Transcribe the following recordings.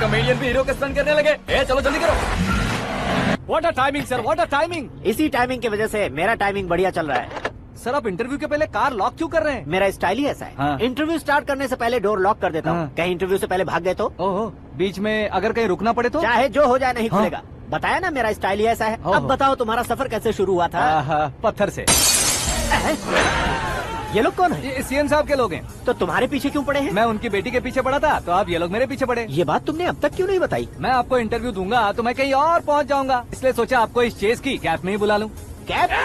Comedian भी hero के stunt करने लगे। ए चलो जल्दी करो। What a timing sir, what a timing. इसी टाइमिंग की वजह से मेरा टाइमिंग बढ़िया चल रहा है। सर आप इंटरव्यू के पहले कार लॉक क्यों कर रहे हैं? मेरा स्टाइल ही ऐसा है। हाँ। इंटरव्यू स्टार्ट करने से पहले डोर लॉक कर देता हूँ। हाँ। कहीं इंटरव्यू से पहले भाग गए तो ओहो, बीच में अगर कहीं रुकना पड़े तो? चाहे जो हो जाए नहीं हाँ। खुलेगा। बताया ना मेरा स्टाइल ही ऐसा है। ओहो। अब बताओ तुम्हारा सफर कैसे शुरू हुआ था? पत्थर से। ये लोग कौन है? ये सीएम साहब के लोग हैं। तो तुम्हारे पीछे क्यों पड़े हैं? मैं उनकी बेटी के पीछे पड़ा था, तो आप ये लोग मेरे पीछे पड़े। ये बात तुमने अब तक क्यों नहीं बताई? मैं आपको इंटरव्यू दूंगा तो मैं कहीं और पहुंच जाऊंगा, इसलिए सोचा आपको इस चेस की कैप में ही बुला लूं। कैब में?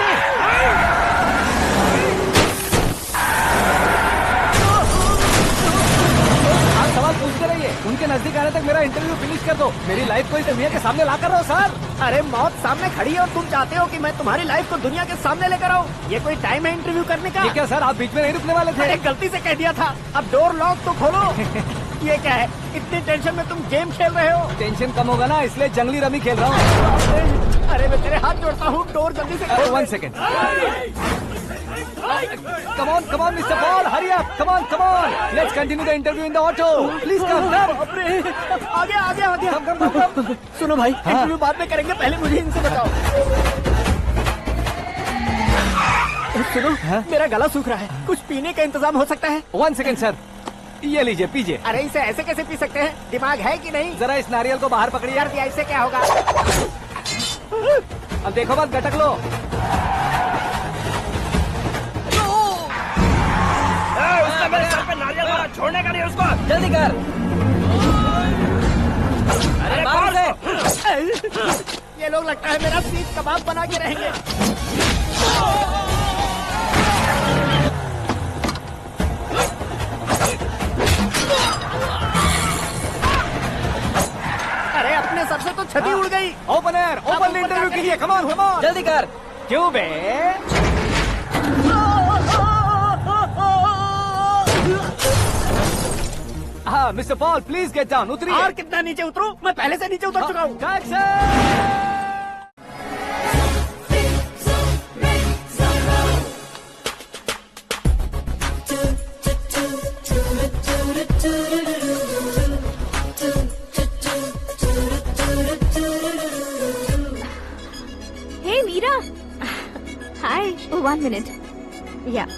आप सवाल पूछते रहिए, उनके नजदीक आने तक मेरा इंटरव्यू फिनिश कर दो। मेरी लाइफ को इस दुनिया के सामने ला कर रहो सर। अरे मौत सामने खड़ी है और तुम चाहते हो कि मैं तुम्हारी लाइफ को दुनिया के सामने लेकर आऊं? ये कोई टाइम है इंटरव्यू करने का? ये क्या सर, आप बीच में नहीं रुकने वाले थे? अरे गलती से कह दिया था। अब डोर लॉक तो खोलो। ये क्या है? इतनी टेंशन में तुम गेम खेल रहे हो? टेंशन कम होगा ना, इसलिए जंगली रमी खेल रहा हूँ। अरे मैं तेरे हाथ जोड़ता हूँ, डोर जल्दी से खोलो। 1 second. Come on, Mr. Paul, hurry up. Come on. Let's continue the interview in the auto. Please come. बाप रे, आ गया। Come. सुनो भाई, इंटरव्यू बाद में करेंगे, पहले मुझे इनसे बताओ। सुनो, मेरा गला सूख रहा है, कुछ पीने का इंतजाम हो सकता है? 1 सेकेंड सर, ये लीजिए पीजिए। अरे इसे ऐसे कैसे पी सकते हैं? दिमाग है कि नहीं? जरा इस नारियल को बाहर पकड़िए। यार इससे क्या होगा? अब देखो मत, गटक लो। उसने मेरे सर पे नारियल मारा, छोड़ने का नहीं उसको। जल्दी कर। अरे बाहर से। ये लोग लगता है मेरा सीख कबाब बना के रहेंगे। अरे अपने सर से तो छती उड़ गई। ओपन इंटरव्यू कीजिए। कम ऑन जल्दी कर। क्यों बे? हाँ mister Paul, please get down. उतरिए। और कितना नीचे उतरूं? मैं पहले से नीचे उतर चुका हूँ। Hey Meera. Hi. Oh, 1 minute. Yeah.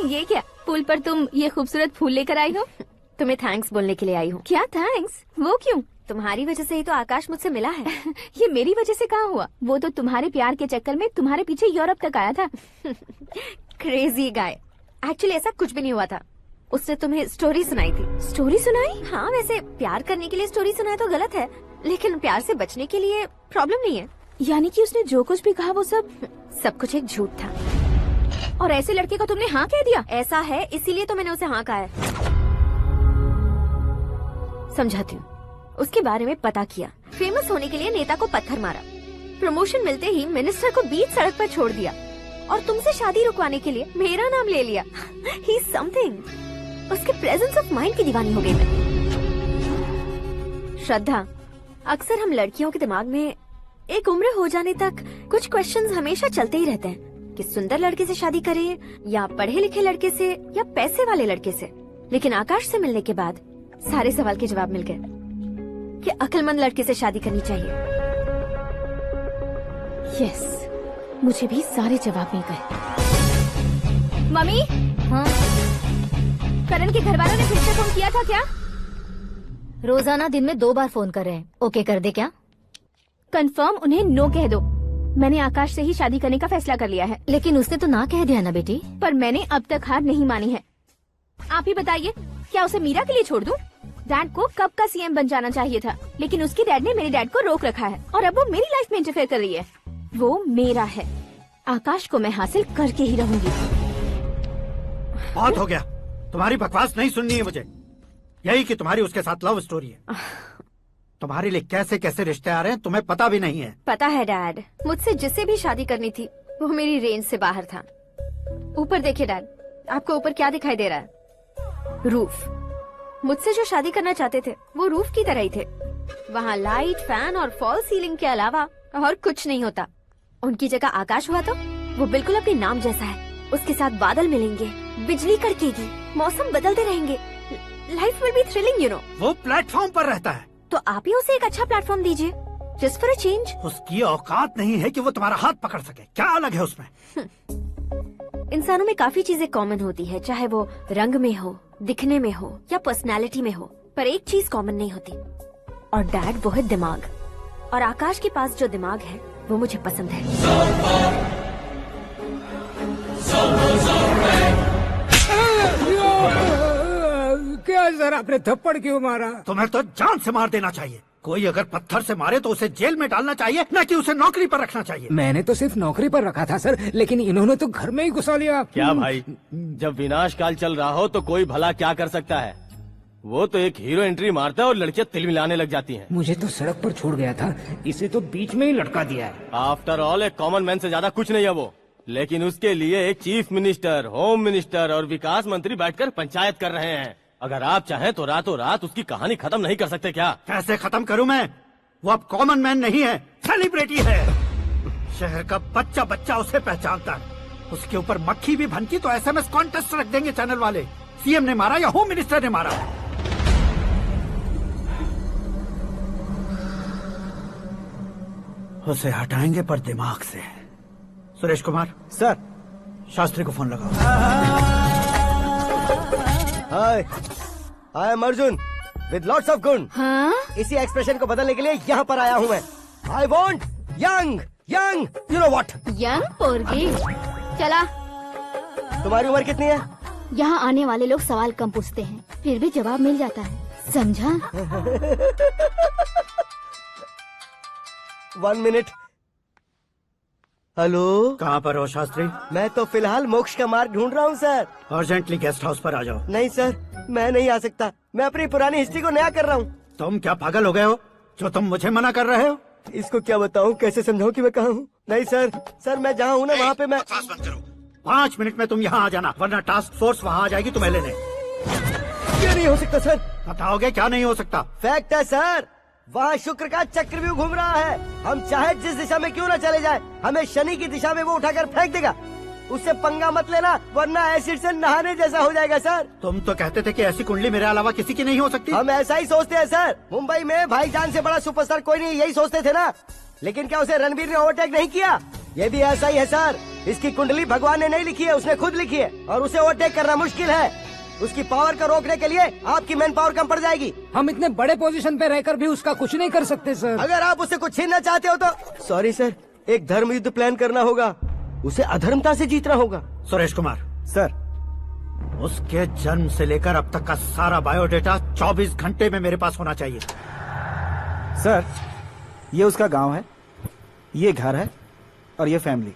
ये क्या, पुल पर तुम ये खूबसूरत फूल लेकर आई हो? तुम्हें थैंक्स बोलने के लिए आई हूँ। क्या थैंक्स? वो क्यों? तुम्हारी वजह से ही तो आकाश मुझसे मिला है। ये मेरी वजह से कहाँ हुआ? वो तो तुम्हारे प्यार के चक्कर में तुम्हारे पीछे यूरोप तक आया था। Crazy guy. एक्चुअली ऐसा कुछ भी नहीं हुआ था। उसने तुम्हें स्टोरी सुनाई थी। स्टोरी सुनाई? हाँ, वैसे प्यार करने के लिए स्टोरी सुनाए तो गलत है, लेकिन प्यार से बचने के लिए प्रॉब्लम नहीं है। यानी कि उसने जो कुछ भी कहा वो सब सब कुछ एक झूठ था। और ऐसे लड़के को तुमने हाँ कह दिया? ऐसा है, इसीलिए तो मैंने उसे हाँ कहा है। समझाती हूँ। उसके बारे में पता किया। फेमस होने के लिए नेता को पत्थर मारा। प्रमोशन मिलते ही मिनिस्टर को बीच सड़क पर छोड़ दिया और तुमसे शादी रुकवाने के लिए मेरा नाम ले लिया। He is something. उसके प्रेजेंस ऑफ माइंड की दीवानी हो गई मैं। श्रद्धा, अक्सर हम लड़कियों के दिमाग में एक उम्र हो जाने तक कुछ क्वेश्चंस हमेशा चलते ही रहते हैं कि सुंदर लड़के से शादी करें या पढ़े लिखे लड़के से या पैसे वाले लड़के से। लेकिन आकाश से मिलने के बाद सारे सवाल के जवाब मिल गए कि अक्लमंद लड़के से शादी करनी चाहिए। यस, मुझे भी सारे जवाब मिल गए। मम्मी, हाँ? करण के घर वालों ने फिर से फोन किया था क्या? रोजाना दिन में 2 बार फोन कर रहे हैं। ओके कर दे क्या? कंफर्म उन्हें नो कह दो। मैंने आकाश से ही शादी करने का फैसला कर लिया है। लेकिन उसने तो ना कह दिया ना बेटी। पर मैंने अब तक हार नहीं मानी है। आप ही बताइए, क्या उसे मीरा के लिए छोड़ दूं? डैड को कब का सीएम बन जाना चाहिए था, लेकिन उसके डैड ने मेरे डैड को रोक रखा है और अब वो मेरी लाइफ में इंटरफेयर कर रही है। वो मेरा है। आकाश को मैं हासिल करके ही रहूंगी। बहुत हो गया, तुम्हारी बकवास नहीं सुननी है मुझे। यही कि तुम्हारी उसके साथ लव स्टोरी है। तुम्हारे लिए कैसे कैसे रिश्ते आ रहे हैं तुम्हें पता भी नहीं है। पता है डैड, मुझसे जिसे भी शादी करनी थी वो मेरी रेंज से बाहर था। ऊपर देखिए डैड, आपको ऊपर क्या दिखाई दे रहा है? रूफ। मुझसे जो शादी करना चाहते थे वो रूफ की तरह ही थे। वहाँ लाइट, फैन और फॉल सीलिंग के अलावा और कुछ नहीं होता। उनकी जगह आकाश हुआ तो वो बिल्कुल अपने नाम जैसा है। उसके साथ बादल मिलेंगे, बिजली कड़केगी, मौसम बदलते रहेंगे। Life will be thrilling, you know. वो प्लेटफॉर्म पर रहता है तो आप ही उसे एक अच्छा प्लेटफॉर्म दीजिए, जस्ट फॉर अ चेंज। उसकी औकात नहीं है कि वो तुम्हारा हाथ पकड़ सके। क्या अलग है उसमें? इंसानों में काफी चीजें कॉमन होती है, चाहे वो रंग में हो, दिखने में हो या पर्सनालिटी में हो, पर एक चीज कॉमन नहीं होती, और डैड वो है दिमाग। और आकाश के पास जो दिमाग है वो मुझे पसंद है। क्या सर, आपने थप्पड़ क्यों मारा? तुम्हें तो जान से मार देना चाहिए। कोई अगर पत्थर से मारे तो उसे जेल में डालना चाहिए, न कि उसे नौकरी पर रखना चाहिए। मैंने तो सिर्फ नौकरी पर रखा था सर, लेकिन इन्होंने तो घर में ही घुसा लिया। क्या भाई, जब विनाश काल चल रहा हो तो कोई भला क्या कर सकता है? वो तो एक हीरो एंट्री मारता है और लड़कियां तिल मिलाने लग जाती हैं। मुझे तो सड़क पर छोड़ गया था, इसे तो बीच में ही लटका दिया है। आफ्टर ऑल एक कॉमन मैन से ज्यादा कुछ नहीं है वो, लेकिन उसके लिए एक चीफ मिनिस्टर, होम मिनिस्टर और विकास मंत्री बैठकर पंचायत कर रहे हैं। अगर आप चाहें तो रातों रात उसकी कहानी खत्म नहीं कर सकते क्या? कैसे खत्म करूं मैं? वो अब कॉमन मैन नहीं है, सेलिब्रिटी है। शहर का बच्चा बच्चा उसे पहचानता है। उसके ऊपर मक्खी भी भनकी तो SMS कॉन्टेस्ट रख देंगे चैनल वाले। सीएम ने मारा या होम मिनिस्टर ने मारा? उसे हटाएंगे पर दिमाग से। सुरेश कुमार सर। शास्त्री को फोन लगाओ। Hi, I am Arjun with lots of गुण। हाँ? इसी एक्सप्रेशन को बदलने के लिए यहाँ पर आया हूँ मैं। I want young young, you know what? Young पोरगी। चला। तुम्हारी उम्र कितनी है? यहाँ आने वाले लोग सवाल कम पूछते हैं, फिर भी जवाब मिल जाता है, समझा? 1 मिनट। हेलो, कहाँ पर हो शास्त्री? मैं तो फिलहाल मोक्ष का मार्ग ढूंढ रहा हूँ सर। अर्जेंटली गेस्ट हाउस पर आ जाओ। नहीं सर, मैं नहीं आ सकता। मैं अपनी पुरानी हिस्ट्री को नया कर रहा हूँ। तुम क्या पागल हो गए हो जो तुम मुझे मना कर रहे हो? इसको क्या बताऊँ, कैसे समझाऊँ कि मैं कहाँ हूँ? नहीं सर, सर मैं जहाँ हूँ ना वहाँ पे मैं। 5 मिनट में तुम यहाँ आ जाना, वरना टास्क फोर्स वहाँ आ जाएगी तुम्हें लेने। क्यों नहीं हो सकता सर? बताओगे क्या नहीं हो सकता? फैक्ट है सर, वहाँ शुक्र का चक्रव्यूह घूम रहा है। हम चाहे जिस दिशा में क्यों न चले जाए, हमें शनि की दिशा में वो उठाकर फेंक देगा। उससे पंगा मत लेना, वरना एसिड से नहाने जैसा हो जाएगा सर। तुम तो कहते थे कि ऐसी कुंडली मेरे अलावा किसी की नहीं हो सकती। हम ऐसा ही सोचते हैं सर। मुंबई में भाईजान से बड़ा सुपरस्टार कोई नहीं, यही सोचते थे ना। लेकिन क्या उसे रणवीर ने ओवरटेक नहीं किया? ये भी ऐसा ही है सर। इसकी कुंडली भगवान ने नहीं लिखी है, उसने खुद लिखी है, और उसे ओवरटेक करना मुश्किल है। उसकी पावर को रोकने के लिए आपकी मैन पावर कम पड़ जाएगी। हम इतने बड़े पोजीशन पे रहकर भी उसका कुछ नहीं कर सकते सर। अगर आप उससे कुछ छीनना चाहते हो तो सॉरी सर, एक धर्म युद्ध प्लान करना होगा। उसे अधर्मता से जीतना होगा। सुरेश कुमार सर, उसके जन्म से लेकर अब तक का सारा बायोडेटा 24 घंटे में मेरे पास होना चाहिए। सर, ये उसका गांव है, ये घर है और ये फैमिली।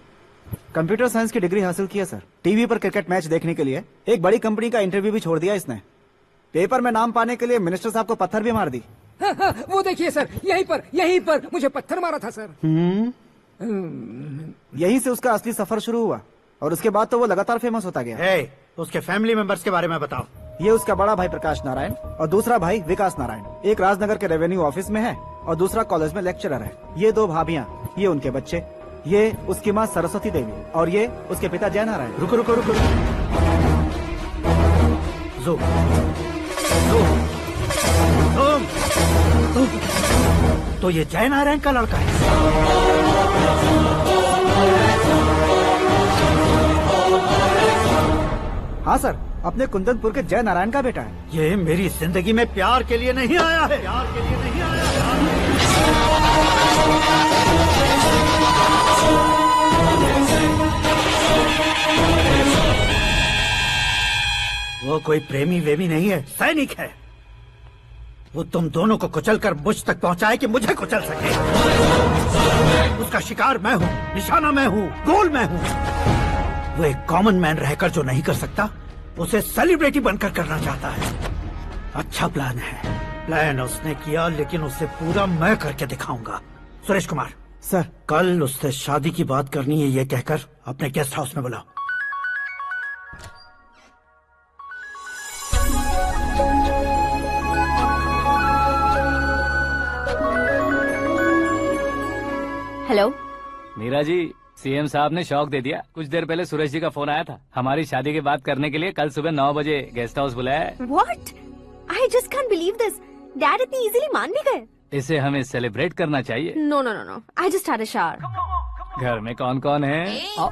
कंप्यूटर साइंस की डिग्री हासिल किया सर। टीवी पर क्रिकेट मैच देखने के लिए एक बड़ी कंपनी का इंटरव्यू भी छोड़ दिया इसने। पेपर में नाम पाने के लिए मिनिस्टर साहब को पत्थर भी मार दी। वो देखिए सर, यहीं पर मुझे पत्थर मारा था सर। यहीं से उसका असली सफर शुरू हुआ और उसके बाद तो वो लगातार फेमस होता गया। हे, उसके फैमिली मेंबर्स के बारे में बताओ। ये उसका बड़ा भाई प्रकाश नारायण और दूसरा भाई विकास नारायण। एक राजनगर के रेवेन्यू ऑफिस में है और दूसरा कॉलेज में लेक्चरर है। ये 2 भाभियां, ये उनके बच्चे, ये उसकी माँ सरस्वती देवी और ये उसके पिता जय नारायण। रुको रुको रुको, ज़ूम, तो ये जय नारायण का लड़का है। हाँ सर, अपने कुंदनपुर के जय नारायण का बेटा है। ये मेरी जिंदगी में प्यार के लिए नहीं आया है, प्यार के लिए नहीं आया है। वो कोई प्रेमी वेमी नहीं है, सैनिक है। वो तुम दोनों को कुचल कर मुझ तक पहुंचाए कि मुझे कुचल सके। उसका शिकार मैं हूँ, निशाना मैं हूँ, गोल मैं हूँ। वो एक कॉमन मैन रहकर जो नहीं कर सकता, उसे सेलिब्रिटी बनकर करना चाहता है। अच्छा प्लान है, प्लान उसने किया, लेकिन उसे पूरा मैं करके दिखाऊंगा। सुरेश कुमार, सर। कल उससे शादी की बात करनी है, ये कहकर अपने गेस्ट हाउस में बुलाओ। हेलो। मीरा जी, सीएम साहब ने शौक दे दिया। कुछ देर पहले सुरेश जी का फोन आया था, हमारी शादी की बात करने के लिए कल सुबह 9 बजे गेस्ट हाउस बुलाया है। What? I just can't believe this. Dad इतनी इजीली मान भी गए। इसे हमें सेलिब्रेट करना चाहिए। No no no no, I just had a shower. घर में कौन कौन है?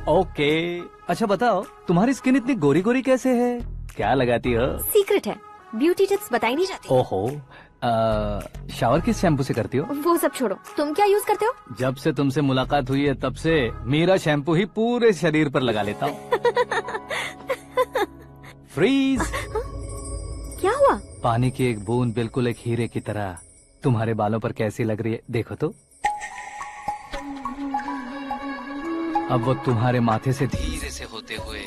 ओके। अच्छा बताओ, तुम्हारी स्किन इतनी गोरी गोरी कैसे है? क्या लगाती हो? सीक्रेट है, ब्यूटी टिप्स बताई नहीं जाती। ओहो, शावर किस शैम्पू से करती हो? वो सब छोड़ो, तुम क्या यूज करते हो? जब से तुमसे मुलाकात हुई है तब से मीरा शैम्पू ही पूरे शरीर पर लगा लेता हूँ। फ्रीज। क्या हुआ? पानी की एक बूंद बिल्कुल एक हीरे की तरह तुम्हारे बालों पर कैसी लग रही है, देखो तो। अब वो तुम्हारे माथे से धीरे से होते हुए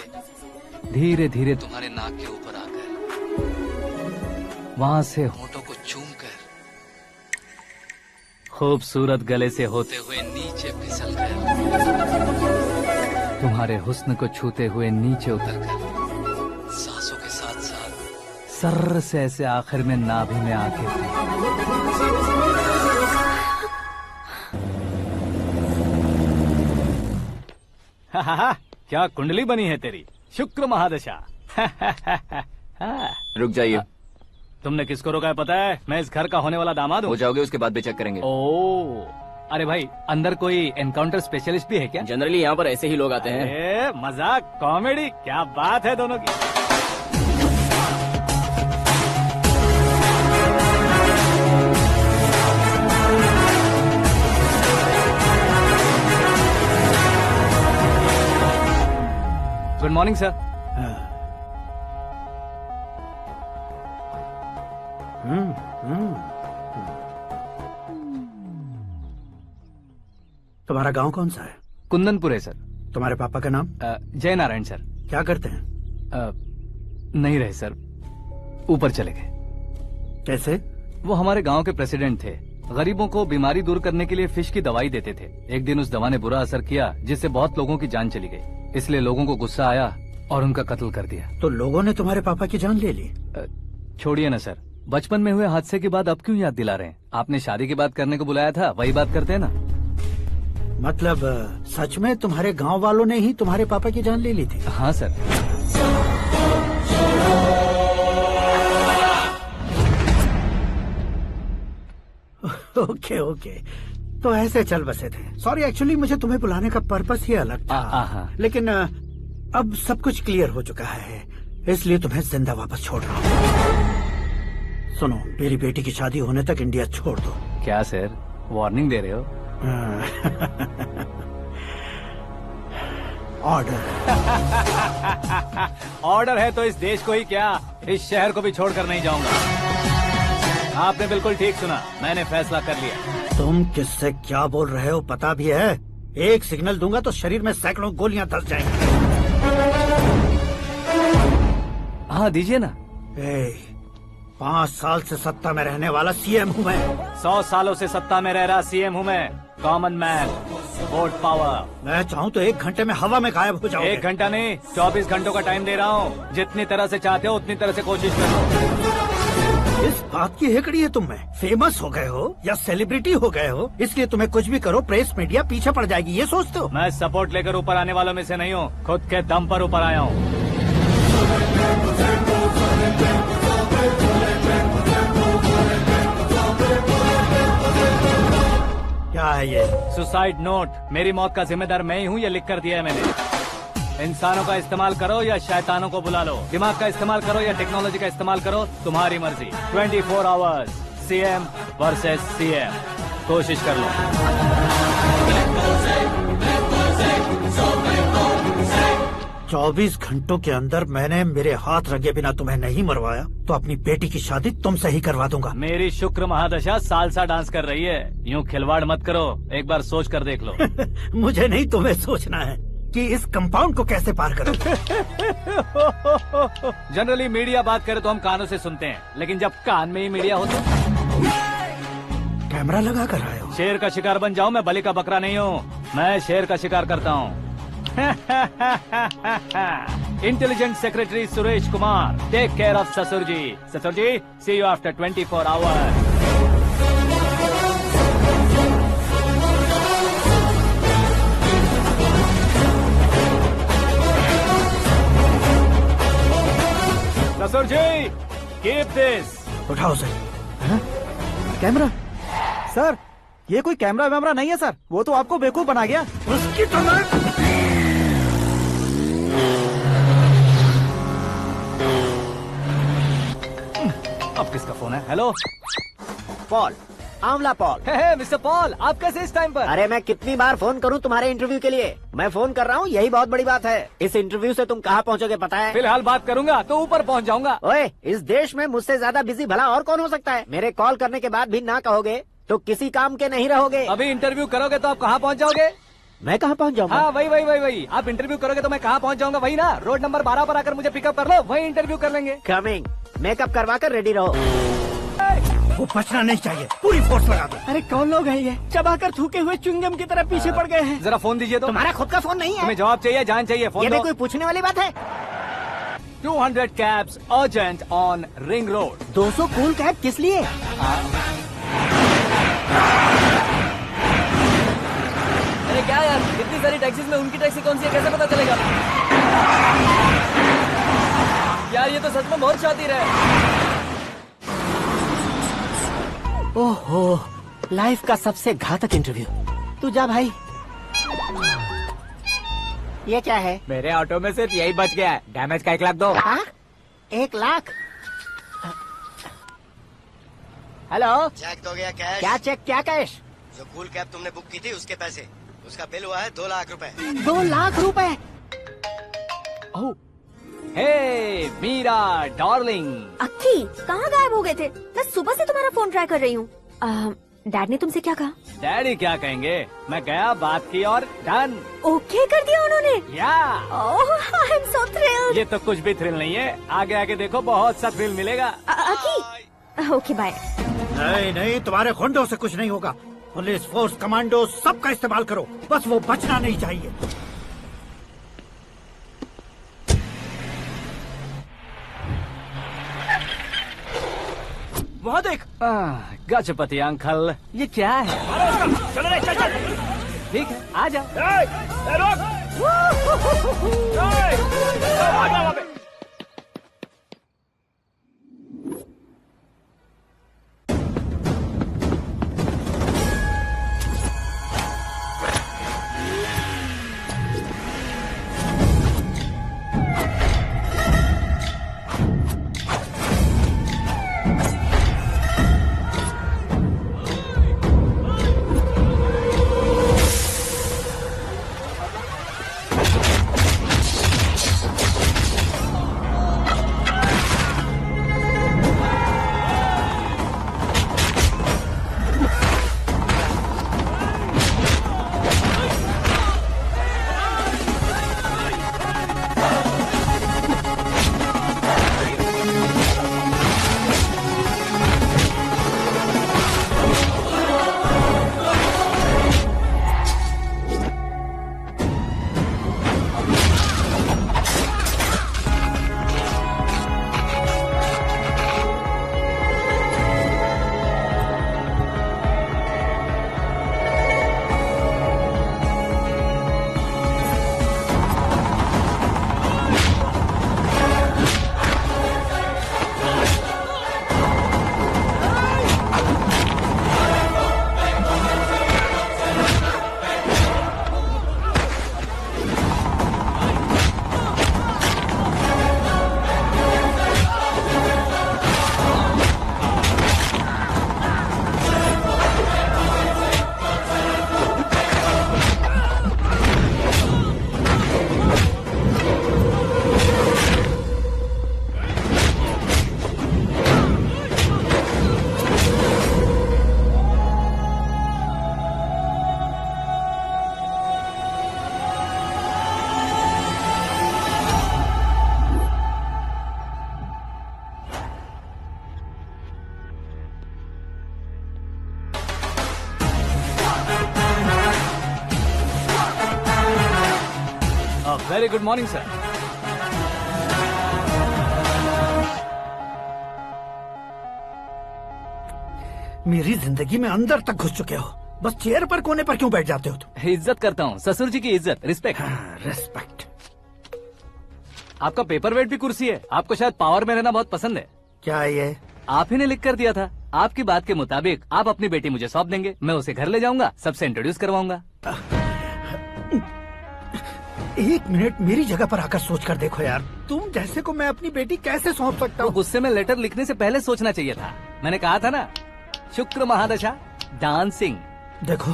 धीरे धीरे तुम्हारे नाक के ऊपर आकर वहां से होठों को चूमकर खूबसूरत गले से होते हुए नीचे फिसलकर तुम्हारे हुस्न को छूते हुए नीचे उतरकर सांसों के साथ साथ सर्र से ऐसे आखिर में नाभि में आके क्या कुंडली बनी है तेरी, शुक्र महादशा। रुक जाइए। तुमने किसको रोका है पता है? मैं इस घर का होने वाला दामाद हूँ। हो जाओगे उसके बाद भी चेक करेंगे। ओ, अरे भाई, अंदर कोई एनकाउंटर स्पेशलिस्ट भी है क्या? जनरली यहाँ पर ऐसे ही लोग आते हैं। मजाक, कॉमेडी, क्या बात है दोनों की। Good morning sir. तुम्हारा गांव कौन सा है? कुंदनपुर है सर। तुम्हारे पापा का नाम? जय नारायण सर। क्या करते हैं? नहीं रहे सर, ऊपर चले गए। कैसे? वो हमारे गांव के प्रेसिडेंट थे। गरीबों को बीमारी दूर करने के लिए फिश की दवाई देते थे। एक दिन उस दवा ने बुरा असर किया जिससे बहुत लोगों की जान चली गई। इसलिए लोगों को गुस्सा आया और उनका कत्ल कर दिया। तो लोगों ने तुम्हारे पापा की जान ले ली? छोड़िए ना सर, बचपन में हुए हादसे के बाद अब क्यों याद दिला रहे हैं? आपने शादी की बात करने को बुलाया था, वही बात करते हैं ना। मतलब सच में तुम्हारे गांव वालों ने ही तुम्हारे पापा की जान ले ली थी? हाँ सर। ओके ओके, तो ऐसे चल बसे थे। सॉरी, एक्चुअली मुझे तुम्हें बुलाने का पर्पस ही अलग था। लेकिन अब सब कुछ क्लियर हो चुका है, इसलिए तुम्हें जिंदा वापस छोड़ रहा हूँ। सुनो, मेरी बेटी की शादी होने तक इंडिया छोड़ दो। क्या सर, वार्निंग दे रहे हो? ऑर्डर। ऑर्डर है तो इस देश को ही क्या, इस शहर को भी छोड़कर नहीं जाऊंगा। आपने बिल्कुल ठीक सुना, मैंने फैसला कर लिया। तुम किससे क्या बोल रहे हो पता भी है? एक सिग्नल दूंगा तो शरीर में सैकड़ों गोलियां धस जाएंगी। हाँ दीजिए ना। 5 साल से सत्ता में रहने वाला सीएम हूँ मैं। 100 सालों से सत्ता में रह रहा सीएम हूँ मैं। Common man, vote power. मैं चाहूँ तो 1 घंटे में हवा में गायब हो जाऊँ। 1 घंटा नहीं, 24 घंटों का टाइम दे रहा हूँ। जितनी तरह से चाहते हो उतनी तरह से कोशिश करो। इस बात की हेकड़ी है तुम में? फेमस हो गए हो या सेलिब्रिटी हो गए हो, इसलिए तुम्हें कुछ भी करो प्रेस मीडिया पीछे पड़ जाएगी, ये सोचते हो? मैं सपोर्ट लेकर ऊपर आने वालों में से नहीं हूँ, खुद के दम पर ऊपर आया हूँ। क्या है ये? Suicide note. मेरी मौत का जिम्मेदार मैं ही हूँ, ये लिख कर दिया है मैंने। इंसानों का इस्तेमाल करो या शैतानों को बुला लो, दिमाग का इस्तेमाल करो या टेक्नोलॉजी का इस्तेमाल करो, तुम्हारी मर्जी। 24 आवर्स, सीएम वर्सेस सीएम, कोशिश कर लो। 24 घंटों के अंदर मैंने मेरे हाथ रंगे बिना तुम्हें नहीं मरवाया तो अपनी बेटी की शादी तुमसे ही करवा दूंगा। मेरी शुक्र महादशा सालसा डांस कर रही है, यूँ खिलवाड़ मत करो, एक बार सोच कर देख लो। मुझे नहीं, तुम्हें सोचना है कि इस कंपाउंड को कैसे पार करो। जनरली मीडिया बात करे तो हम कानों से सुनते हैं, लेकिन जब कान में ही मीडिया हो तो कैमरा लगा कर आए हो? शेर का शिकार बन जाऊं, मैं बलि का बकरा नहीं हूँ। मैं शेर का शिकार करता हूँ। Intelligent secretary Suresh Kumar, take care of ससुर जी। ससुर जी, सी यू आफ्टर 24 आवर्स। ससुर जी, कीप दिस। उठाओ उसे। कैमरा? सर, ये कोई कैमरा वैमरा नहीं है सर, वो तो आपको बेवकूफ बना गया। उसकी तो मैं अब किसका फोन है? हेलो पॉल, आंवला पॉल। मिस्टर पॉल, आप कैसे इस टाइम पर? अरे मैं कितनी बार फोन करूं तुम्हारे इंटरव्यू के लिए? मैं फोन कर रहा हूं, यही बहुत बड़ी बात है। इस इंटरव्यू से तुम कहां पहुंचोगे पता है? फिलहाल बात करूंगा तो ऊपर पहुंच जाऊंगा। ओए, इस देश में मुझसे ज्यादा बिजी भला और कौन हो सकता है? मेरे कॉल करने के बाद भी ना कहोगे तो किसी काम के नहीं रहोगे। अभी इंटरव्यू करोगे तो आप कहाँ पहुँच जाओगे? मैं कहाँ पहुँच जाऊंगा? हाँ, वही। आप इंटरव्यू करोगे तो मैं कहाँ पहुँच जाऊंगा? वही ना, रोड नंबर 12 पर आकर मुझे पिकअप कर लो, वही इंटरव्यू कर लेंगे। कमिंग। मेकअप करवा कर रेडी रहो। वो बचना नहीं चाहिए, पूरी फोर्स लगा दो। अरे कौन लोग हैं ये? चबाकर थूके हुए च्युइंगम की तरह पीछे पड़ गए हैं। जरा फोन दीजिए तो। तुम्हारा खुद का फोन नहीं है? तुम्हें जवाब चाहिए, जान चाहिए, फोन ये भी दो। कोई पूछने वाली बात है? 200 cabs urgent on Ring Road. 200 cool cab किस लिए? अरे क्या यार, इतनी सारी टैक्सीज में उनकी टैक्सी कौन सी है, कैसे पता चलेगा? यार ये तो सच में बहुत शातिर है। ओहो, लाइफ का सबसे घातक इंटरव्यू। तू जा भाई। ये क्या है? मेरे ऑटो में सिर्फ यही बच गया है, डैमेज का 1 लाख दो। हाँ? 1 लाख? हेलो, चेक तो गया कैश। क्या चेक, क्या कैश? जो कूल कैब तुमने बुक की थी उसके पैसे, उसका बिल हुआ है 2 लाख रुपए। 2 लाख रुपए? हे मीरा डार्लिंग, अक्की, कहाँ गायब हो गए थे? मैं सुबह से तुम्हारा फोन ट्राई कर रही हूँ। डैड ने तुमसे क्या कहा? डैडी क्या कहेंगे, मैं गया, बात की और डन। ओके कर दिया उन्होंने? या ओह, आई एम सो थ्रिल्ड। ये तो कुछ भी थ्रिल नहीं है, आगे आगे देखो बहुत सा थ्रिल मिलेगा। अक्की, ओके बाय। नहीं, तुम्हारे गुंडों से कुछ नहीं होगा। पुलिस फोर्स, कमांडो, सबका इस्तेमाल करो, बस वो बचना नहीं चाहिए। वहाँ देख। गजपति अंकल, ये क्या है? चलो रे, चल। ठीक है, आ जा। रोक। आ जा वहाँ पे। Very good morning sir. मेरी जिंदगी में अंदर तक घुस चुके हो, बस चेयर पर कोने पर क्यों बैठ जाते हो तुम? इज्जत करता हूँ, ससुर जी की इज्जत, रिस्पेक्ट। रेस्पेक्ट। आपका पेपर वेट भी कुर्सी है। आपको शायद पावर में रहना बहुत पसंद है। क्या है ये? आप ही ने लिख कर दिया था। आपकी बात के मुताबिक आप अपनी बेटी मुझे सौंप देंगे, मैं उसे घर ले जाऊंगा, सबसे इंट्रोड्यूस करवाऊंगा। एक मिनट मेरी जगह पर आकर सोच कर देखो यार, तुम जैसे को मैं अपनी बेटी कैसे सौंप सकता तो हूँ? गुस्से में लेटर लिखने से पहले सोचना चाहिए था। मैंने कहा था ना, शुक्र महादशा डांसिंग। देखो,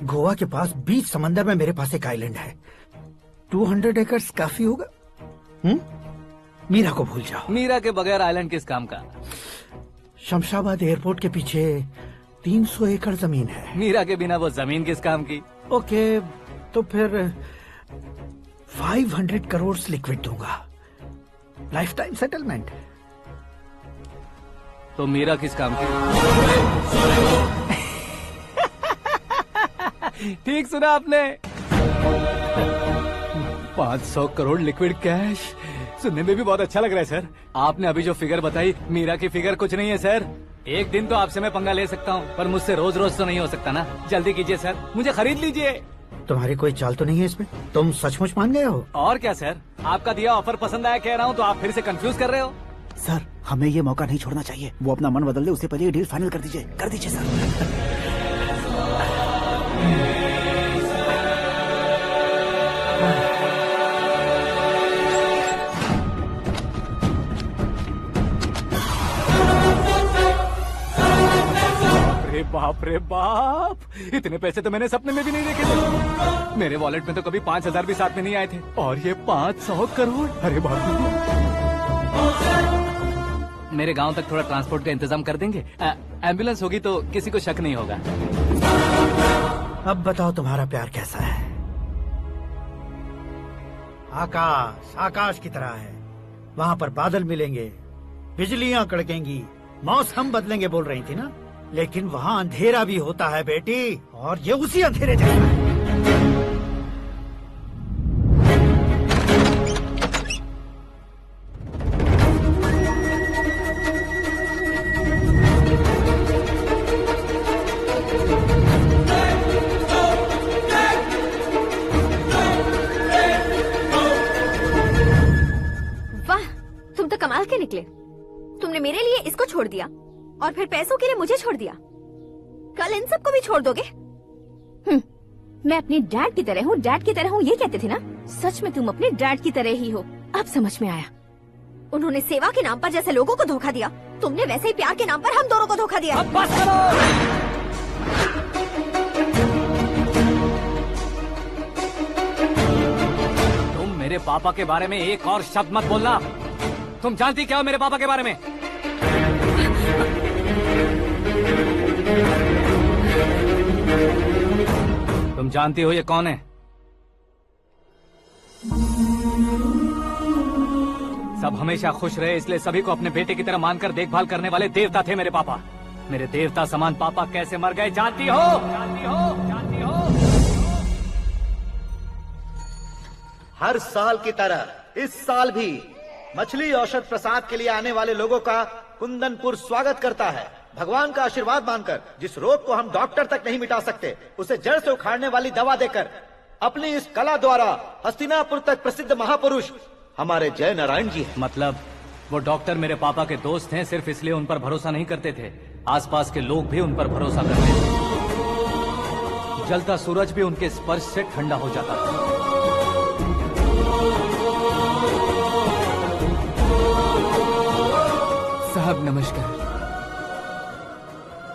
गोवा के पास बीच समंदर में मेरे पास एक आइलैंड है, 200 एकर्स काफी होगा। मीरा को भूल जाओ। मीरा के बगैर आइलैंड किस काम का? शमशाबाद एयरपोर्ट के पीछे 300 एकड़ जमीन है। मीरा के बिना वो जमीन किस काम की? ओके, तो फिर 500 करोड़ लिक्विड दूंगा, लाइफ टाइम सेटलमेंट। तो मीरा किस काम की? ठीक सुना आपने, 500 करोड़ लिक्विड कैश। सुनने में भी बहुत अच्छा लग रहा है सर। आपने अभी जो फिगर बताई, मीरा की फिगर कुछ नहीं है सर। एक दिन तो आपसे मैं पंगा ले सकता हूँ, पर मुझसे रोज रोज तो नहीं हो सकता ना। जल्दी कीजिए सर, मुझे खरीद लीजिए। तुम्हारी कोई चाल तो नहीं है इसमें? तुम सचमुच मान गए हो? और क्या सर, आपका दिया ऑफर पसंद आया कह रहा हूँ, तो आप फिर से कंफ्यूज कर रहे हो। सर, हमें ये मौका नहीं छोड़ना चाहिए। वो अपना मन बदल दे, उससे पहले ये डील फाइनल कर दीजिए। कर दीजिए सर। अरे बाप रे बाप, इतने पैसे तो मैंने सपने में भी नहीं देखे थे। मेरे वॉलेट में तो कभी 5,000 भी साथ में नहीं आए थे, और ये 500 करोड़। अरे बाप रे। मेरे गांव तक थोड़ा ट्रांसपोर्ट का इंतजाम कर देंगे? एम्बुलेंस होगी तो किसी को शक नहीं होगा। अब बताओ तुम्हारा प्यार कैसा है? आकाश आकाश की तरह है, वहाँ पर बादल मिलेंगे, बिजलियाँ कड़केंगी, मौसम बदलेंगे बोल रही थी ना, लेकिन वहाँ अंधेरा भी होता है बेटी, और ये उसी अंधेरे जैसा है। वाह, तुम तो कमाल के निकले। तुमने मेरे लिए इसको छोड़ दिया और फिर पैसों के लिए मुझे छोड़ दिया। कल इन सबको भी छोड़ दोगे? मैं अपने डैड की तरह हूँ, डैड की तरह हूँ, ये कहते थे ना। सच में तुम अपने डैड की तरह ही हो, अब समझ में आया। उन्होंने सेवा के नाम पर जैसे लोगों को धोखा दिया, तुमने वैसे ही प्यार के नाम पर हम दोनों को धोखा दिया। अब बस करो। तुम मेरे पापा के बारे में एक और शब्द मत बोलना। तुम जानती क्या हो मेरे पापा के बारे में? तुम जानती हो ये कौन है? सब हमेशा खुश रहे, इसलिए सभी को अपने बेटे की तरह मानकर देखभाल करने वाले देवता थे मेरे पापा। मेरे देवता समान पापा कैसे मर गए जानती हो? जानती हो? जानती हो? हर साल की तरह इस साल भी मछली औषध प्रसाद के लिए आने वाले लोगों का कुंदनपुर स्वागत करता है। भगवान का आशीर्वाद मानकर जिस रोग को हम डॉक्टर तक नहीं मिटा सकते, उसे जड़ से उखाड़ने वाली दवा देकर अपनी इस कला द्वारा हस्तिनापुर तक प्रसिद्ध महापुरुष हमारे जय नारायण जी हैं। मतलब वो डॉक्टर मेरे पापा के दोस्त हैं, सिर्फ इसलिए उन पर भरोसा नहीं करते थे, आसपास के लोग भी उन पर भरोसा करते थे। जलता सूरज भी उनके स्पर्श से ठंडा हो जाता था। साहब नमस्कार।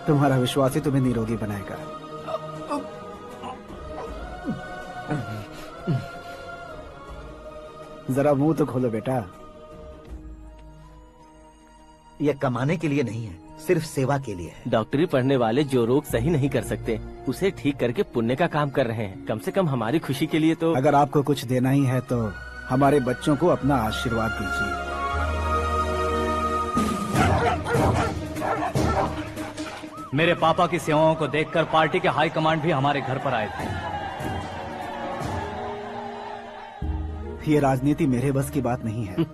तुम्हारा विश्वास ही तुम्हें निरोगी बनाएगा। जरा मुंह तो खोलो बेटा। यह कमाने के लिए नहीं है, सिर्फ सेवा के लिए है। डॉक्टरी पढ़ने वाले जो रोग सही नहीं कर सकते, उसे ठीक करके पुण्य का काम कर रहे हैं। कम से कम हमारी खुशी के लिए तो। अगर आपको कुछ देना ही है तो हमारे बच्चों को अपना आशीर्वाद दीजिए। मेरे पापा की सेवाओं को देखकर पार्टी के हाई कमांड भी हमारे घर पर आए थे। ये राजनीति मेरे बस की बात नहीं है।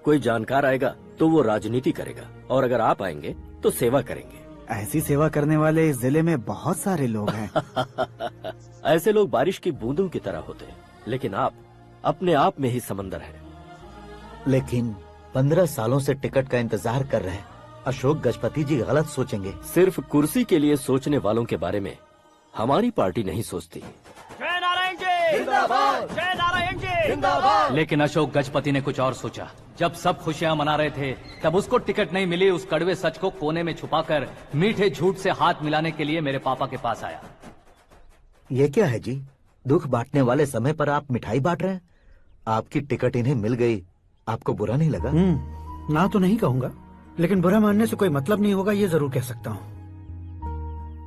कोई जानकार आएगा तो वो राजनीति करेगा, और अगर आप आएंगे तो सेवा करेंगे। ऐसी सेवा करने वाले इस जिले में बहुत सारे लोग हैं। ऐसे लोग बारिश की बूंदों की तरह होते हैं, लेकिन आप अपने आप में ही समंदर हैं। लेकिन 15 सालों से टिकट का इंतजार कर रहे हैं। अशोक गजपति जी गलत सोचेंगे। सिर्फ कुर्सी के लिए सोचने वालों के बारे में हमारी पार्टी नहीं सोचती। जय नारायण जी जिंदाबाद, जय नारायण जी जिंदाबाद। लेकिन अशोक गजपति ने कुछ और सोचा। जब सब खुशियां मना रहे थे तब उसको टिकट नहीं मिली। उस कड़वे सच को कोने में छुपाकर मीठे झूठ से हाथ मिलाने के लिए मेरे पापा के पास आया। ये क्या है जी? दुख बांटने वाले समय पर आप मिठाई बांट रहे हैं। आपकी टिकट इन्हें मिल गई, आपको बुरा नहीं लगा? ना तो नहीं कहूंगा, लेकिन बुरा मानने से कोई मतलब नहीं होगा, ये जरूर कह सकता हूँ।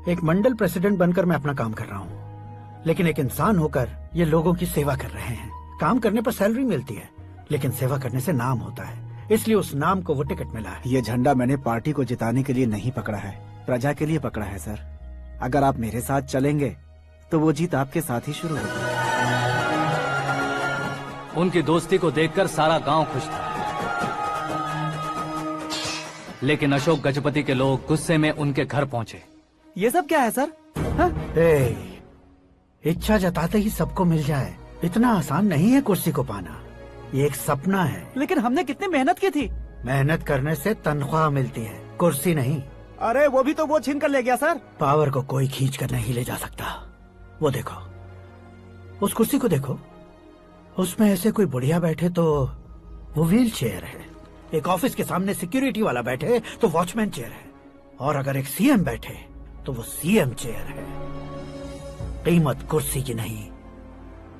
एक मंडल प्रेसिडेंट बनकर मैं अपना काम कर रहा हूँ, लेकिन एक इंसान होकर ये लोगों की सेवा कर रहे हैं। काम करने पर सैलरी मिलती है, लेकिन सेवा करने से नाम होता है, इसलिए उस नाम को वो टिकट मिला है। ये झंडा मैंने पार्टी को जिताने के लिए नहीं पकड़ा है, प्रजा के लिए पकड़ा है सर। अगर आप मेरे साथ चलेंगे तो वो जीत आपके साथ ही शुरू होगी। उनकी दोस्ती को देखकर सारा गांव खुश था, लेकिन अशोक गजपति के लोग गुस्से में उनके घर पहुंचे। ये सब क्या है सर? इच्छा जताते ही सबको मिल जाए, इतना आसान नहीं है कुर्सी को पाना। ये एक सपना है। लेकिन हमने कितनी मेहनत की थी। मेहनत करने से तनख्वाह मिलती है, कुर्सी नहीं। अरे वो भी तो वो छीन कर ले गया सर। पावर को कोई खींच कर नहीं ले जा सकता। वो देखो, उस कुर्सी को देखो, उसमें ऐसे कोई बुढ़िया बैठे तो वो व्हील चेयर है। एक ऑफिस के सामने सिक्योरिटी वाला बैठे तो वॉचमैन चेयर है, और अगर एक सीएम बैठे तो वो सीएम चेयर है। कीमत कुर्सी की नहीं,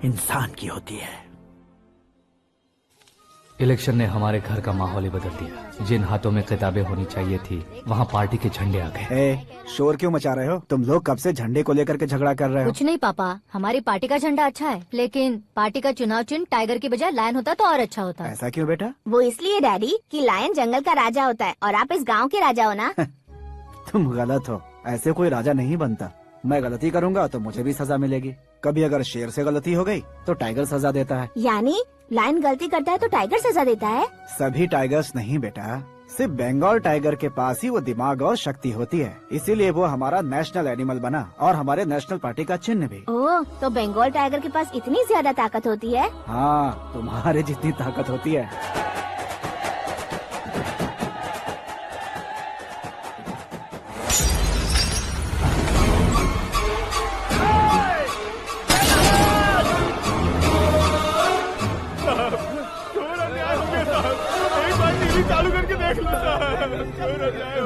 इंसान की होती है। इलेक्शन ने हमारे घर का माहौल ही बदल दिया। जिन हाथों में किताबें होनी चाहिए थी, वहाँ पार्टी के झंडे आ गए। शोर क्यों मचा रहे हो? तुम लोग कब से झंडे को लेकर के झगड़ा कर रहे हो? कुछ नहीं पापा, हमारी पार्टी का झंडा अच्छा है, लेकिन पार्टी का चुनाव चिन्ह टाइगर की बजाय लायन होता तो और अच्छा होता। ऐसा क्यों बेटा? वो इसलिए डैडी कि लायन जंगल का राजा होता है और आप इस गांव के राजा हो ना। तुम गलत हो, ऐसे कोई राजा नहीं बनता। मैं गलती करूंगा तो मुझे भी सजा मिलेगी। कभी अगर शेर से गलती हो गई तो टाइगर सजा देता है। यानी लायन गलती करता है तो टाइगर सजा देता है? सभी टाइगर्स नहीं बेटा, सिर्फ बंगाल टाइगर के पास ही वो दिमाग और शक्ति होती है, इसीलिए वो हमारा नेशनल एनिमल बना और हमारे नेशनल पार्टी का चिन्ह भी। ओह, तो बंगाल टाइगर के पास इतनी ज्यादा ताकत होती है? हाँ, तुम्हारे जितनी ताकत होती है।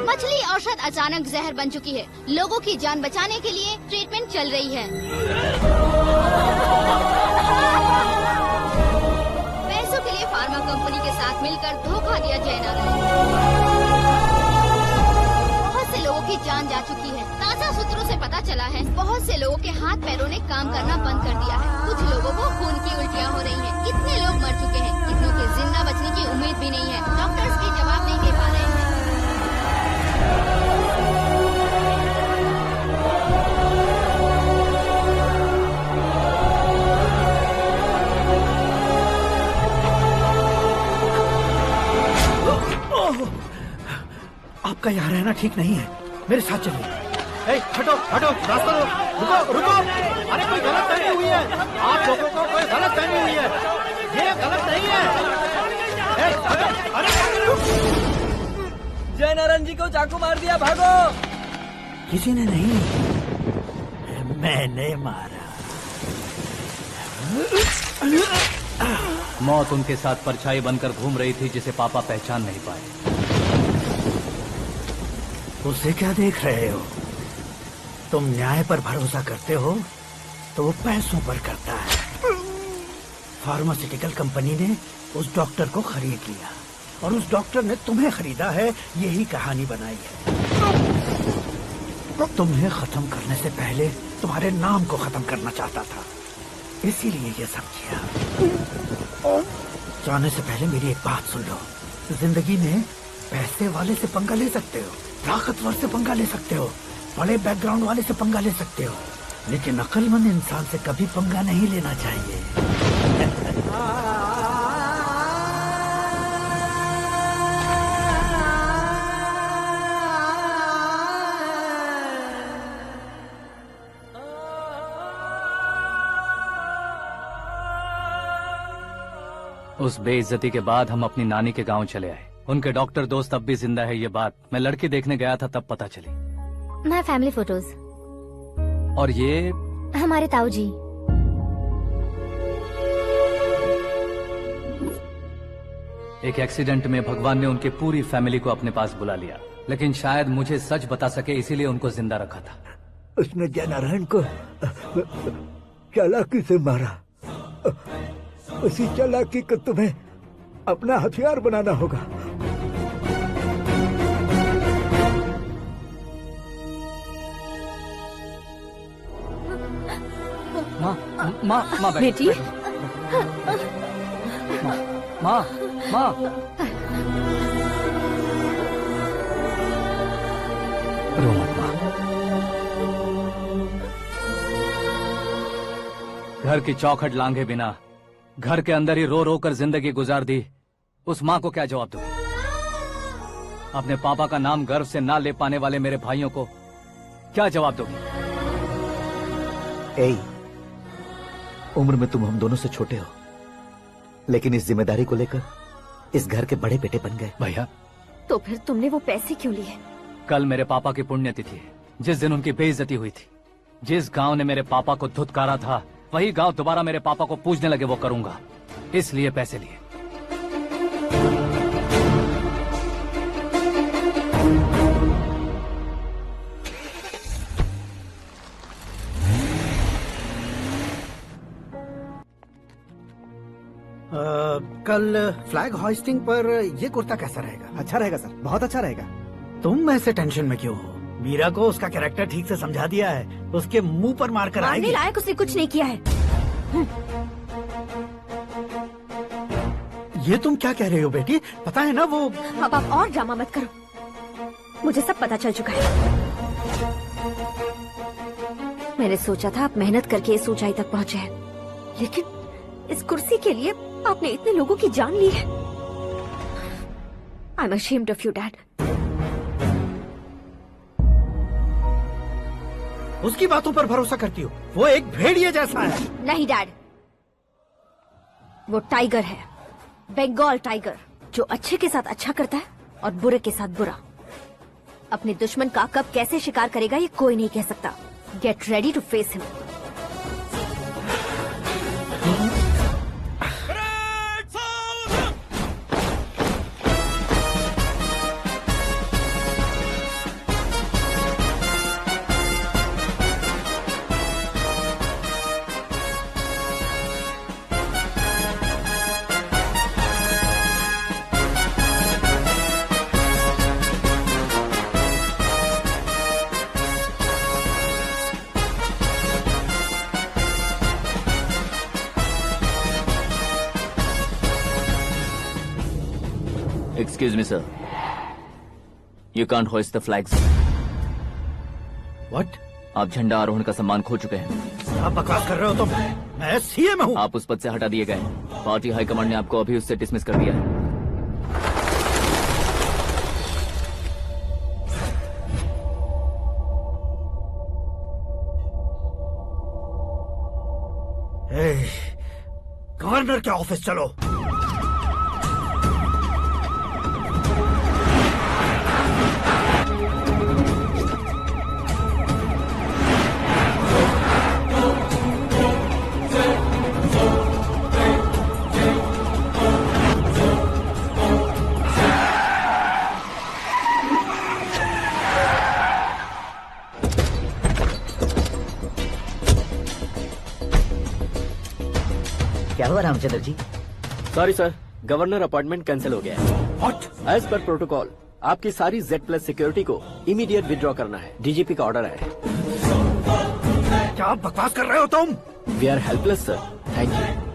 मछली औषध अचानक जहर बन चुकी है। लोगों की जान बचाने के लिए ट्रीटमेंट चल रही है। पैसों के लिए फार्मा कंपनी के साथ मिलकर धोखा दिया जैना। बहुत से लोगों की जान जा चुकी है। ताज़ा सूत्रों से पता चला है बहुत से लोगों के हाथ पैरों ने काम करना बंद कर दिया है। कुछ लोगों को खून की उल्टियाँ हो रही हैं। कितने लोग मर चुके हैं, कितनों के जिंदा बचने की उम्मीद भी नहीं है। डॉक्टर्स भी जवाब नहीं दे पा रहे हैं। आपका यहाँ रहना ठीक नहीं है, मेरे साथ चलिए। हटो हटो, रास्ता दो। रुको रुको, अरे कोई गलत फहमी हुई है। आप लोगों को कोई गलत फहमी हुई है, ये गलत नहीं है। जय नारायण जी को चाकू मार दिया, भागो। किसी ने नहीं, मैंने मारा। मौत उनके साथ परछाई बनकर घूम रही थी, जिसे पापा पहचान नहीं पाए। उसे क्या देख रहे हो? तुम न्याय पर भरोसा करते हो तो वो पैसों पर करता है। फार्मास्यूटिकल कंपनी ने उस डॉक्टर को खरीद लिया और उस डॉक्टर ने तुम्हें खरीदा है, यही कहानी बनाई है। तुम्हें खत्म करने से पहले तुम्हारे नाम को खत्म करना चाहता था, इसीलिए ये सब किया। जाने से पहले मेरी एक बात सुन लो। जिंदगी में पैसे वाले से पंगा ले सकते हो, ताकतवर से पंगा ले सकते हो, बड़े बैकग्राउंड वाले से पंगा ले सकते हो, लेकिन अक्लमंद इंसान से कभी पंगा नहीं लेना चाहिए। उस बेइज्जती के बाद हम अपनी नानी के गांव चले आए। उनके डॉक्टर दोस्त अब भी जिंदा है, ये बात मैं लड़की देखने गया था तब पता चली। My family photos. और ये हमारे ताऊ जी। एक एक्सीडेंट में भगवान ने उनकी पूरी फैमिली को अपने पास बुला लिया, लेकिन शायद मुझे सच बता सके इसीलिए उनको जिंदा रखा था। उसने जयनारायण को चालाकी से मारा। उसी चालाकी को तुम्हें अपना हथियार बनाना होगा। माँ माँ माँ बेटी। माँ माँ रो मत माँ। घर की चौखट लांघे बिना घर के अंदर ही रो रो कर जिंदगी गुजार दी उस माँ को क्या जवाब दूं? अपने पापा का नाम गर्व से ना ले पाने वाले मेरे भाइयों को क्या जवाब दोगी? उम्र में तुम हम दोनों से छोटे हो, लेकिन इस जिम्मेदारी को लेकर इस घर के बड़े बेटे बन गए। भैया तो फिर तुमने वो पैसे क्यों लिए? कल मेरे पापा की पुण्यतिथि है, जिस दिन उनकी बेइज्जती हुई थी। जिस गांव ने मेरे पापा को धुतकारा था वही गांव दोबारा मेरे पापा को पूजने लगे वो करूंगा, इसलिए पैसे लिए। कल फ्लैग होइस्टिंग पर ये कुर्ता कैसा रहेगा? अच्छा रहेगा सर, बहुत अच्छा रहेगा। तुम ऐसे टेंशन में क्यों हो? मीरा को उसका कैरेक्टर ठीक से समझा दिया है, उसके मुंह पर मारकर आएगी। मारने लायक उसने कुछ नहीं किया है। ये तुम क्या कह रहे हो बेटी? पता है ना वो। अब आप और ड्रामा मत करो, मुझे सब पता चल चुका है। मैंने सोचा था आप मेहनत करके इस ऊंचाई तक पहुंचे हैं, लेकिन इस कुर्सी के लिए आपने इतने लोगों की जान ली है। I am ashamed of you dad. उसकी बातों पर भरोसा करती हो? वो एक भेड़िए जैसा है। नहीं डैड, वो टाइगर है, बंगाल टाइगर, जो अच्छे के साथ अच्छा करता है और बुरे के साथ बुरा। अपने दुश्मन का कब कैसे शिकार करेगा ये कोई नहीं कह सकता। Get ready to face him. Excuse me, sir. You can't hoist the flags. What? आप झंडा आरोहण का सम्मान खो चुके हैं। आप बकवास कर रहे हो तुम? मैं सीएम हूँ। आप उस पद से हटा दिए गए। पार्टी हाईकमांड ने आपको अभी उससे डिसमिस कर दिया है। गवर्नर के ऑफिस चलो। क्या हुआ Ramchandra ji? Sorry sir, governor appointment cancel हो गया है। What? एज पर प्रोटोकॉल आपकी सारी Z+ सिक्योरिटी को इमीडिएट विड्रॉ करना है। डीजीपी का ऑर्डर है। क्या बकवास कर रहे हो तुम? We are helpless sir. Thank you.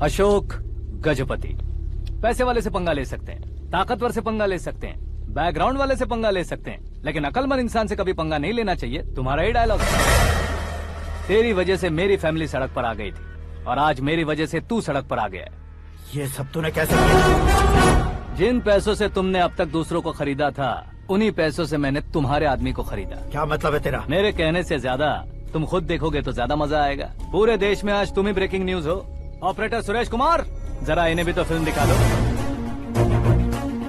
Ashok Gajapati. पैसे वाले से पंगा ले सकते हैं, ताकतवर से पंगा ले सकते हैं, बैकग्राउंड वाले से पंगा ले सकते हैं, लेकिन अकलमंद इंसान से कभी पंगा नहीं लेना चाहिए। तुम्हारा ही डायलॉग। तेरी वजह से मेरी फैमिली सड़क पर आ गई थी और आज मेरी वजह से तू सड़क पर आ गया है। ये सब तूने कैसे किया? जिन पैसों से तुमने अब तक दूसरों को खरीदा था, उन्हीं पैसों से मैंने तुम्हारे आदमी को खरीदा। क्या मतलब है तेरा? मेरे कहने से ज्यादा तुम खुद देखोगे तो ज्यादा मजा आएगा। पूरे देश में आज तुम ही ब्रेकिंग न्यूज हो। ऑपरेटर सुरेश कुमार, जरा इन्हें भी तो फिल्म दिखा दो।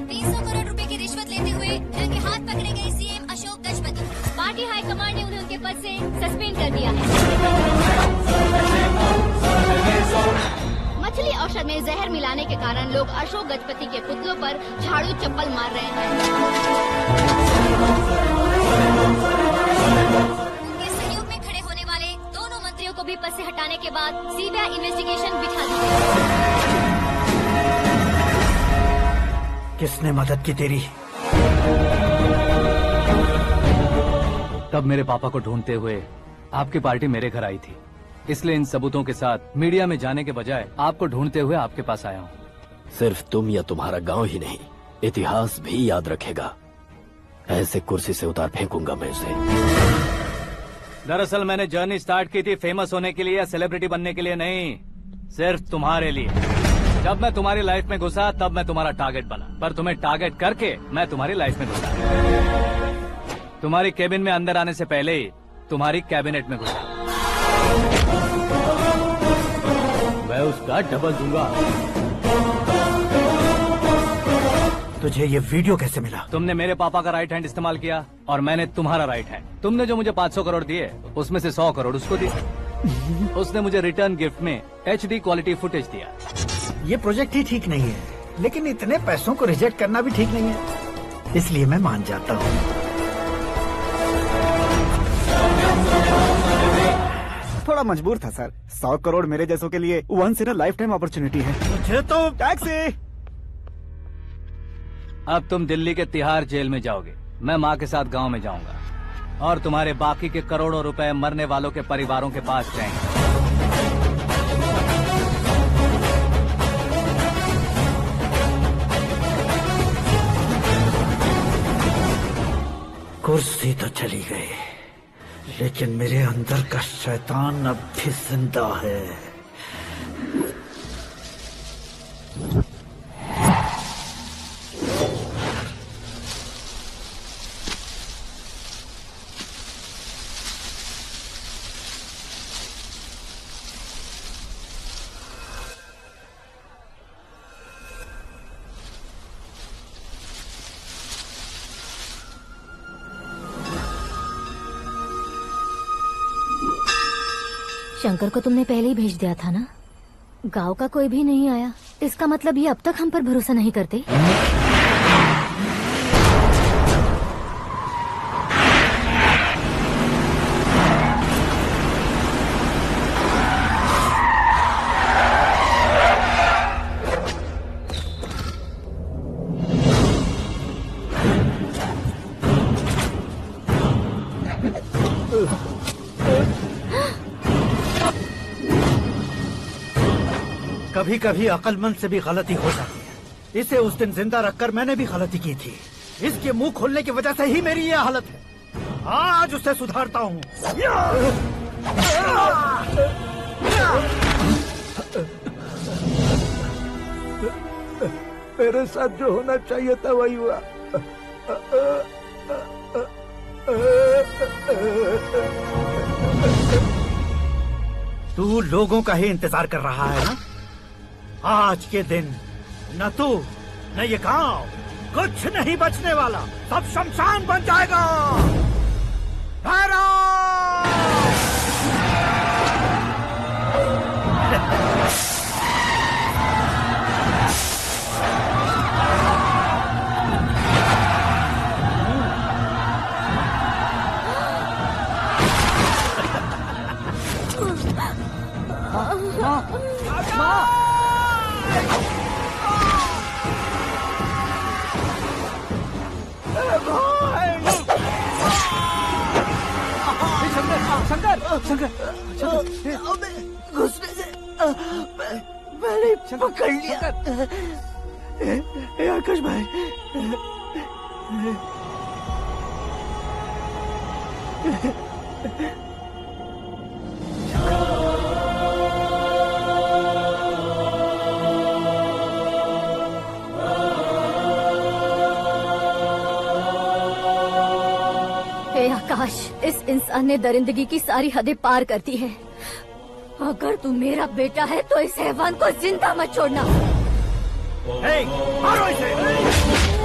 300 करोड़ रुपए की रिश्वत लेते हुए रंगे हाथ पकड़े गए CM Ashok Gajapati. Party high command ने उन्हें उनके पद से सस्पेंड कर दिया है। मछली औषध में जहर मिलाने के कारण लोग अशोक गजपति के पुतलों पर झाड़ू चप्पल मार रहे हैं। उनके सहयोग में खड़े होने वाले दोनों मंत्रियों को भी पद से हटाने के बाद सीबीआई इन्वेस्टिगेशन बिठा दी गई। किसने मदद की तेरी? तब मेरे पापा को ढूंढते हुए आपकी पार्टी मेरे घर आई थी, इसलिए इन सबूतों के साथ मीडिया में जाने के बजाय आपको ढूंढते हुए आपके पास आया हूँ। सिर्फ तुम या तुम्हारा गांव ही नहीं, इतिहास भी याद रखेगा। ऐसे कुर्सी से उतार फेंकूंगा मैं उसे। दरअसल मैंने जर्नी स्टार्ट की थी फेमस होने के लिए या सेलिब्रिटी बनने के लिए नहीं, सिर्फ तुम्हारे लिए। जब मैं तुम्हारी लाइफ में घुसा तब मैं तुम्हारा टारगेट बना, पर तुम्हें टारगेट करके मैं तुम्हारी लाइफ में घुसा। तुम्हारी केबिन में अंदर आने से पहले ही तुम्हारी कैबिनेट में घुसा। मैं उसका डबल दूंगा। तुझे ये वीडियो कैसे मिला? तुमने मेरे पापा का राइट हैंड इस्तेमाल किया और मैंने तुम्हारा राइट हैंड। तुमने जो मुझे 500 करोड़ दिए, उसमें से 100 करोड़ उसको दिए। उसने मुझे रिटर्न गिफ्ट में HD क्वालिटी फुटेज दिया। ये प्रोजेक्ट ही ठीक नहीं है, लेकिन इतने पैसों को रिजेक्ट करना भी ठीक नहीं है, इसलिए मैं मान जाता हूँ। थोड़ा मजबूर था सर। 100 करोड़ मेरे जैसों के लिए once in a lifetime opportunity है। मुझे तो टैक्सी। अब तुम दिल्ली के तिहाड़ जेल में जाओगे, मैं माँ के साथ गांव में जाऊंगा और तुम्हारे बाकी के करोड़ों रुपए मरने वालों के परिवारों के पास जाएंगे। कुर्सी तो चली गई, लेकिन मेरे अंदर का शैतान अब भी जिंदा है। शंकर को तुमने पहले ही भेज दिया था ना? गांव का कोई भी नहीं आया, इसका मतलब ये अब तक हम पर भरोसा नहीं करते। कभी कभी अक्लमंद से भी गलती हो जाती है। इसे उस दिन जिंदा रखकर मैंने भी गलती की थी। इसके मुंह खोलने की वजह से ही मेरी ये हालत है। आज उसे सुधारता हूँ। मेरे साथ जो होना चाहिए था वही हुआ। तू लोगों का ही इंतजार कर रहा है ना? आज के दिन न तू न ये गांव, कुछ नहीं बचने वाला, सब शमशान बन जाएगा। शंकर, घुसने से साले पकड़ लिया। आकाश भाई, हे आकाश, इस इंसान ने दरिंदगी की सारी हदें पार कर दी है। अगर तू मेरा बेटा है तो इस हैवान को जिंदा मत छोड़ना। मारो इसे।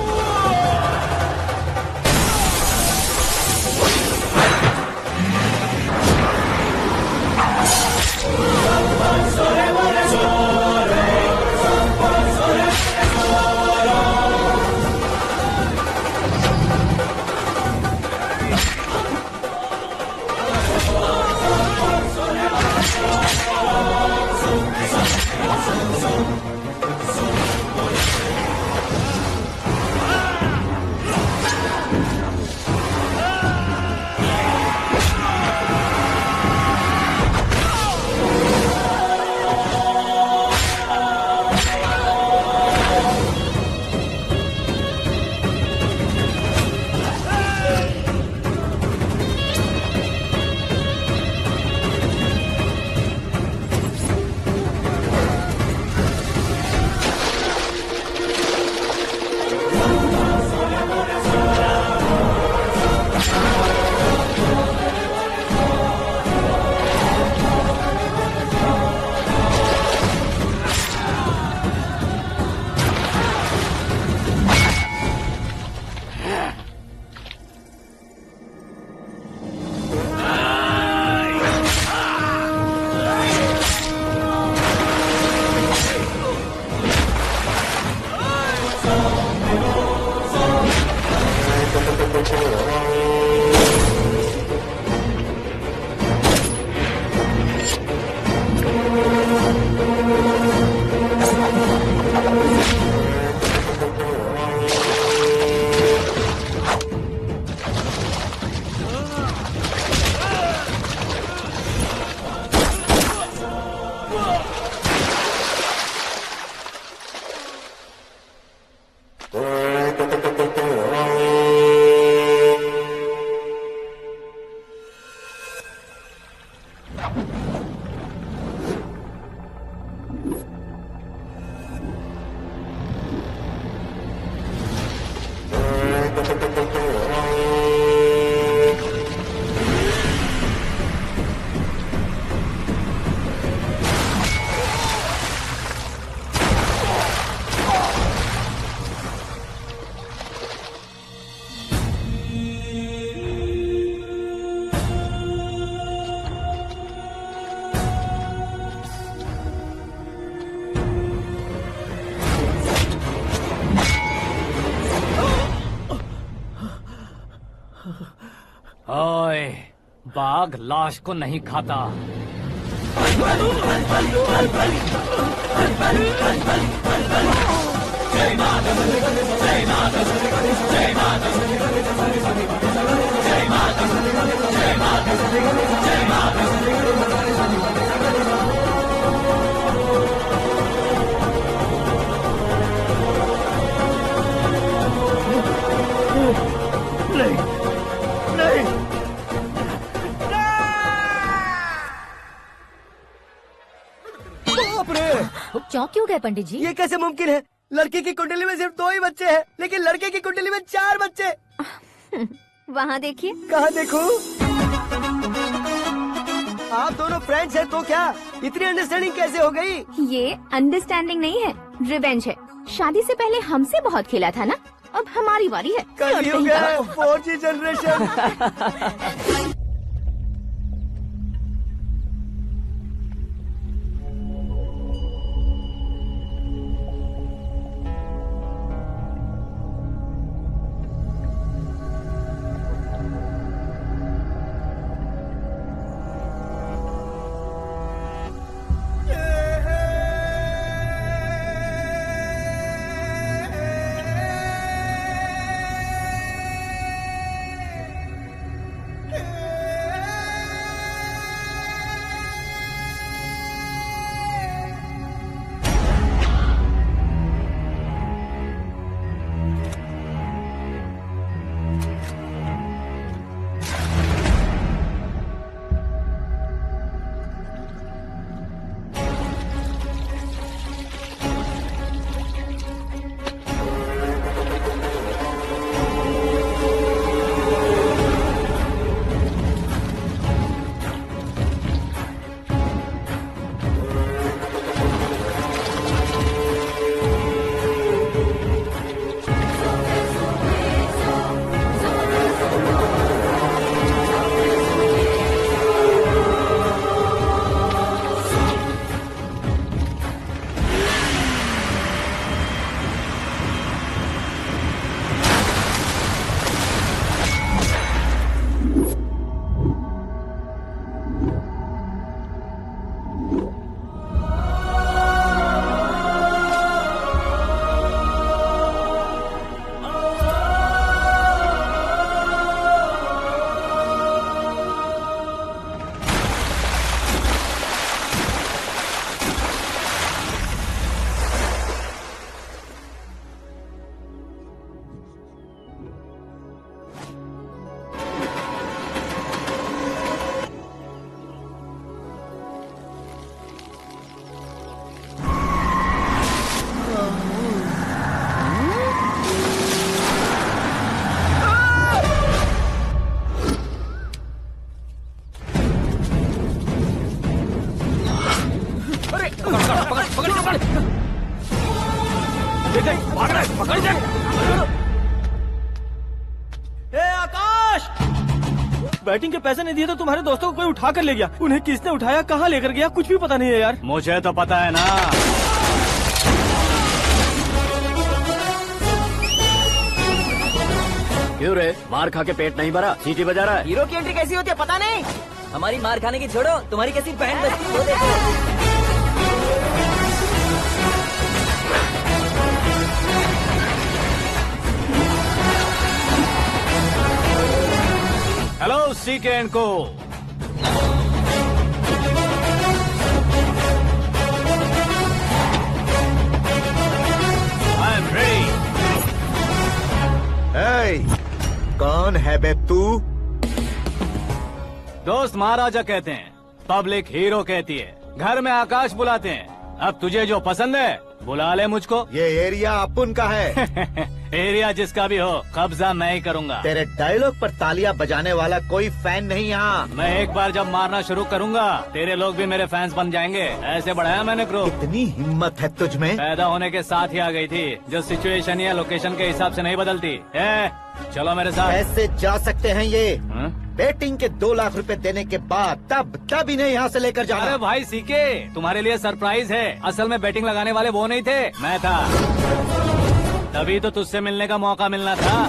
ओए, बाघ लाश को नहीं खाता। चौंक क्यों गए पंडित जी? ये कैसे मुमकिन है? लड़की की कुंडली में सिर्फ 2 ही बच्चे हैं, लेकिन लड़के की कुंडली में 4 बच्चे। वहाँ देखिए। कहाँ देखूं? आप दोनों फ्रेंड्स हैं तो क्या इतनी अंडरस्टैंडिंग कैसे हो गई? ये अंडरस्टैंडिंग नहीं है, रिवेंज है। शादी से पहले हमसे बहुत खेला था ना, अब हमारी बारी है। कलयुग है, 4G जनरेशन। ए आकाश, बैटिंग के पैसे नहीं दिए तो तुम्हारे दोस्तों को कोई उठा कर ले गया। उन्हें किसने उठाया, कहाँ लेकर गया, कुछ भी पता नहीं है यार। मुझे तो पता है ना। क्यों रे, मार खा के पेट नहीं भरा, सीटी बजा रहा है? हीरो की एंट्री कैसी होती है पता नहीं। हमारी मार खाने की छोड़ो, तुम्हारी कैसी बहन बचती है वो देखो। हेलो सीके एंड को। I am ready. कौन है बे तू? दोस्त महाराजा कहते हैं, पब्लिक हीरो कहती है, घर में आकाश बुलाते हैं। अब तुझे जो पसंद है बुला ले मुझको। ये एरिया अपुन का है। एरिया जिसका भी हो, कब्जा मैं ही करूंगा। तेरे डायलॉग पर तालियां बजाने वाला कोई फैन नहीं यहाँ। मैं एक बार जब मारना शुरू करूंगा, तेरे लोग भी मेरे फैंस बन जाएंगे। ऐसे बढ़ाया मैंने ग्रुप। इतनी हिम्मत है तुझ में? पैदा होने के साथ ही आ गई थी, जो सिचुएशन या लोकेशन के हिसाब से नहीं बदलती। चलो मेरे साथ। कैसे जा सकते हैं ये? हा? बेटिंग के 2 लाख रुपए देने के बाद तब इन्हें यहाँ से लेकर जाना। अरे भाई सीके, तुम्हारे लिए सरप्राइज है। असल में बैटिंग लगाने वाले वो नहीं थे, मैं था। तभी तो तुझसे मिलने का मौका मिलना था।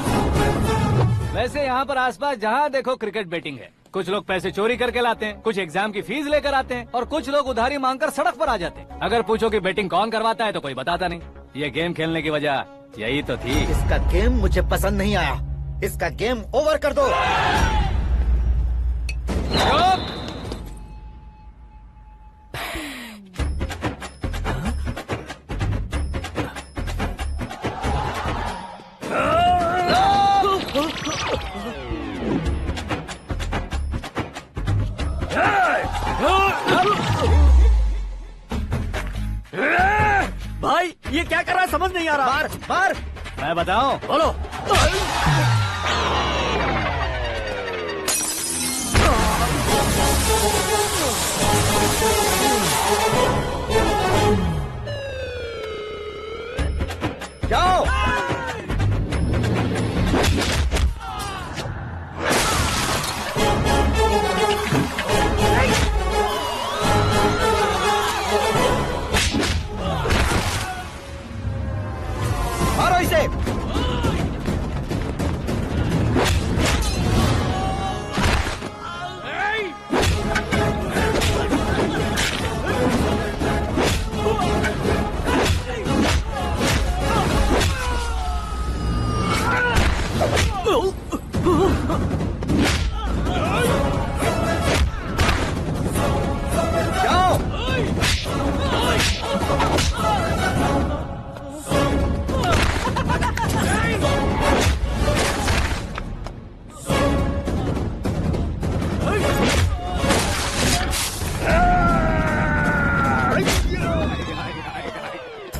वैसे यहाँ पर आसपास जहाँ देखो क्रिकेट बैटिंग है। कुछ लोग पैसे चोरी करके लाते हैं, कुछ एग्जाम की फीस लेकर आते हैं, और कुछ लोग उधारी मांगकर सड़क पर आ जाते हैं। अगर पूछो कि बैटिंग कौन करवाता है तो कोई बताता नहीं। ये गेम खेलने की वजह यही तो थी। इसका गेम मुझे पसंद नहीं आया। इसका गेम ओवर कर दो। भाई ये क्या कर रहा है, समझ नहीं आ रहा। मार मार। मैं बताऊं? बोलो। जाओ। मारो इसे।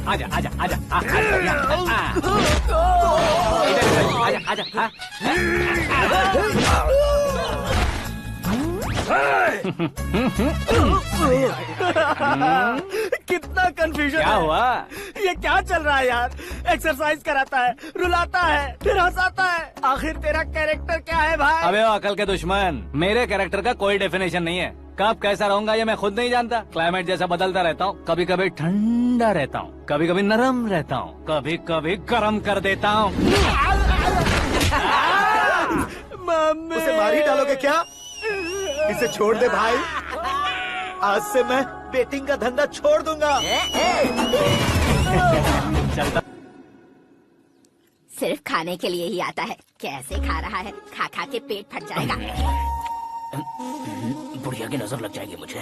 आजा आजा आजा आजा आजा। कितना कंफ्यूजन। क्या हुआ? ये क्या चल रहा है यार? एक्सरसाइज कराता है, रुलाता है, फिर हंसाता है। आखिर तेरा कैरेक्टर क्या है भाई? अबे ओ अकल के दुश्मन, मेरे कैरेक्टर का कोई डेफिनेशन नहीं है। कब कैसा रहूंगा ये मैं खुद नहीं जानता। क्लाइमेट जैसा बदलता रहता हूँ। कभी कभी ठंडा रहता हूँ, कभी कभी नरम रहता हूँ, कभी कभी गर्म कर देता हूँ। उसे मार ही डालोगे क्या? इसे छोड़ दे भाई। आज से मैं बेटिंग का धंधा छोड़ दूंगा। चलता। सिर्फ खाने के लिए ही आता है। कैसे खा रहा है, खा खा के पेट फट जाएगा। बुढ़िया की नजर लग जाएगी मुझे।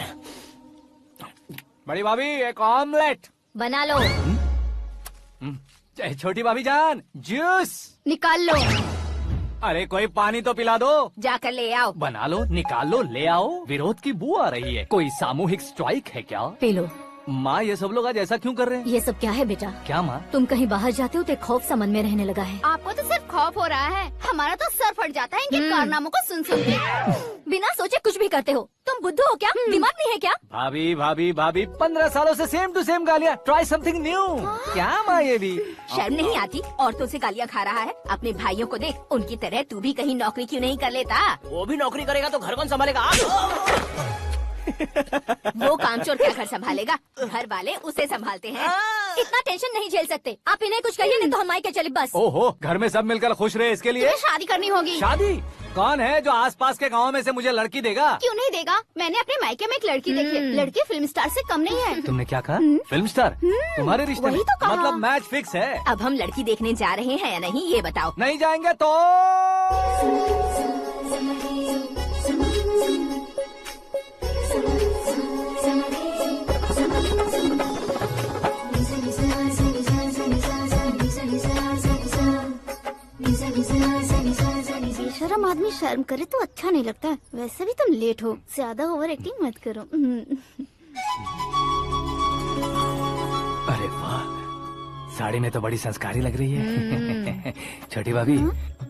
बड़ी भाभी एक ऑमलेट बना लो। छोटी भाभी जान जूस निकाल लो। अरे कोई पानी तो पिला दो। जाकर ले आओ। बना लो, निकाल लो, ले आओ। विरोध की बू आ रही है। कोई सामूहिक स्ट्राइक है क्या? P low. माँ ये सब लोग आज ऐसा क्यों कर रहे हैं? ये सब क्या है बेटा? क्या माँ? तुम कहीं बाहर जाते हो तो एक खौफ सा मन में रहने लगा है। आपको तो सिर्फ खौफ हो रहा है। हमारा तो सर फट जाता है इनके कारनामों को सुन सुन के। बिना सोचे कुछ भी करते हो। तुम बुद्धू हो क्या? दिमाग नहीं है क्या? भाभी भाभी भाभी 15 सालों से सेम टू सेम गालियाँ। Try something new. क्या माँ ये भी? शर्म नहीं आती? औरतों से गालियाँ खा रहा है। अपने भाइयों को देख, उनकी तरह तू भी कहीं नौकरी क्यों नहीं कर लेता? वो भी नौकरी करेगा तो घर कौन संभालेगा? वो कामचोर क्या घर संभालेगा? घर वाले उसे संभालते हैं। इतना टेंशन नहीं झेल सकते। आप इन्हें कुछ कहिए नहीं तो हम मायके चले बस। ओहो, घर में सब मिलकर खुश रहे इसके लिए। तुम्हें शादी करनी होगी। शादी? कौन है जो आसपास के गाँव में से मुझे लड़की देगा? क्यों नहीं देगा? मैंने अपने मायके में एक लड़की देखी है। लड़की फिल्म स्टार से कम नहीं है। तुमने क्या कहा? Film star? तुम्हारे रिश्ते में? वही तो कहा। मतलब मैच फिक्स है। अब हम लड़की देखने जा रहे हैं या नहीं ये बताओ। नहीं जाएंगे तो बेशरम आदमी शर्म करे तो अच्छा नहीं लगता है। वैसे भी तुम लेट हो, ज्यादा ओवर एक्टिंग मत करो। अरे वाह, साड़ी में तो बड़ी संस्कारी लग रही है। छोटी भाभी,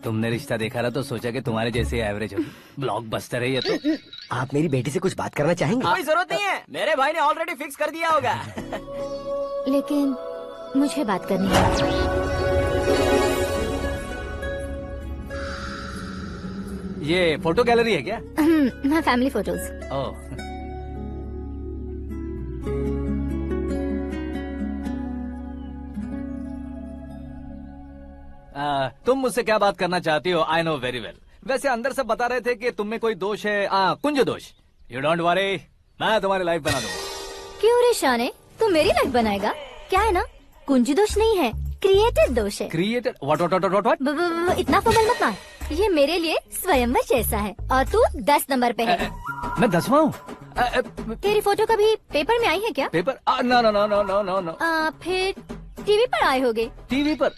तुमने रिश्ता देखा ना तो सोचा कि तुम्हारे जैसे एवरेज हो। ब्लॉकबस्टर है ये तो। आप मेरी बेटी से कुछ बात करना चाहेंगे? कोई जरूरत नहीं है, मेरे भाई ने ऑलरेडी फिक्स कर दिया होगा। लेकिन मुझे बात करनी है। ये फोटो गैलरी है क्या? हाँ, फैमिली फोटोज। ओह, तुम मुझसे क्या बात करना चाहती हो? I know very well. वैसे अंदर से बता रहे थे कि तुम में कोई दोष है। कुंज दोष। यू डोंट वरी, मैं तुम्हारी लाइफ बना दूंगा। क्यों रे शाने, तू मेरी लाइफ बनाएगा? क्या है ना, कुंज दोष नहीं है, क्रिएटेड दोष है। क्रिएटेड? व्हाट? इतना फबल मत मार। ये मेरे लिए स्वयंवर जैसा है और तू 10 नंबर पे है। मैं 10वां हूँ? तेरी फोटो कभी पेपर में आई है क्या? Paper? No no no no no no no. फिर टीवी पर आए होगे। टीवी पर?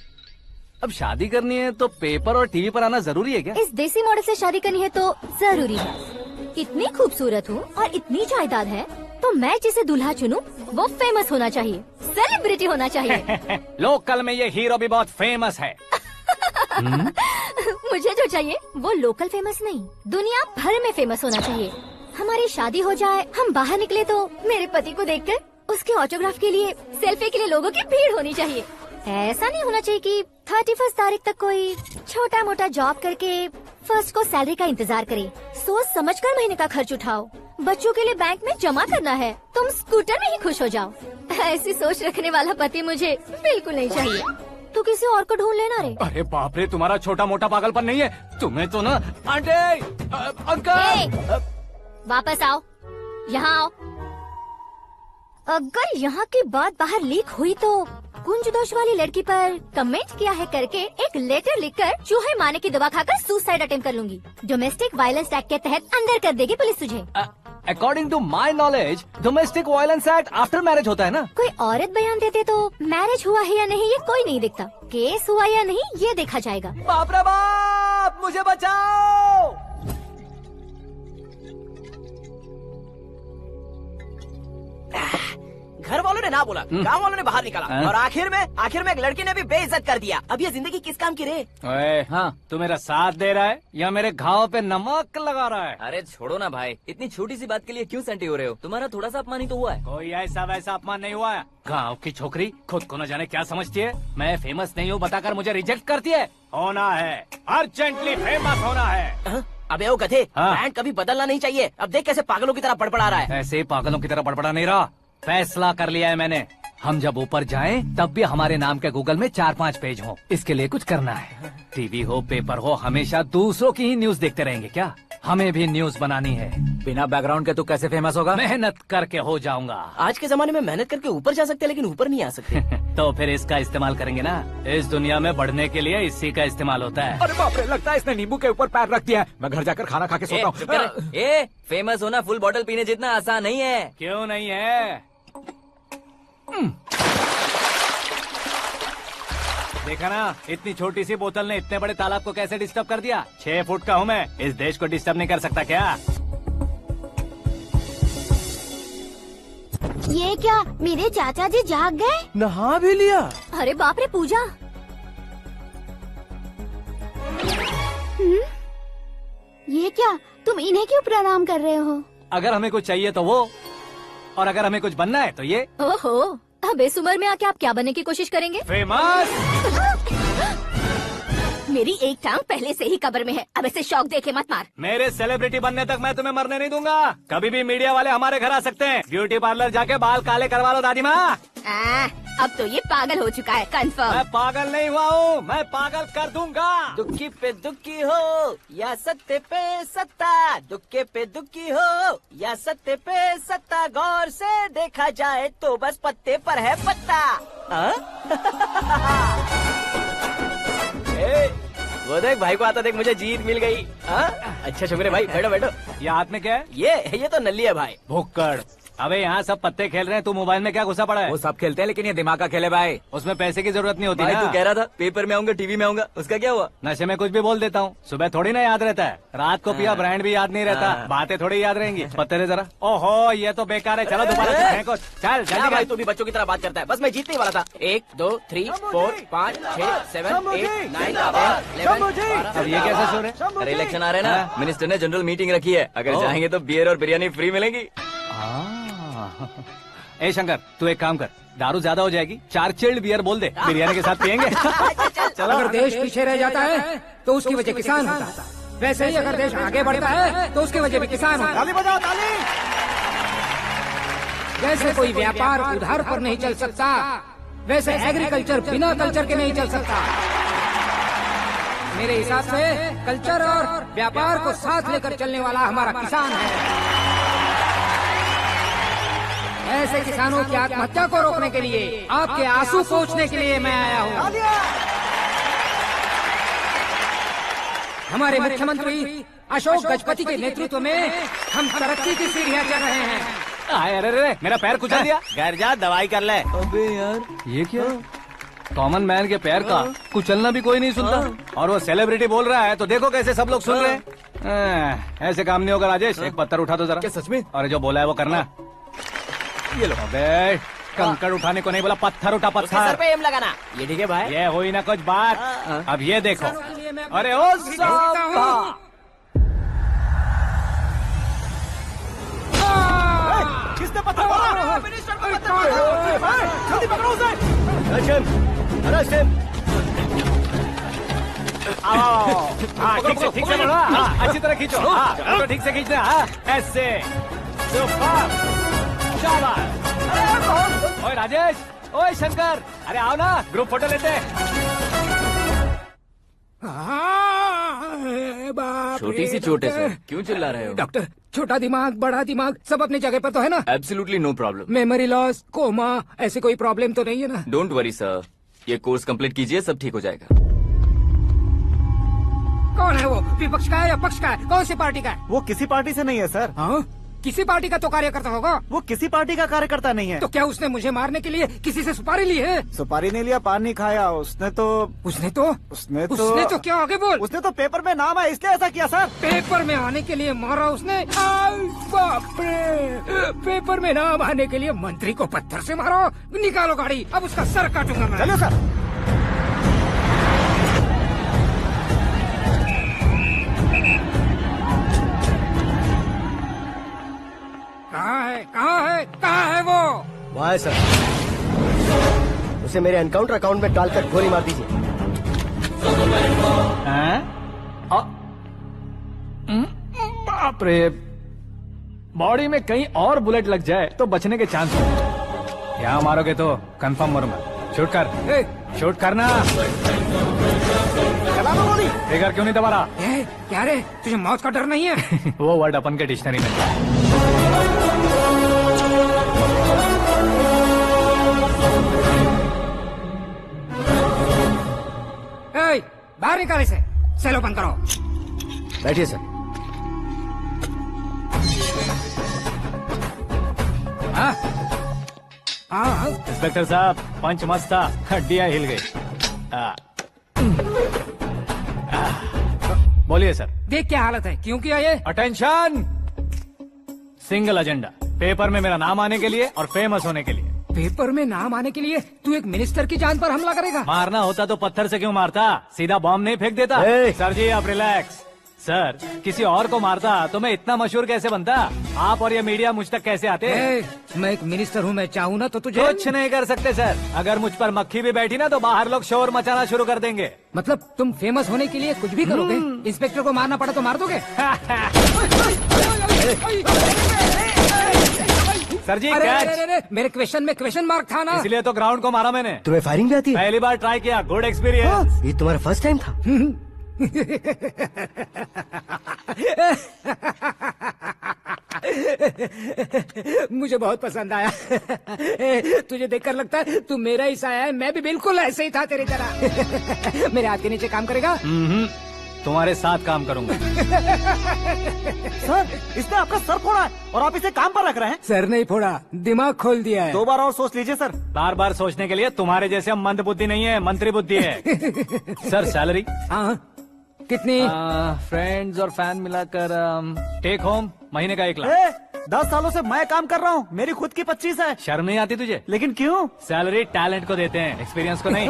अब शादी करनी है तो पेपर और टीवी पर आना जरूरी है क्या? इस देसी मॉडल से शादी करनी है तो जरूरी है। इतनी खूबसूरत हूँ और इतनी जायदाद है तो मैं जिसे दूल्हा चुनूं वो फेमस होना चाहिए, सेलिब्रिटी होना चाहिए। लोकल में ये हीरो भी बहुत फेमस है। मुझे जो चाहिए वो लोकल फेमस नहीं, दुनिया भर में फेमस होना चाहिए। हमारी शादी हो जाए, हम बाहर निकले तो मेरे पति को देखकर उसके ऑटोग्राफ के लिए, सेल्फी के लिए लोगों की भीड़ होनी चाहिए। ऐसा नहीं होना चाहिए कि 31 तारीख तक कोई छोटा मोटा जॉब करके फर्स्ट को सैलरी का इंतजार करे। सोच समझकर महीने का खर्च उठाओ। बच्चों के लिए बैंक में जमा करना है, तुम स्कूटर में ही खुश हो जाओ। ऐसी सोच रखने वाला पति मुझे बिल्कुल नहीं चाहिए। तू किसी और को ढूंढ लेना रे। अरे बाप रे, तुम्हारा छोटा मोटा पागलपन नहीं है? तुम्हें तो ना आंटी, अंकल। वापस आओ, यहाँ आओ। अगर यहाँ की बात बाहर लीक हुई तो कुंज दोष वाली लड़की पर कमेंट किया है करके एक लेटर लिखकर चूहे मारने की दवा खाकर सुसाइड अटेम्प्ट कर लूंगी। डोमेस्टिक वायलेंस एक्ट के तहत अंदर कर देगी पुलिस तुझे। According to my knowledge domestic violence act after marriage होता है ना? कोई औरत बयान देते तो मैरिज हुआ है या नहीं ये कोई नहीं दिखता, केस हुआ या नहीं ये देखा जाएगा। बाप रे बाप, मुझे बचाओ। घर वालों ने ना बोला, गांव वालों ने बाहर निकाला और आखिर में एक लड़की ने भी बेइज्जत कर दिया। अब ये जिंदगी किस काम की रे? ओए, हाँ, तू मेरा साथ दे रहा है या मेरे घाव पे नमक लगा रहा है? अरे छोड़ो ना भाई, इतनी छोटी सी बात के लिए क्यों सेंटी हो रहे हो? तुम्हारा थोड़ा सा अपमान ही तो हुआ है। कोई ऐसा वैसा अपमान नहीं हुआ है। गाँव की छोकरी खुद को न जाने क्या समझती है। मैं फेमस नहीं हूँ बताकर मुझे रिजेक्ट करती है। होना है, अर्जेंटली फेमस होना है। अबे ओ गधे, ब्रांड कभी बदलना नहीं चाहिए। अब देख कैसे पागलों की तरह बड़बड़ा रहा है। ऐसे पागलों की तरह बड़बड़ा नहीं रहा, फैसला कर लिया है मैंने। हम जब ऊपर जाएं तब भी हमारे नाम के गूगल में 4-5 पेज हो। इसके लिए कुछ करना है। टीवी हो, पेपर हो, हमेशा दूसरों की ही न्यूज देखते रहेंगे क्या? हमें भी न्यूज बनानी है। बिना बैकग्राउंड के तू कैसे फेमस होगा? मेहनत करके हो जाऊंगा। आज के जमाने में मेहनत करके ऊपर जा सकते हैं लेकिन ऊपर नहीं आ सकते। तो फिर इसका इस्तेमाल करेंगे ना। इस दुनिया में बढ़ने के लिए इसी का इस्तेमाल होता है। अरे बाप रे, लगता है इसने नींबू के ऊपर पैर रख दिया है। मैं घर जाकर खाना खा के सोता हूँ। फेमस होना फुल बॉटल पीने जितना आसान नहीं है। क्यों नहीं है? देखा ना, इतनी छोटी सी बोतल ने इतने बड़े तालाब को कैसे डिस्टर्ब कर दिया। 6 फुट का हूँ मैं, इस देश को डिस्टर्ब नहीं कर सकता क्या? ये क्या, मेरे चाचा जी जाग गए? नहा भी लिया? अरे बाप रे पूजा, ये क्या, तुम इन्हें क्यों प्रणाम कर रहे हो? अगर हमें कुछ चाहिए तो वो, और अगर हमें कुछ बनना है तो ये। ओहो, अब इस उम्र में आके आप क्या बनने की कोशिश करेंगे? फेमस। मेरी एक टांग पहले से ही कब्र में है, अब ऐसे शौक देखे मत मार। मेरे सेलिब्रिटी बनने तक मैं तुम्हें मरने नहीं दूंगा। कभी भी मीडिया वाले हमारे घर आ सकते हैं। ब्यूटी पार्लर जाके बाल काले करवा लो दादी माँ। अब तो ये पागल हो चुका है, कंफर्म। मैं पागल नहीं हुआ हूँ, मैं पागल कर दूंगा। दुखी पे दुखी हो या सत्य पे सत्ता, दुखे पे दुखी हो या सत्य पे सत्ता, गौर से देखा जाए तो बस पत्ते पर है पत्ता। वो देख भाई को आता देख, मुझे जीत मिल गई। अच्छा शुक्र है भाई, बैठो बैठो। ये हाथ में क्या है? ये तो नल्ली है भाई। भुक्कड़। अबे यहाँ सब पत्ते खेल रहे हैं, तू मोबाइल में क्या घुसा पड़ा है? वो सब खेलते हैं लेकिन ये दिमाग का खेल है भाई। उसमें पैसे की जरूरत नहीं होती भाई ना। तू कह रहा था पेपर में आऊंगा, टीवी में आऊंगा, उसका क्या हुआ? नशे में कुछ भी बोल देता हूँ, सुबह थोड़ी ना याद रहता है। रात को पिया ब्रांड भी याद नहीं रहता, बातें थोड़ी याद रहेंगी। पत्ते दे जरा। ओहो ये तो बेकार है, चलो दोबारा को। चल जल्दी भाई, तू भी बच्चों की तरह बात करता है। बस मैं जीतने ही वाला था। 1 2 3 4 5 6 7 8 9 10 11 अब ये कैसे सो रहे? अरे इलेक्शन आ रहे हैं ना, मिनिस्टर ने जनरल मीटिंग रखी है, अगर जाएंगे तो बियर और बिरयानी फ्री मिलेगी। ए शंकर, तू एक काम कर, दारू ज्यादा हो जाएगी, 4 चिल्ड बियर बोल दे, बिरयानी के साथ पियेंगे। चलो। अगर देश पीछे रह जाता है तो उसकी वजह किसान होता है, वैसे ही अगर देश आगे बढ़ता है तो उसकी वजह भी किसान होता है। ताली बजाओ, ताली। जैसे कोई व्यापार उधार पर नहीं चल सकता, वैसे एग्रीकल्चर बिना कल्चर के नहीं चल सकता। मेरे हिसाब से कल्चर और व्यापार को साथ लेकर चलने वाला हमारा किसान है। ऐसे किसानों की आत्महत्या को रोकने के लिए, आपके आंसू पोंछने के लिए मैं आया हूँ। हमारे मुख्यमंत्री अशोक गजपति के नेतृत्व में हम तरक्की की सीढ़ियाँ चढ़ रहे हैं। अरे मेरा पैर कुचल दिया। घर जा दवाई कर ले। अबे यार ये क्या? कॉमन मैन के पैर का कुचलना भी कोई नहीं सुनता, और वो सेलिब्रिटी बोल रहा है तो देखो कैसे सब लोग सुन रहे हैं। ऐसे काम नहीं होगा राजेश, एक पत्थर उठा दो जरा। क्या सच में? और जो बोला है वो करना। ये लो। अबे कंकड़ उठाने को नहीं बोला, पत्थर उठा, सर पत्थर। पे एम लगाना। ये ठीक है भाई। ये हुई ना कुछ बात। अब ये देखो। अरे ओ साहब, किसने पत्थर मारा? जल्दी पकड़ो उसे। ठीक से बढ़ो, अच्छी तरह खींचो, ठीक से खींचना, ऐसे। ओए राजेश, ओए शंकर, अरे आओ ना, ग्रुप फोटो लेते हैं। छोटी सी चोट है सर, क्यों चिल्ला रहे हो? डॉक्टर, छोटा दिमाग बड़ा दिमाग सब अपनी जगह पर तो है ना? Absolutely no problem. Memory loss, coma, ऐसी कोई प्रॉब्लम तो नहीं है ना? डोंट वरी सर, ये कोर्स कंप्लीट कीजिए, सब ठीक हो जाएगा। कौन है वो? विपक्ष का है या पक्ष का है? कौन सी पार्टी का है? वो किसी पार्टी से नहीं है सर। हाँ? किसी पार्टी का तो कार्यकर्ता होगा। वो किसी पार्टी का कार्यकर्ता नहीं है। तो क्या उसने मुझे मारने के लिए किसी से सुपारी ली है? सुपारी नहीं लिया, पान नहीं खाया। उसने तो क्या आगे बोल? उसने तो पेपर में नाम है इसलिए ऐसा किया सर। पेपर में आने के लिए मारा उसने? बाप रे! पेपर में नाम आने के लिए मंत्री को पत्थर से मारो? निकालो गाड़ी, अब उसका सर काटूंगा मैं। चलो सर। कहाँ है वो? वहाँ है सर। उसे मेरे एनकाउंटर अकाउंट में डालकर गोली मार दीजिए। बाप रे, बॉडी में कहीं और बुलेट लग जाए तो बचने के चांस हो। यहाँ मारोगे तो कंफर्म मरूंगा। शूट कर, शूट करना। फिगर क्यों नहीं दबा रहा? क्या रे, तुझे मौत का डर नहीं है? वो वर्ड अपन के डिक्शनरी में। बाहर निकाल इसे, सेल ओपन करो। बैठिए सर। इंस्पेक्टर साहब, पंच मस्त था, हड्डियां हिल गई। बोलिए सर। देख क्या हालत है, क्यों किया ये? अटेंशन, सिंगल एजेंडा, पेपर में मेरा नाम आने के लिए और फेमस होने के लिए। पेपर में नाम आने के लिए तू एक मिनिस्टर की जान पर हमला करेगा? मारना होता तो पत्थर से क्यों मारता, सीधा बॉम्ब नहीं फेंक देता। सर जी आप रिलैक्स, सर किसी और को मारता तो मैं इतना मशहूर कैसे बनता? आप और ये मीडिया मुझ तक कैसे आते? मैं एक मिनिस्टर हूँ, मैं चाहूँ ना तो तुझे कुछ नहीं कर सकते सर। अगर मुझ पर मक्खी भी बैठी ना तो बाहर लोग शोर मचाना शुरू कर देंगे। मतलब तुम फेमस होने के लिए कुछ भी करोगे? इंस्पेक्टर को मारना पड़ा तो मार दोगे? सर जी अरे, मेरे क्वेश्चन में क्वेश्चन मार्क था ना, इसलिए तो ग्राउंड को मारा मैंने। तुम्हें फायरिंग भी आती है? पहली बार ट्राई किया, गुड एक्सपीरियंस। ये तुम्हारा फर्स्ट टाइम था? मुझे बहुत पसंद आया। तुझे देखकर लगता है तू मेरा ही साया है। मैं भी बिल्कुल ऐसे ही था तेरी तरह। मेरे हाथ के नीचे काम करेगा? तुम्हारे साथ काम करूंगा। सर इसने आपका सर फोड़ा है और आप इसे काम पर रख रहे हैं। सर नहीं फोड़ा, दिमाग खोल दिया है। 2 बार और सोच लीजिए सर। बार बार सोचने के लिए तुम्हारे जैसे मंद बुद्धि नहीं है, मंत्री बुद्धि है। Sir salary? हाँ कितनी? फ्रेंड्स और फैन मिलाकर टेक होम महीने का 1 लाख। 10 सालों से मैं काम कर रहा हूँ, मेरी खुद की 25 है। शर्म नहीं आती तुझे? लेकिन क्यों? सैलरी टैलेंट को देते हैं, एक्सपीरियंस को नहीं।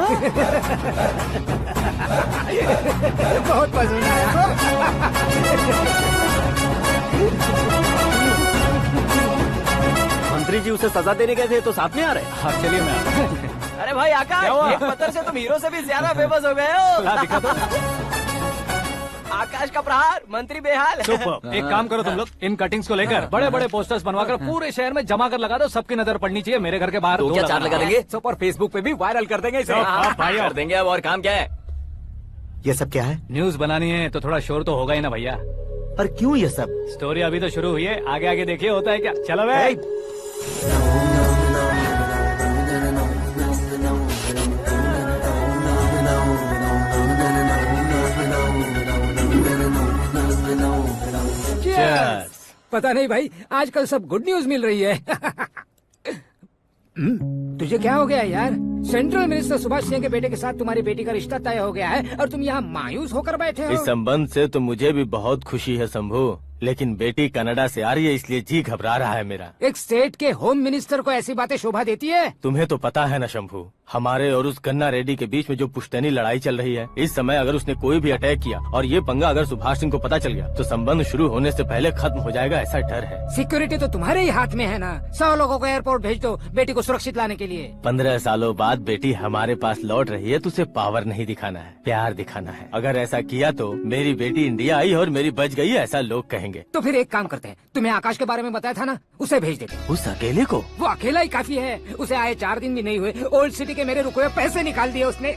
बहुत पसंद आया। मंत्री जी उसे सजा देने गए थे तो साथ में आ रहे? हाँ चलिए मैं। अरे भाई आकाश, एक पत्थर से तुम हीरो से भी ज्यादा फेमस हो गए हो। दिखा दो। आकाश का प्रहार, मंत्री बेहाल। सुपर। एक काम करो तुम लोग, इन कटिंग्स को लेकर बड़े बड़े पोस्टर्स बनवाकर पूरे शहर में जमा कर लगा दो। सबकी नजर पड़नी चाहिए। मेरे घर के बाहर तो क्या 4 लगा देंगे? और फेसबुक पे भी वायरल कर देंगे इसे। भाई कर देंगे। अब और काम क्या है? ये सब क्या है? न्यूज बनानी है तो थोड़ा शोर तो होगा ही ना भैया। पर क्यों ये सब? स्टोरी अभी तो शुरू हुई है, आगे आगे देखिए होता है क्या। चलो भाई। पता नहीं भाई, आजकल सब गुड न्यूज मिल रही है। तुझे क्या हो गया यार? सेंट्रल मिनिस्टर सुभाष सिंह के बेटे के साथ तुम्हारी बेटी का रिश्ता तय हो गया है और तुम यहाँ मायूस होकर बैठे हो। इस संबंध से तो मुझे भी बहुत खुशी है शंभू, लेकिन बेटी कनाडा से आ रही है इसलिए जी घबरा रहा है मेरा। एक स्टेट के होम मिनिस्टर को ऐसी बातें शोभा देती है? तुम्हें तो पता है ना शंभू, हमारे और उस गन्ना रेड्डी के बीच में जो पुश्तैनी लड़ाई चल रही है। इस समय अगर उसने कोई भी अटैक किया और ये पंगा अगर सुभाष सिंह को पता चल गया तो संबंध शुरू होने से पहले खत्म हो जाएगा, ऐसा डर है। सिक्योरिटी तो तुम्हारे ही हाथ में है ना। 100 लोगों को एयरपोर्ट भेज दो बेटी को सुरक्षित लाने के लिए। 15 सालों बाद बेटी हमारे पास लौट रही है तो उसे पावर नहीं दिखाना है, प्यार दिखाना है। अगर ऐसा किया तो मेरी बेटी इंडिया आई और मेरी बच गई, ऐसा लोग कहेंगे। तो फिर एक काम करते हैं, तुम्हें आकाश के बारे में बताया था ना, उसे भेज देते हैं। उस अकेले को? वो अकेला ही काफी है। उसे आए 4 दिन भी नहीं हुए, ओल्ड सिटी के मेरे रुके हुए पैसे निकाल दिए उसने।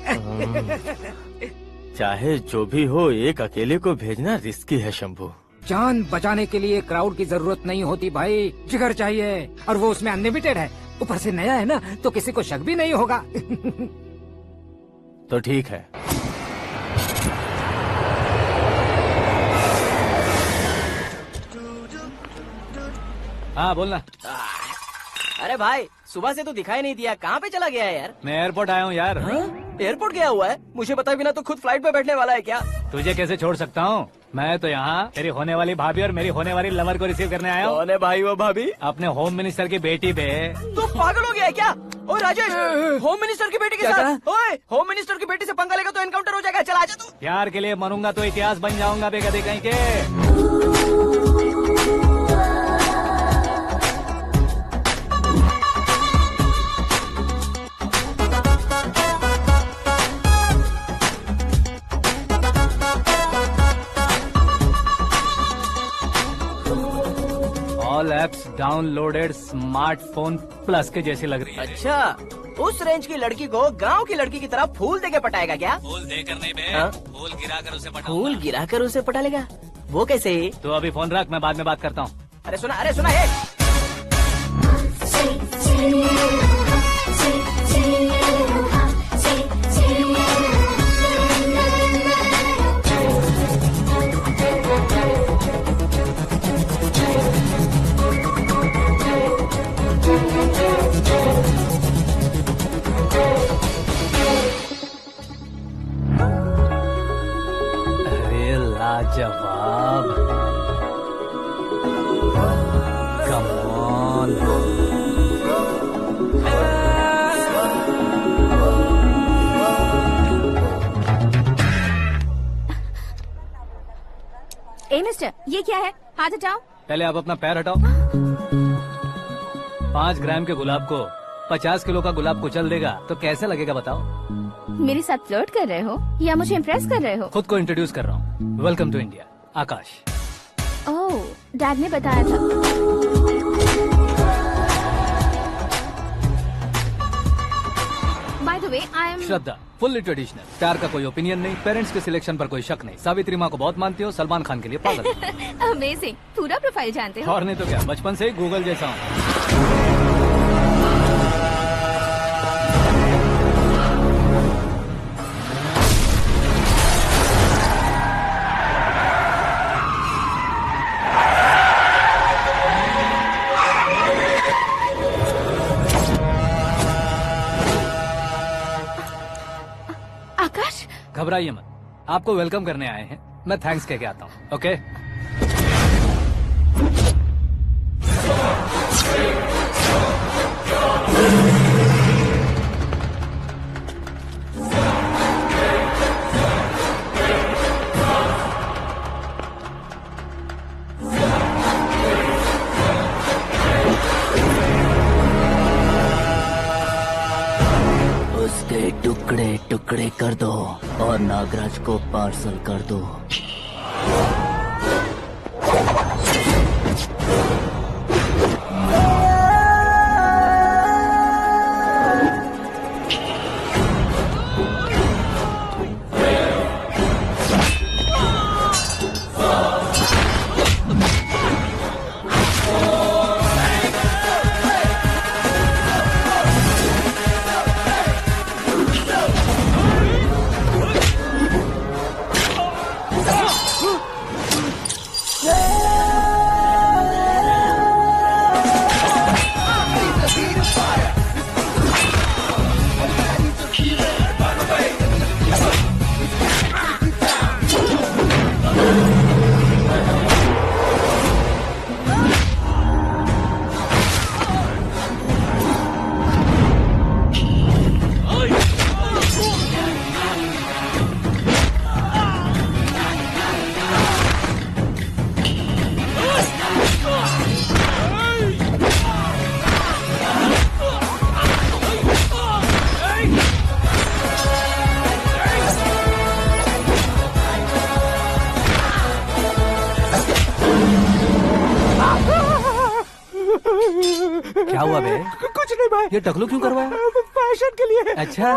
चाहे जो भी हो, एक अकेले को भेजना रिस्की है शंभू। जान बचाने के लिए क्राउड की जरूरत नहीं होती भाई, जिगर चाहिए, और वो उसमें अनलिमिटेड है। ऊपर से नया है ना, तो किसी को शक भी नहीं होगा। तो ठीक है। हाँ बोलना। अरे भाई, सुबह से तो दिखाई नहीं दिया, कहाँ पे चला गया है यार? मैं एयरपोर्ट आया हूँ यार। एयरपोर्ट गया हुआ है? मुझे बताए बिना तो खुद फ्लाइट पे बैठने वाला है क्या? तुझे कैसे छोड़ सकता हूँ? मैं तो यहाँ तेरी होने वाली भाभी और मेरी होने वाली लवर को रिसीव करने आया हूँ। कौन है भाई वो भाभी? अपने होम मिनिस्टर की बेटी पे। तू पागल हो गया है क्या? ओए राजेश, होम मिनिस्टर की बेटी के साथ? ओए, होम मिनिस्टर की बेटी से पंगा लेगा तो एनकाउंटर हो जाएगा। चला आजा तू। प्यार के लिए मरूंगा तो इतिहास बन जाऊंगा बेगदे कहीं के। All apps downloaded smartphone plus के जैसी लग रही है। अच्छा, उस रेंज की लड़की को गांव की लड़की की तरह फूल देके पटाएगा क्या? फूल देकर नहीं बे, हाँ? फूल गिराकर उसे पटा। फूल गिराकर उसे पटा लेगा? वो कैसे? तो अभी फोन रख, मैं बाद में बात करता हूँ। अरे सुना है। अरे लाजवाब, कम ऑन। मिस्टर, ये क्या है? हाथ हटाओ। पहले आप अपना पैर हटाओ। 5 ग्राम के गुलाब को 50 किलो का गुलाब कुचल देगा तो कैसे लगेगा बताओ? मेरे साथ फ्लर्ट कर रहे हो या मुझे इम्प्रेस कर रहे हो? खुद को इंट्रोड्यूस कर रहा हूँ। Welcome to India, Akash. Oh, dad ने बताया था। By the way, I am Shraddha, fully traditional. प्यार का कोई ओपिनियन नहीं, पेरेंट्स के सिलेक्शन पर कोई शक नहीं। सावित्री माँ को बहुत मानती हो, सलमान खान के लिए पागल। अमेजिंग, पूरा प्रोफाइल जानते हो। और नहीं तो क्या, बचपन से ही गूगल जैसा हूँ। आकाश, घबराइए मत, आपको वेलकम करने आए हैं। मैं थैंक्स कह के आता हूँ। ओके? उसके टुकड़े टुकड़े कर दो और नागराज को पार्सल कर दो। क्या हुआ बे? कुछ नहीं भाई। ये टकलू क्यों करवाया? फैशन के लिए। अच्छा।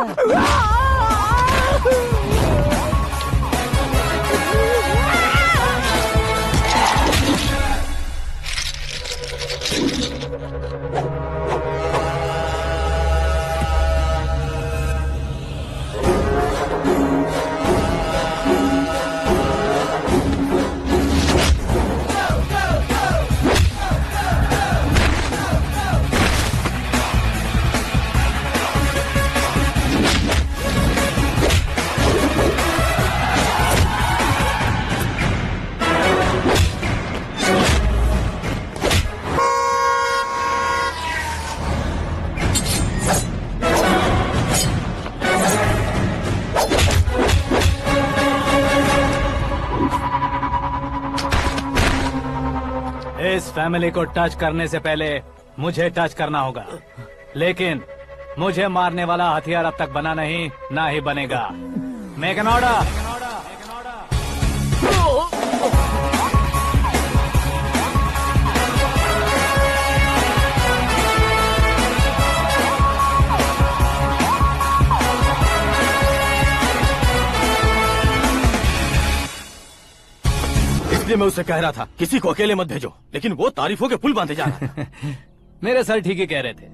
इस फैमिली को टच करने से पहले मुझे टच करना होगा, लेकिन मुझे मारने वाला हथियार अब तक बना नहीं, ना ही बनेगा। Make an order. इसलिए मैं उससे कह रहा था किसी को अकेले मत भेजो, लेकिन वो तारीफों के पुल बांधे जा रहा है। मेरे सर ठीक ही कह रहे थे।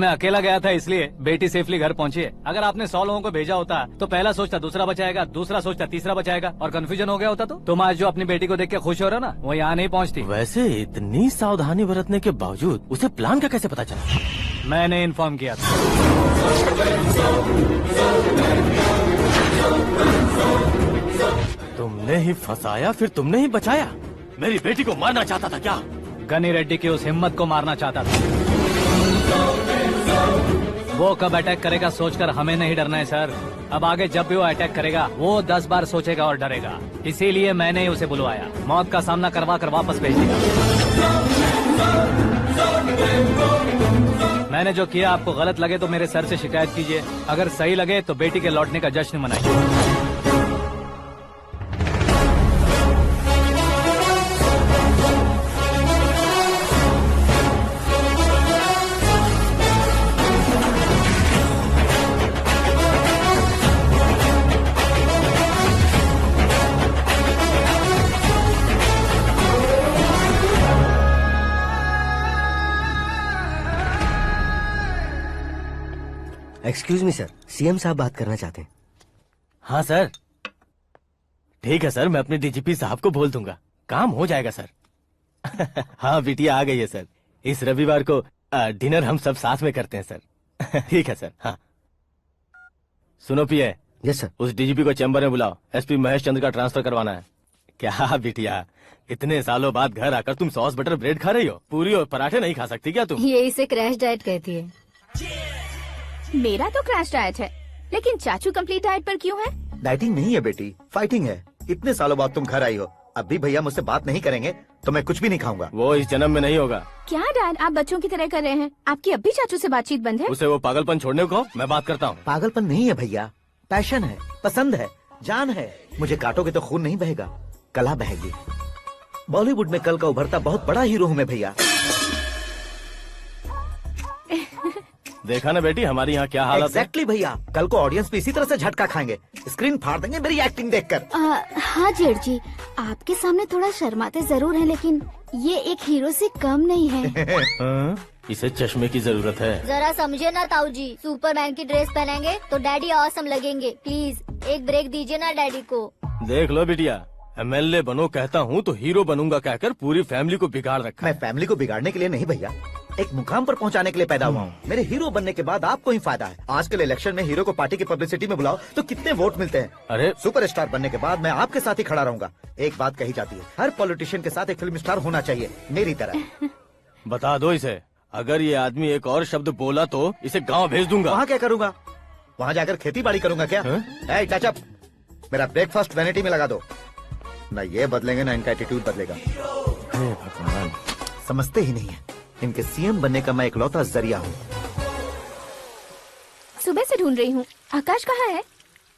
मैं अकेला गया था इसलिए बेटी सेफली घर पहुंची है। अगर आपने 100 लोगों को भेजा होता तो पहला सोचता दूसरा बचाएगा, दूसरा सोचता तीसरा बचाएगा, और कंफ्यूजन हो गया होता। तो तुम आज जो अपनी बेटी को देख के खुश हो रहे हो ना, वो यहाँ नहीं पहुँचती। वैसे इतनी सावधानी बरतने के बावजूद उसे प्लान का कैसे पता चला? मैंने इन्फॉर्म किया था। तुमने ही फंसाया, फिर तुमने ही बचाया। मेरी बेटी को मारना चाहता था क्या? गनी रेड्डी की उस हिम्मत को मारना चाहता था। वो कब अटैक करेगा सोचकर हमें नहीं डरना है सर। अब आगे जब भी वो अटैक करेगा वो 10 बार सोचेगा और डरेगा। इसीलिए मैंने ही उसे बुलवाया। मौत का सामना करवा कर वापस भेज देगा। मैंने जो किया आपको गलत लगे तो मेरे सर से शिकायत कीजिए, अगर सही लगे तो बेटी के लौटने का जश्न मनाइए। एक्सक्यूज मी सर, सीएम साहब बात करना चाहते हैं। हाँ सर, ठीक है सर, मैं अपने डीजीपी साहब को बोल दूंगा, काम हो जाएगा सर। हाँ बिटिया आ गई है सर, इस रविवार को डिनर हम सब साथ में करते हैं सर। ठीक है सर। हाँ सुनो पिए। Yes sir. उस डीजीपी को चैम्बर में बुलाओ, एसपी महेश चंद्र का ट्रांसफर करवाना है। क्या बिटिया, इतने सालों बाद घर आकर तुम सॉस बटर ब्रेड खा रही हो, पूरी और पराठे नहीं खा सकती क्या तुम? ये इसे क्रैश डाइट कहती है। मेरा तो क्रैश डाइट है, लेकिन चाचू कंप्लीट डाइट पर क्यों है? डाइटिंग नहीं है बेटी, फाइटिंग है। इतने सालों बाद तुम घर आई हो, अब भी भैया मुझसे बात नहीं करेंगे तो मैं कुछ भी नहीं खाऊंगा। वो इस जन्म में नहीं होगा। क्या डैड, आप बच्चों की तरह कर रहे हैं? आपकी अब भी चाचू से बातचीत बंद है? उसे वो पागलपन छोड़ने को मैं बात करता हूँ। पागलपन नहीं है भैया, पैशन है, पसंद है, जान है। मुझे काटोगे तो खून नहीं बहेगा, कला बहेगी। बॉलीवुड में कल का उभरता बहुत बड़ा हीरो हूँ मैं भैया। देखा ना बेटी हमारी यहाँ क्या हालत है। एग्जैक्टली भैया, कल को ऑडियंस भी इसी तरह से झटका खाएंगे, स्क्रीन फाड़ देंगे मेरी एक्टिंग देखकर। हाँ जेठ जी, आपके सामने थोड़ा शर्माते जरूर हैं, लेकिन ये एक हीरो से कम नहीं है। इसे चश्मे की जरूरत है। जरा समझे ना ताऊ जी, सुपरमैन की ड्रेस पहनेंगे तो डैडी ऑसम लगेंगे। प्लीज एक ब्रेक दीजिए ना डैडी को। देख लो बिटिया, एमएलए बनो कहता हूँ तो हीरो बनूंगा कहकर पूरी फैमिली को बिगाड़ रखा। मैं फैमिली को बिगाड़ने के लिए नहीं भैया, एक मुकाम पर पहुंचाने के लिए पैदा हुआ हूँ। मेरे हीरो बनने के बाद आपको ही फायदा है। आजकल इलेक्शन में हीरो को पार्टी की पब्लिसिटी में बुलाओ तो कितने वोट मिलते हैं। अरे सुपरस्टार बनने के बाद मैं आपके साथ ही खड़ा रहूंगा। एक बात कही जाती है, हर पॉलिटिशियन के साथ एक फिल्म स्टार होना चाहिए, मेरी तरह। बता दो इसे, अगर ये आदमी एक और शब्द बोला तो इसे गाँव भेज दूंगा। वहाँ क्या करूँगा? वहाँ जाकर खेती बाड़ी करूँगा क्या? टच अप, मेरा ब्रेकफास्ट वैनिटी में लगा दो। न ये बदलेंगे न इनका एटीट्यूड बदलेगा। भगवान, समझते ही नहीं है, इनके सीएम बनने का मैं इकलौता जरिया हूँ। सुबह से ढूंढ रही हूँ, आकाश कहाँ है?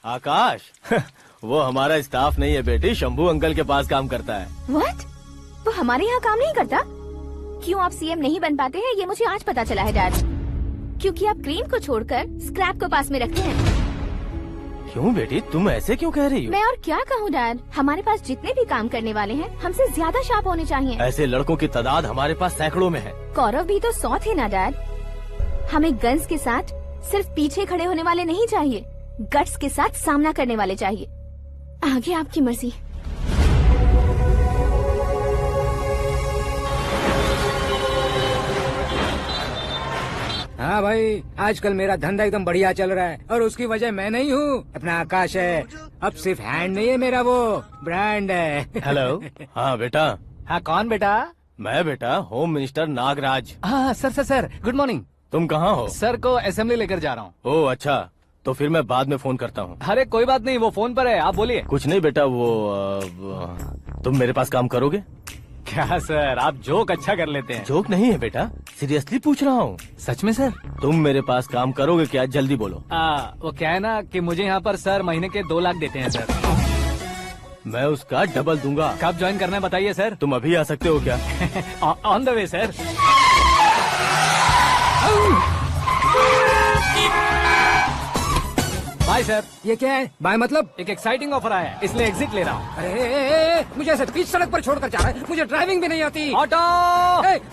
आकाश? वो हमारा स्टाफ नहीं है बेटी, शंभू अंकल के पास काम करता है। व्हाट? वो हमारे यहाँ काम नहीं करता? क्यों आप सीएम नहीं बन पाते हैं ये मुझे आज पता चला है डैड। क्योंकि आप क्रीम को छोड़कर स्क्रैप को पास में रखते हैं। क्यों बेटी, तुम ऐसे क्यों कह रही हो? मैं और क्या कहूँ डैड, हमारे पास जितने भी काम करने वाले हैं हमसे ज्यादा शार्प होने चाहिए। ऐसे लड़कों की तादाद हमारे पास सैकड़ों में है। कौरव भी तो 100 थे ना डैड। हमें गन्स के साथ सिर्फ पीछे खड़े होने वाले नहीं चाहिए, गट्स के साथ सामना करने वाले चाहिए। आगे आपकी मर्जी। हाँ भाई, आजकल मेरा धंधा एकदम बढ़िया चल रहा है और उसकी वजह मैं नहीं हूँ, अपना आकाश है। अब सिर्फ हैंड नहीं है मेरा, वो ब्रांड है। हेलो। हाँ बेटा। हाँ कौन बेटा? मैं बेटा, होम मिनिस्टर नागराज। हाँ सर गुड मॉर्निंग। तुम कहाँ हो? सर को असेंबली लेकर जा रहा हूँ। ओह अच्छा, तो फिर मैं बाद में फोन करता हूँ। अरे कोई बात नहीं, वो फोन पर है, आप बोलिए। कुछ नहीं बेटा, तुम मेरे पास काम करोगे? क्या सर, आप जोक अच्छा कर लेते हैं। जोक नहीं है बेटा, सीरियसली पूछ रहा हूँ। सच में सर? तुम मेरे पास काम करोगे क्या? जल्दी बोलो। वो क्या है ना कि मुझे यहाँ पर सर महीने के 2 लाख देते हैं सर। मैं उसका डबल दूंगा। कब ज्वाइन करना है बताइए सर। तुम अभी आ सकते हो क्या? On the way sir. Bye sir. ये क्या है? बाय मतलब? एक एक्साइटिंग ऑफर आया है, इसलिए एग्जिट ले रहा हूँ। अरे मुझे ऐसे बीच सड़क पर छोड़कर जा रहा है, मुझे ड्राइविंग भी नहीं आती। ऑटो!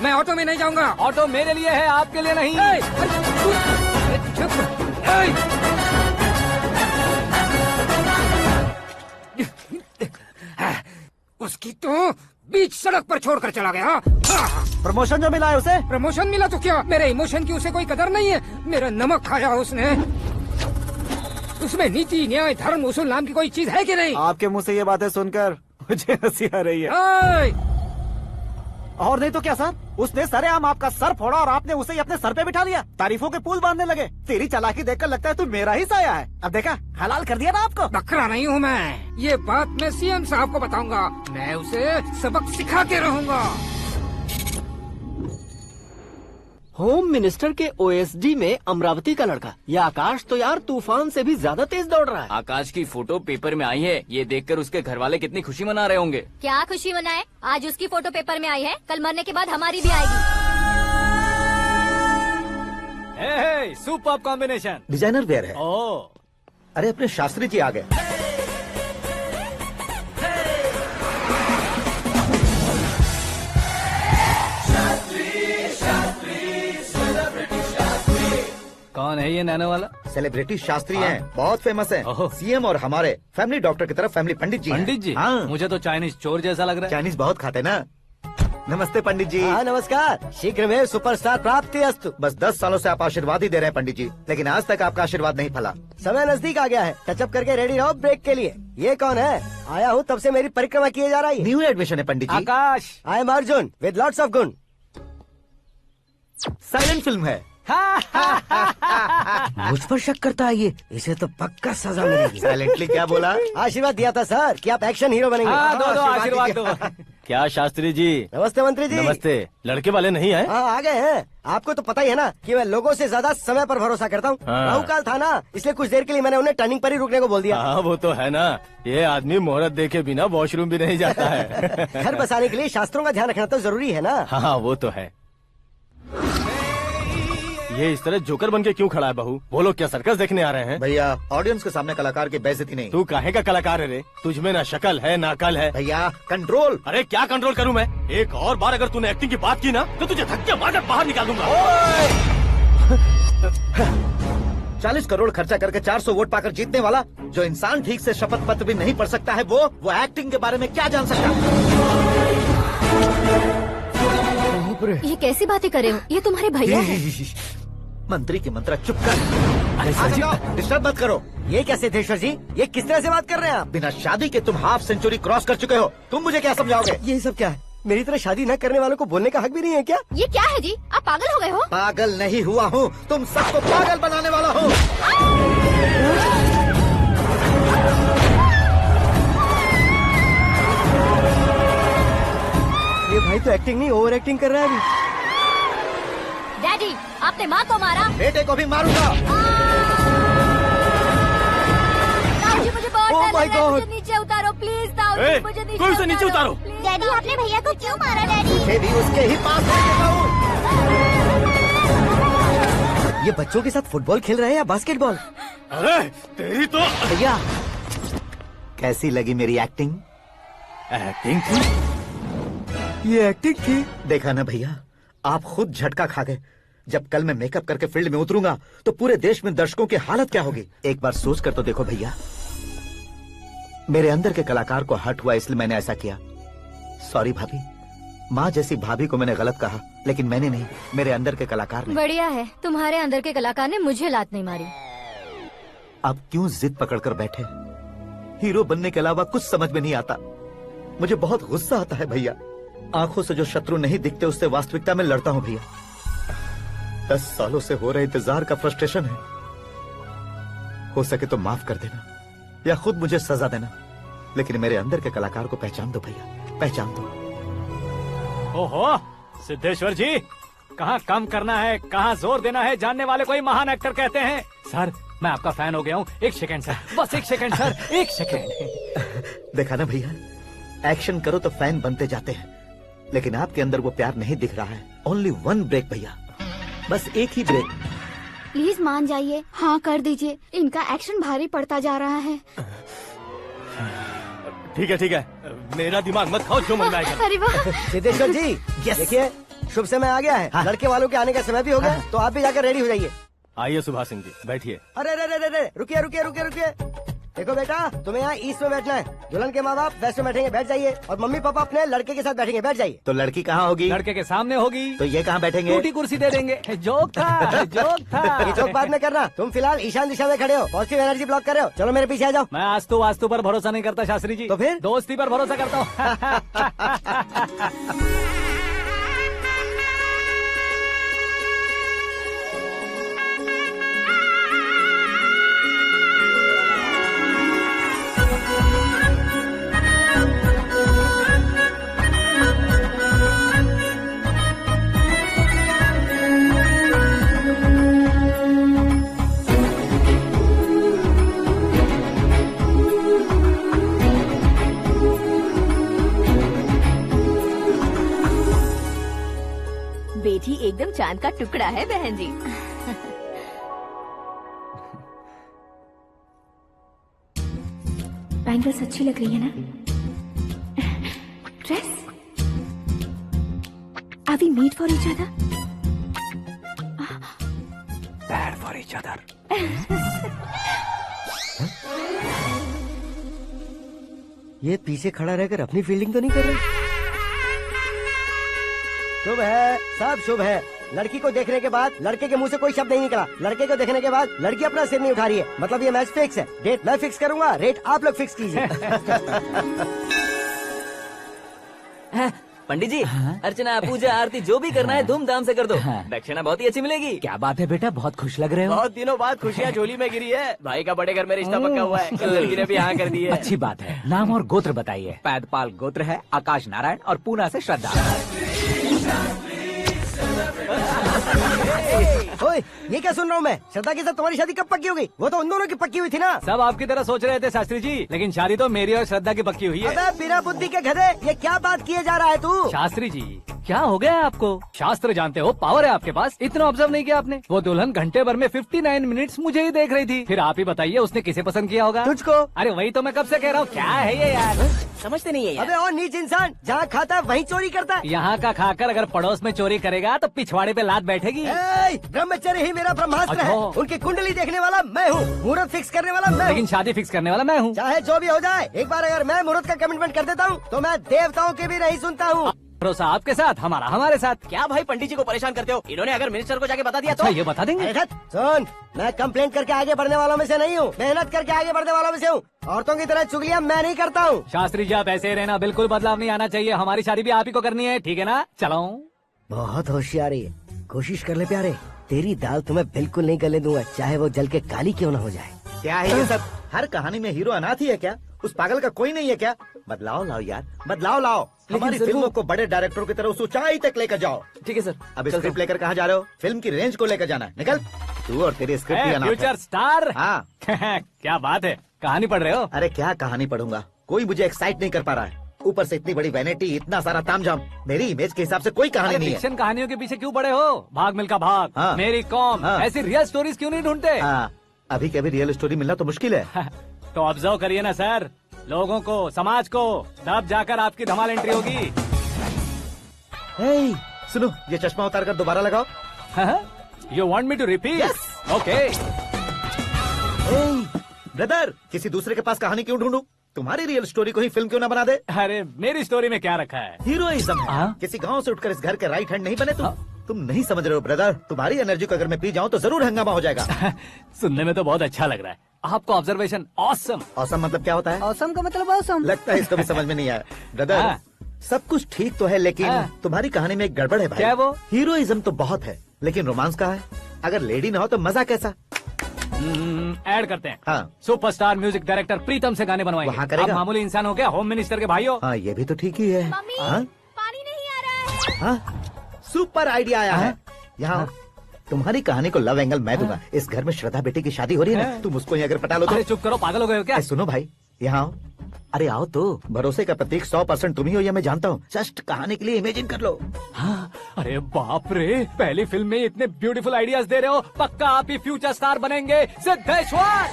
मैं ऑटो में नहीं जाऊंगा। ऑटो मेरे लिए है, आपके लिए नहीं। उसकी तो बीच सड़क पर छोड़कर चला गया। प्रमोशन जो मिला है उसे? प्रमोशन मिला तो क्या, मेरे इमोशन की उसे कोई कदर नहीं है। मेरा नमक खाया उसने। उसमें नीति, न्याय, धर्म, उसूल नाम की कोई चीज है कि नहीं? आपके मुंह से ये बातें सुनकर मुझे हंसी आ रही है। और नहीं तो क्या सर, उसने सरेआम आपका सर फोड़ा और आपने उसे ही अपने सर पे बिठा लिया। तारीफों के पुल बांधने लगे। तेरी चालाकी देखकर लगता है तू मेरा ही साया है। अब देखा, हलाल कर दिया ना आपको। बकरा नहीं हूँ मैं, ये बात मैं सीएम साहब को बताऊंगा। मैं उसे सबक सिखा के रहूंगा। होम मिनिस्टर के ओएसडी में अमरावती का लड़का, ये आकाश तो यार तूफान से भी ज्यादा तेज दौड़ रहा है। आकाश की फोटो पेपर में आई है, ये देखकर उसके घर वाले कितनी खुशी मना रहे होंगे। क्या खुशी मनाए? आज उसकी फोटो पेपर में आई है, कल मरने के बाद हमारी भी आएगी। Superb combination. डिजाइनर वेयर है। ओह, अरे अपने शास्त्री जी आ गए। कौन है ये नैनो वाला? सेलिब्रिटी शास्त्री हैं, बहुत फेमस हैं। सीएम और हमारे फैमिली डॉक्टर की तरफ फैमिली पंडित जी हैं। पंडित जी? हाँ। मुझे तो चाइनीज चोर जैसा लग रहा है। चाइनीज बहुत खाते ना। नमस्ते पंडित जी। हाँ नमस्कार। शीघ्र में सुपरस्टार प्राप्ति अस्तु। बस 10 सालों से आप आशीर्वाद ही दे रहे हैं पंडित जी, लेकिन आज तक आपका आशीर्वाद नहीं फला। समय नजदीक आ गया है, टचअप करके रेडी रहो ब्रेक के लिए। ये कौन है? आया हूँ तब से मेरी परिक्रमा किए जा रही है। न्यू एडमिशन है Pandit ji. Akash. I am Arjun with lots of gun. Silent film है। मुझ पर शक करता है ये, इसे तो पक्का सजा मिलेगी। साइलेंटली क्या बोला? आशीर्वाद दिया था सर कि आप एक्शन हीरो बनेंगे। दो आशीर्वाद दो। क्या शास्त्री जी? नमस्ते मंत्री जी। नमस्ते। लड़के वाले नहीं आए? हाँ आ गए हैं। आपको तो पता ही है ना कि मैं लोगों से ज्यादा समय पर भरोसा करता हूँ। हाँ। राहु काल था ना, इसलिए कुछ देर के लिए मैंने उन्हें टर्निंग पर ही रुकने को बोल दिया। हाँ वो तो है ना, ये आदमी मुहूर्त देखे बिना वॉशरूम भी नहीं जाता है। घर बसाने के लिए शास्त्रों का ध्यान रखना तो जरूरी है ना। हाँ वो तो है। ये इस तरह जोकर बन के क्यों खड़ा है बहू? वो लोग क्या सर्कस देखने आ रहे हैं? भैया ऑडियंस के सामने कलाकार की बेइज्जती नहीं। तू काहे का कलाकार है रे? तुझमें ना शक्ल है ना अकल है। भैया कंट्रोल। अरे क्या कंट्रोल करूं मैं? एक और बार अगर तूने एक्टिंग की बात की ना तो तुझे धक्के मारकर बाहर निकाल दूंगा। 40 करोड़ खर्चा करके 400 वोट पाकर जीतने वाला, जो इंसान ठीक से शपथ पत्र भी नहीं पढ़ सकता है, वो एक्टिंग के बारे में क्या जान सकता है? ये कैसी बातें कर रहे हो? ये तुम्हारे भैया हैं। मंत्री की मंत्रा चुप कर। अरे डिस्टर्ब मत करो। ये क्या सिद्धेश्वर जी, ये किस तरह से बात कर रहे हैं आप? बिना शादी के तुम हाफ सेंचुरी क्रॉस कर चुके हो, तुम मुझे क्या समझाओगे? ये सब क्या है? मेरी तरह शादी न करने वालों को बोलने का हक भी नहीं है क्या? ये क्या है जी? आप पागल हो गए हो? पागल नहीं हुआ हूँ, तुम सबको पागल बनाने वाला हूँ। ये भाई तो एक्टिंग नहीं ओवर एक्टिंग कर रहा है अभी। डैडी, आपने माँ को मारा। बेटे को भी मारूंगा। ताऊजी मुझे बहुत Oh डर my लग रहा है, God! मुझे नीचे उतारो प्लीज। ताऊजी मुझे नीचे उतारो। डैडी आपने भैया को क्यों मारा डैडी? मुझे भी उसके ही पास लेके जाऊं। ये बच्चों के साथ फुटबॉल खेल रहे हैं या बास्केटबॉल? अरे तेरी तो। भैया कैसी लगी मेरी एक्टिंग? एक्टिंग ये एक्टिंग थी। देखा ना भैया, आप खुद झटका खा गए। जब कल मैं मेकअप करके फील्ड में उतरूंगा तो पूरे देश में दर्शकों की हालत क्या होगी? एक बार सोच कर तो देखो भैया। मेरे अंदर के कलाकार को हर्ट हुआ इसलिए मैंने ऐसा किया। सॉरी भाभी। माँ जैसी भाभी को मैंने गलत कहा, लेकिन मैंने नहीं, मेरे अंदर के कलाकार ने। बढ़िया है, तुम्हारे अंदर के कलाकार ने मुझे लात नहीं मारी। आप क्यों जिद पकड़कर बैठे? हीरो बनने के अलावा कुछ समझ में नहीं आता। मुझे बहुत गुस्सा आता है भैया। आंखों से जो शत्रु नहीं दिखते उससे वास्तविकता में लड़ता हूँ भैया। 10 सालों से हो रहे इंतजार का फ्रस्ट्रेशन है। हो सके तो माफ कर देना या खुद मुझे सजा देना, लेकिन मेरे अंदर के कलाकार को पहचान दो भैया, पहचान दो। ओहो सिद्धेश्वर जी, कहाँ कम करना है कहाँ जोर देना है जानने वाले को ही महान एक्टर कहते हैं। सर मैं आपका फैन हो गया हूँ। एक सेकंड सर, बस एक सेकंड सर, एक सेकंड। देखा ना भैया, एक्शन करो तो फैन बनते जाते हैं, लेकिन आपके अंदर वो प्यार नहीं दिख रहा है। ओनली 1 ब्रेक भैया, बस एक ही ब्रेक। प्लीज मान जाइए, हाँ कर दीजिए। इनका एक्शन भारी पड़ता जा रहा है। ठीक है, मेरा दिमाग मत खाओ, जो मन में आएगा। अरे वाह सिद्धेश्वर जी, देखिए शुभ समय आ गया है। हाँ। लड़के वालों के आने का समय भी हो गया, तो आप भी जाकर रेडी हो जाइए। आइए सुभाष सिंह जी, बैठिए। अरे रुकिए। देखो बेटा, तुम्हें यहाँ ईस्ट में बैठना है। दुल्हन के माँ बाप वेस्ट में बैठेंगे, बैठ जाइए। और मम्मी पापा अपने लड़के के साथ बैठेंगे, बैठ जाइए। तो लड़की कहाँ होगी? लड़के के सामने होगी। तो ये कहाँ बैठेंगे? टूटी कुर्सी दे देंगे। जोक था। ये जोक बाद में करना। तुम फिलहाल ईशान दिशा में खड़े हो, पॉजिटिव एनर्जी ब्लॉक कर रहे हो। चलो मेरे पीछे आ जाओ। मैं वास्तु पर भरोसा नहीं करता शास्त्री जी। तो फिर दोस्ती पर भरोसा करता हूँ। चांद का टुकड़ा है बहन जी। बैंगल्स अच्छी लग रही है ना? Dress? Are we made for each other? Bad for each other. ये पीछे खड़ा रहकर अपनी फील्डिंग तो नहीं कर रहा? शुभ है, सब शुभ है। लड़की को देखने के बाद लड़के के मुंह से कोई शब्द नहीं निकला। लड़के को देखने के बाद लड़की अपना सिर नहीं उठा रही है। मतलब ये मैच फिक्स है। डेट मैं फिक्स करूंगा, रेट आप लोग फिक्स कीजिए। पंडित जी, अर्चना, पूजा, आरती जो भी करना है धूमधाम से कर दो। दक्षिणा बहुत ही अच्छी मिलेगी। क्या बात है बेटा, बहुत खुश लग रहे हो। बहुत दिनों बाद खुशियाँ झोली में गिरी है। भाई का बड़े घर में रिश्ता पक्का हुआ है। कल लड़की ने भी हाँ कर दी है। अच्छी बात है। नाम और गोत्र बताइए। पैदपाल गोत्र है, आकाश नारायण और पूना से श्रद्धा। ओए, ये क्या सुन रहा हूँ मैं? श्रद्धा के साथ तुम्हारी शादी कब पक्की हो गई? वो तो उन दोनों की पक्की हुई थी ना। सब आपकी तरह सोच रहे थे शास्त्री जी, लेकिन शादी तो मेरी और श्रद्धा की पक्की हुई है। अबे बिना बुद्धि के गधे, ये क्या बात किए जा रहा है तू? शास्त्री जी, क्या हो गया है आपको? शास्त्र जानते हो, पावर है आपके पास। इतना ऑब्जर्व नहीं किया आपने? वो दुल्हन घंटे भर में 59 मिनट्स मुझे ही देख रही थी। फिर आप ही बताइए उसने किसे पसंद किया होगा? तुझको। अरे वही तो मैं कब से कह रहा हूँ, क्या है ये यार? समझते नहीं है यार। अबे और नीच इंसान, जहाँ खाता है वहीं चोरी करता है। यहाँ का खाकर अगर पड़ोस में चोरी करेगा तो पिछवाड़े पे लात बैठेगी। ब्रह्मचर्य ही मेरा ब्रह्मास्त्र है। अच्छा। उनकी कुंडली देखने वाला मैं हूँ, मुहूर्त फिक्स करने वाला मैं हूँ। लेकिन शादी फिक्स करने वाला मैं हूँ। चाहे जो भी हो जाए, एक बार अगर मैं मुहूर्त का कमिटमेंट कर देता हूँ तो मैं देवताओं के भी नहीं सुनता हूँ। भरोसा आपके साथ, हमारा हमारे साथ। क्या भाई पंडित जी को परेशान करते हो? इन्होंने अगर मिनिस्टर को जाके बता दिया अच्छा, तो ये बता देंगे? सुन, मैं कंप्लेंट करके आगे बढ़ने वालों में से नहीं हूँ, मेहनत करके आगे बढ़ने वालों में से हूँ। औरतों की तरह चुगलियाँ मैं नहीं करता हूँ। शास्त्री जी आप ऐसे ही रहना, बिल्कुल बदलाव नहीं आना चाहिए। हमारी शादी भी आप ही को करनी है, ठीक है ना? चलो। बहुत होशियारी है, कोशिश कर ले प्यारे। तेरी दाल तुम्हें बिल्कुल नहीं गलने दूंगा, चाहे वो जल के काली क्यों न हो जाए। क्या है ये सब? हर कहानी में हीरो अनाथ ही है क्या? उस पागल का कोई नहीं है क्या? बदलाव लाओ यार, बदलाव लाओ। हमारी फिल्मों को बड़े डायरेक्टरों की तरह उस ऊंचाई तक लेकर जाओ। ठीक है सर। अब स्क्रिप्ट लेकर कहाँ जा रहे हो? फिल्म की रेंज को लेकर जाना है। निकल तू और तेरी स्क्रिप्ट भी अनाथ है। Future star. हाँ क्या बात है, कहानी पढ़ रहे हो? अरे क्या कहानी पढ़ूंगा, कोई मुझे एक्साइट नहीं कर पा रहा है। ऊपर से इतनी बड़ी वैनिटी, इतना सारा तामझाम। मेरी इमेज के हिसाब से कोई कहानी नहीं है। फिक्शन कहानियों के पीछे क्यों पड़े हो? भाग मिल्खा भाग, हाँ। मेरी कॉम, हाँ। ऐसी रियल स्टोरीज क्यों नहीं ढूंढते? हाँ, अभी के अभी रियल स्टोरी मिलना तो मुश्किल है। तो ऑब्जर्व करिए ना सर, लोगों को, समाज को, तब जाकर आपकी धमाल एंट्री होगी। सुनो, ये चश्मा उतार कर दोबारा लगाओ। You want me to repeat? Okay. Brother, किसी दूसरे के पास कहानी क्यों ढूंढूं? तुम्हारी रियल स्टोरी को ही फिल्म क्यों ना बना दे? अरे मेरी स्टोरी में क्या रखा है? हीरोइज्म है। किसी गांव से उठकर इस घर के राइट हैंड नहीं बने तुम। तुम नहीं समझ रहे हो ब्रदर, तुम्हारी एनर्जी को अगर मैं पी जाऊं तो जरूर हंगामा हो जाएगा। सुनने में तो बहुत अच्छा लग रहा है आपको। Observation awesome. ऑसम मतलब क्या होता है? औसम का मतलब औसम। लगता है इसको भी समझ में नहीं आया। ब्रदर, सब कुछ ठीक तो है, लेकिन तुम्हारी कहानी में एक गड़बड़ है भाई। क्या वो? हीरोइज्म तो बहुत है, लेकिन रोमांस का है। अगर लेडी ना हो तो मजा कैसा? ऐड करते हैं। हाँ। सुपरस्टार म्यूजिक डायरेक्टर प्रीतम से गाने बनवाएंगे। वहाँ करेगा? आप मामूली इंसान हो क्या, होम मिनिस्टर के भाई हो? हाँ, ये भी तो ठीक ही है। हाँ? पानी नहीं आ रहा है। हाँ? सुपर आइडिया आया है। यहाँ तुम्हारी कहानी को लव एंगल मैं दूंगा। इस घर में श्रद्धा बेटी की शादी हो रही है ना, तुम उसको ही अगर पटा लो तो। अरे चुप करो, पागल हो गए हो क्या? सुनो भाई, यहाँ आओ। अरे आओ तो, भरोसे का प्रतीक 100% तुम ही हो, ये मैं जानता हूँ। जस्ट कहानी के लिए इमेजिन कर लो। हाँ, अरे बाप रे, पहली फिल्म में इतने ब्यूटीफुल आइडियाज दे रहे हो, पक्का आप ही फ्यूचर स्टार बनेंगे। सिद्धेश्वर,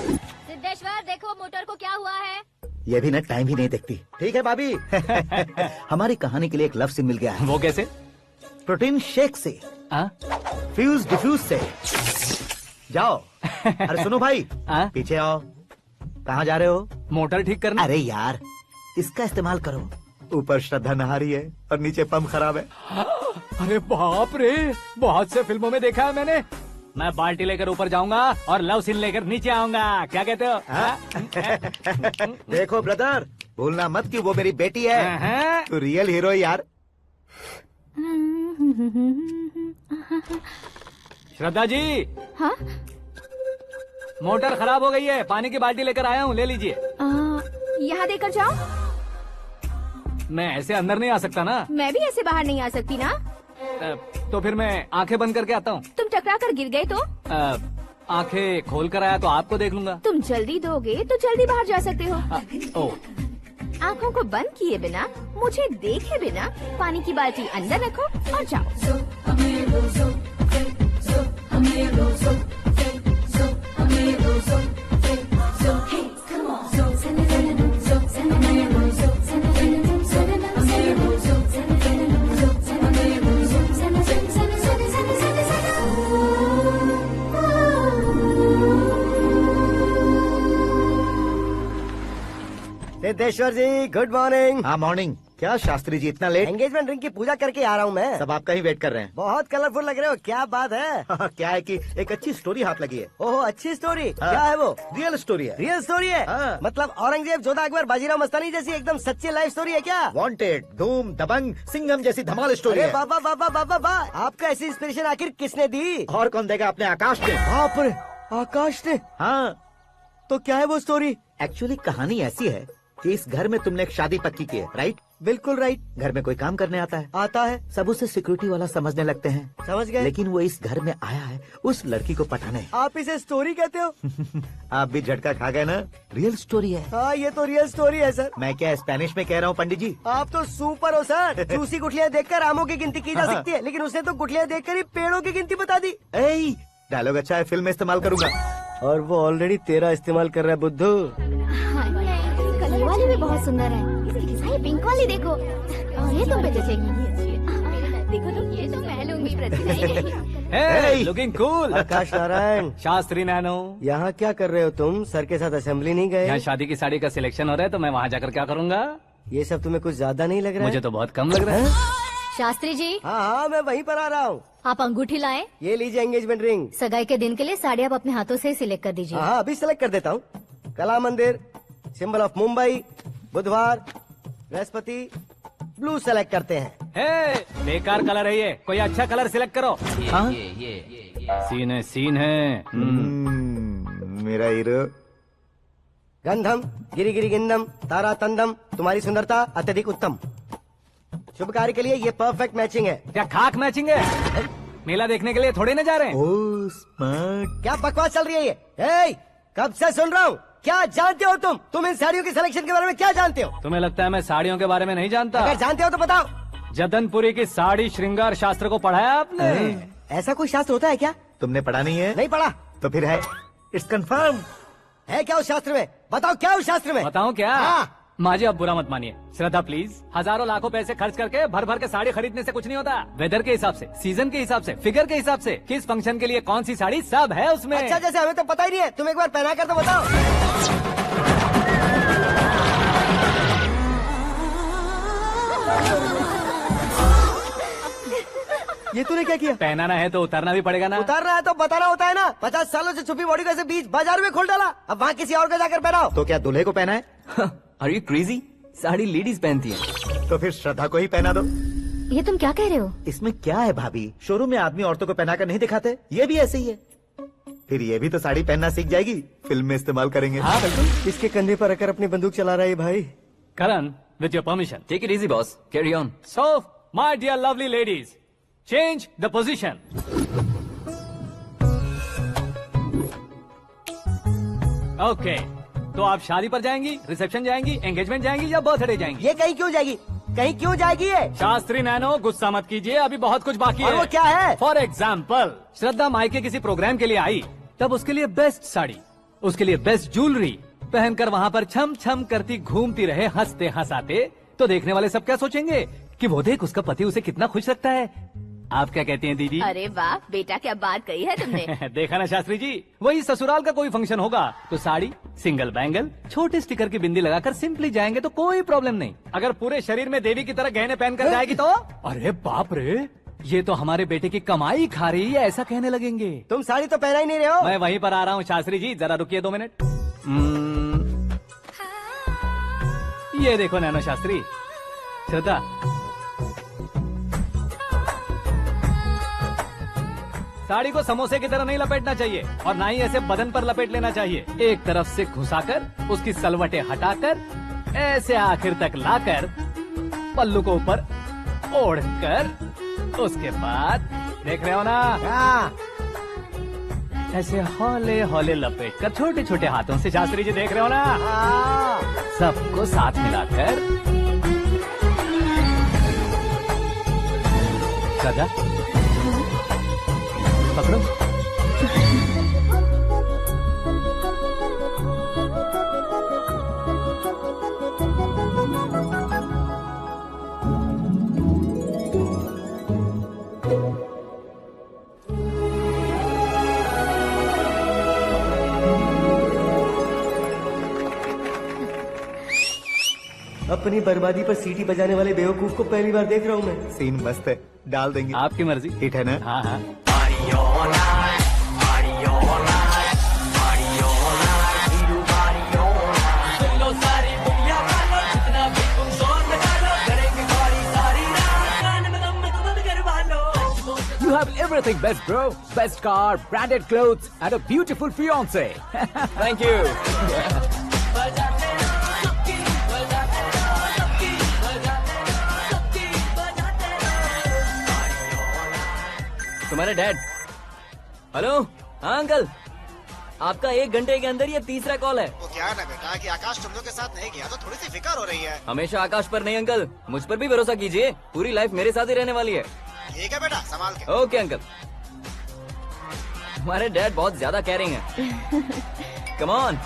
सिद्धेश्वर देखो मोटर को क्या हुआ है। ये भी ना टाइम ही नहीं देखती। ठीक है भाभी। हमारी कहानी के लिए एक लव सीन मिल गया है। वो कैसे? प्रोटीन शेक से, फ्यूज डिफ्यूज से। जाओ। अरे सुनो भाई, पीछे आओ। कहाँ जा रहे हो? मोटर ठीक करना। अरे यार, इसका इस्तेमाल करो। ऊपर श्रद्धा नहा रही है और नीचे पंप खराब है। अरे बाप रे, बहुत से फिल्मों में देखा है मैंने। मैं बाल्टी लेकर ऊपर जाऊंगा और लव सीन लेकर नीचे आऊंगा, क्या कहते हो? देखो ब्रदर, भूलना मत कि वो मेरी बेटी है। तू रियल हीरो यार। श्रद्धा जी। हाँ? मोटर खराब हो गई है, पानी की बाल्टी लेकर आया हूँ, ले लीजिए। यहाँ देकर जाओ। मैं ऐसे अंदर नहीं आ सकता ना। मैं भी ऐसे बाहर नहीं आ सकती ना। तो फिर मैं आंखें बंद करके आता हूँ। तुम टकरा कर गिर गए तो? आंखें खोल कर आया तो आपको देख लूंगा। तुम जल्दी दोगे तो जल्दी बाहर जा सकते हो। आँखों को बंद किए बिना, मुझे देखे बिना पानी की बाल्टी अंदर रखो और जाओ। सिद्धेश्वर जी गुड मॉर्निंग। हाँ मॉर्निंग। क्या शास्त्री जी इतना लेट? एंगेजमेंट रिंग की पूजा करके आ रहा हूँ मैं। सब आपका ही वेट कर रहे हैं। बहुत कलरफुल लग रहे हो, क्या बात है? क्या है कि एक अच्छी स्टोरी हाथ लगी है। ओहो अच्छी स्टोरी। हाँ। क्या है वो? रियल स्टोरी है। रियल स्टोरी है? हाँ। मतलब औरंगजेब, जोधा अकबर, बाजीराव मस्तानी जैसी एकदम सच्ची लाइफ स्टोरी है क्या? वांटेड, धूम, दबंग, सिंघम जैसी धमाल स्टोरी अरे है। बाबा बाबा बाबा बा, आपका ऐसी इंस्पिरेशन आखिर किसने दी? और कौन देगा? अपने आकाश ने। बाप रे, आकाश ने? हाँ। तो क्या है वो स्टोरी? एक्चुअली कहानी ऐसी है कि इस घर में तुमने एक शादी पक्की की है, राइट? बिल्कुल राइट। घर में कोई काम करने आता है? आता है। सब उसे सिक्योरिटी वाला समझने लगते हैं। समझ गए। लेकिन वो इस घर में आया है उस लड़की को पटाने। आप इसे स्टोरी कहते हो? आप भी झटका खा गए ना? रियल स्टोरी है। हाँ ये तो रियल स्टोरी है सर। मैं क्या स्पेनिश में कह रहा हूँ पंडित जी? आप तो सुपर हो सर। चूसी गुठलियाँ देखकर आमों की गिनती की जा सकती है, लेकिन उसने तो गुठलियाँ देखकर ही पेड़ों की गिनती बता दी। डायलॉग अच्छा है, फिल्म में इस्तेमाल करूंगा। और वो ऑलरेडी तेरा इस्तेमाल कर रहा है बुद्धू। कलर वाली भी बहुत सुंदर है। ये पिंक वाली देखो, और ये तुम पे जचेगी। देखो तो ये तो मैं लूंगी। Hey, looking cool। आकाश नारायण। शास्त्री नैनो। यहाँ क्या कर रहे हो तुम? सर के साथ असेंबली नहीं गए? यहाँ शादी की साड़ी का सिलेक्शन हो रहा है तो मैं वहाँ जाकर क्या करूँगा? ये सब तुम्हें कुछ ज्यादा नहीं लग रहा है? मुझे तो बहुत कम लग रहा है। शास्त्री जी। हाँ मैं वहीं पर आ रहा हूँ। आप अंगूठी लाएं। ये लीजिए एंगेजमेंट रिंग। सगाई के दिन के लिए साड़ी आप अपने हाथों से सिलेक्ट कर दीजिए। हाँ अभी सिलेक्ट कर देता हूँ। कला मंदिर, सिंबल ऑफ मुंबई, बुधवार, बृहस्पति, ब्लू सेलेक्ट करते हैं। हे, बेकार कलर है ये, कोई अच्छा कलर सिलेक्ट करो। ये सीन है। मेरा हीरो। गंधम गिरी गिरी गिंदम तारा तंदम, तुम्हारी सुंदरता अत्यधिक उत्तम। शुभ कार्य के लिए ये परफेक्ट मैचिंग है। क्या खाक मैचिंग है? मेला देखने के लिए थोड़ी ना जा रहे हैं। Oh smart. क्या बकवास चल रही है ये? ए, कब से सुन रहा हूँ। क्या जानते हो तुम इन साड़ियों की सिलेक्शन के बारे में क्या जानते हो? तुम्हें लगता है मैं साड़ियों के बारे में नहीं जानता? अगर जानते हो तो बताओ। जदनपुरी की साड़ी श्रृंगार शास्त्र को पढ़ा है आपने? ऐसा कोई शास्त्र होता है क्या? तुमने पढ़ा नहीं है? नहीं पढ़ा। तो फिर है, इट्स कंफर्म। है क्या उस शास्त्र में? बताओ क्या उस शास्त्र में? बताऊं क्या? हाँ। माँ जी आप बुरा मत मानिए। श्रद्धा प्लीज। हजारों लाखों पैसे खर्च करके भर भर के साड़ी खरीदने से कुछ नहीं होता। वेदर के हिसाब से, सीजन के हिसाब से, फिगर के हिसाब से, किस फंक्शन के लिए कौन सी साड़ी, सब है उसमें। अच्छा जैसे हमें तो पता ही नहीं है, तुम एक बार पहना कर तो बताओ। ये तूने क्या किया? पहनाना है तो उतारना भी पड़ेगा ना। उतारना है तो बताना होता है ना। 50 सालों से छुपी बॉडी को ऐसे बीच बाजार में खोल डाला, अब वहाँ किसी और को जाकर पहनाओ। तो क्या दूल्हे को पहना है? Are you crazy? Sari ladies पहनती है। तो फिर श्रद्धा को ही पहना दो। ये तुम क्या कह रहे हो? इसमें क्या है भाभी? शोरूम में आदमी औरतों को पहनाकर नहीं दिखाते, ये भी ऐसे ही है। फिर ये भी तो साड़ी पहनना सीख जाएगी, फिल्म में इस्तेमाल करेंगे। हाँ बिल्कुल। इसके कंधे पर रखकर अपनी बंदूक चला रहा है भाई। Karan, with your permission. Take it easy boss, carry on. So my dear lovely ladies, change the position. Okay, तो आप शादी पर जाएंगी, रिसेप्शन जाएंगी, एंगेजमेंट जाएंगी या बर्थडे जाएंगी? ये कहीं क्यों जाएगी? कहीं क्यों जाएगी ये? शास्त्री नैनो गुस्सा मत कीजिए, अभी बहुत कुछ बाकी और है। वो क्या है? फॉर एग्जाम्पल, श्रद्धा मायके किसी प्रोग्राम के लिए आई, तब उसके लिए बेस्ट साड़ी, उसके लिए बेस्ट ज्वेलरी पहनकर वहाँ पर छम छम करती घूमती रहे हंसते हंसाते, तो देखने वाले सब क्या सोचेंगे कि वो देख उसका पति उसे कितना खुश रखता है। आप क्या कहती हैं दीदी? अरे वाह बेटा, क्या बात कही है तुमने। देखा ना शास्त्री जी, वही ससुराल का कोई फंक्शन होगा तो साड़ी, सिंगल बैंगल, छोटे स्टिकर की बिंदी लगाकर सिंपली जाएंगे तो कोई प्रॉब्लम नहीं। अगर पूरे शरीर में देवी की तरह गहने पहनकर जाएगी तो अरे बाप रे, ये तो हमारे बेटे की कमाई खा रही है, ऐसा कहने लगेंगे। तुम साड़ी तो पहना ही नहीं रहे हो। मैं वहीं पर आ रहा हूँ शास्त्री जी, जरा रुकिए 2 मिनट। ये देखो नैनो शास्त्री, श्रद्धा साड़ी को समोसे की तरह नहीं लपेटना चाहिए और ना ही ऐसे बदन पर लपेट लेना चाहिए। एक तरफ से घुसाकर उसकी सलवटें हटाकर ऐसे आखिर तक लाकर पल्लू को ऊपर ओढ़कर उसके बाद देख रहे हो ना, ऐसे हौले हौले लपेट कर छोटे छोटे हाथों से, शास्त्री जी देख रहे हो ना, सबको साथ मिलाकर सदा पकड़ो। अपनी बर्बादी पर सीटी बजाने वाले बेवकूफ को पहली बार देख रहा हूँ मैं। सीन मस्त है, डाल देंगे। आपकी मर्जी। हिट है ना? हाँ हाँ। You have everything best, bro. Best car, branded clothes, and a beautiful fiance. Thank you. तुम्हारे डैड। हेलो। हाँ अंकल, आपका 1 घंटे के अंदर ये तीसरा कॉल है। वो क्या है ना बेटा कि आकाश तुम लोग के साथ नहीं गया तो थोड़ी सी फिक्र हो रही है। हमेशा आकाश पर नहीं अंकल, मुझ पर भी भरोसा कीजिए। पूरी लाइफ मेरे साथ ही रहने वाली है। ठीक है बेटा, संभाल के। Okay uncle. हमारे डैड बहुत ज्यादा केयरिंग है। Come on.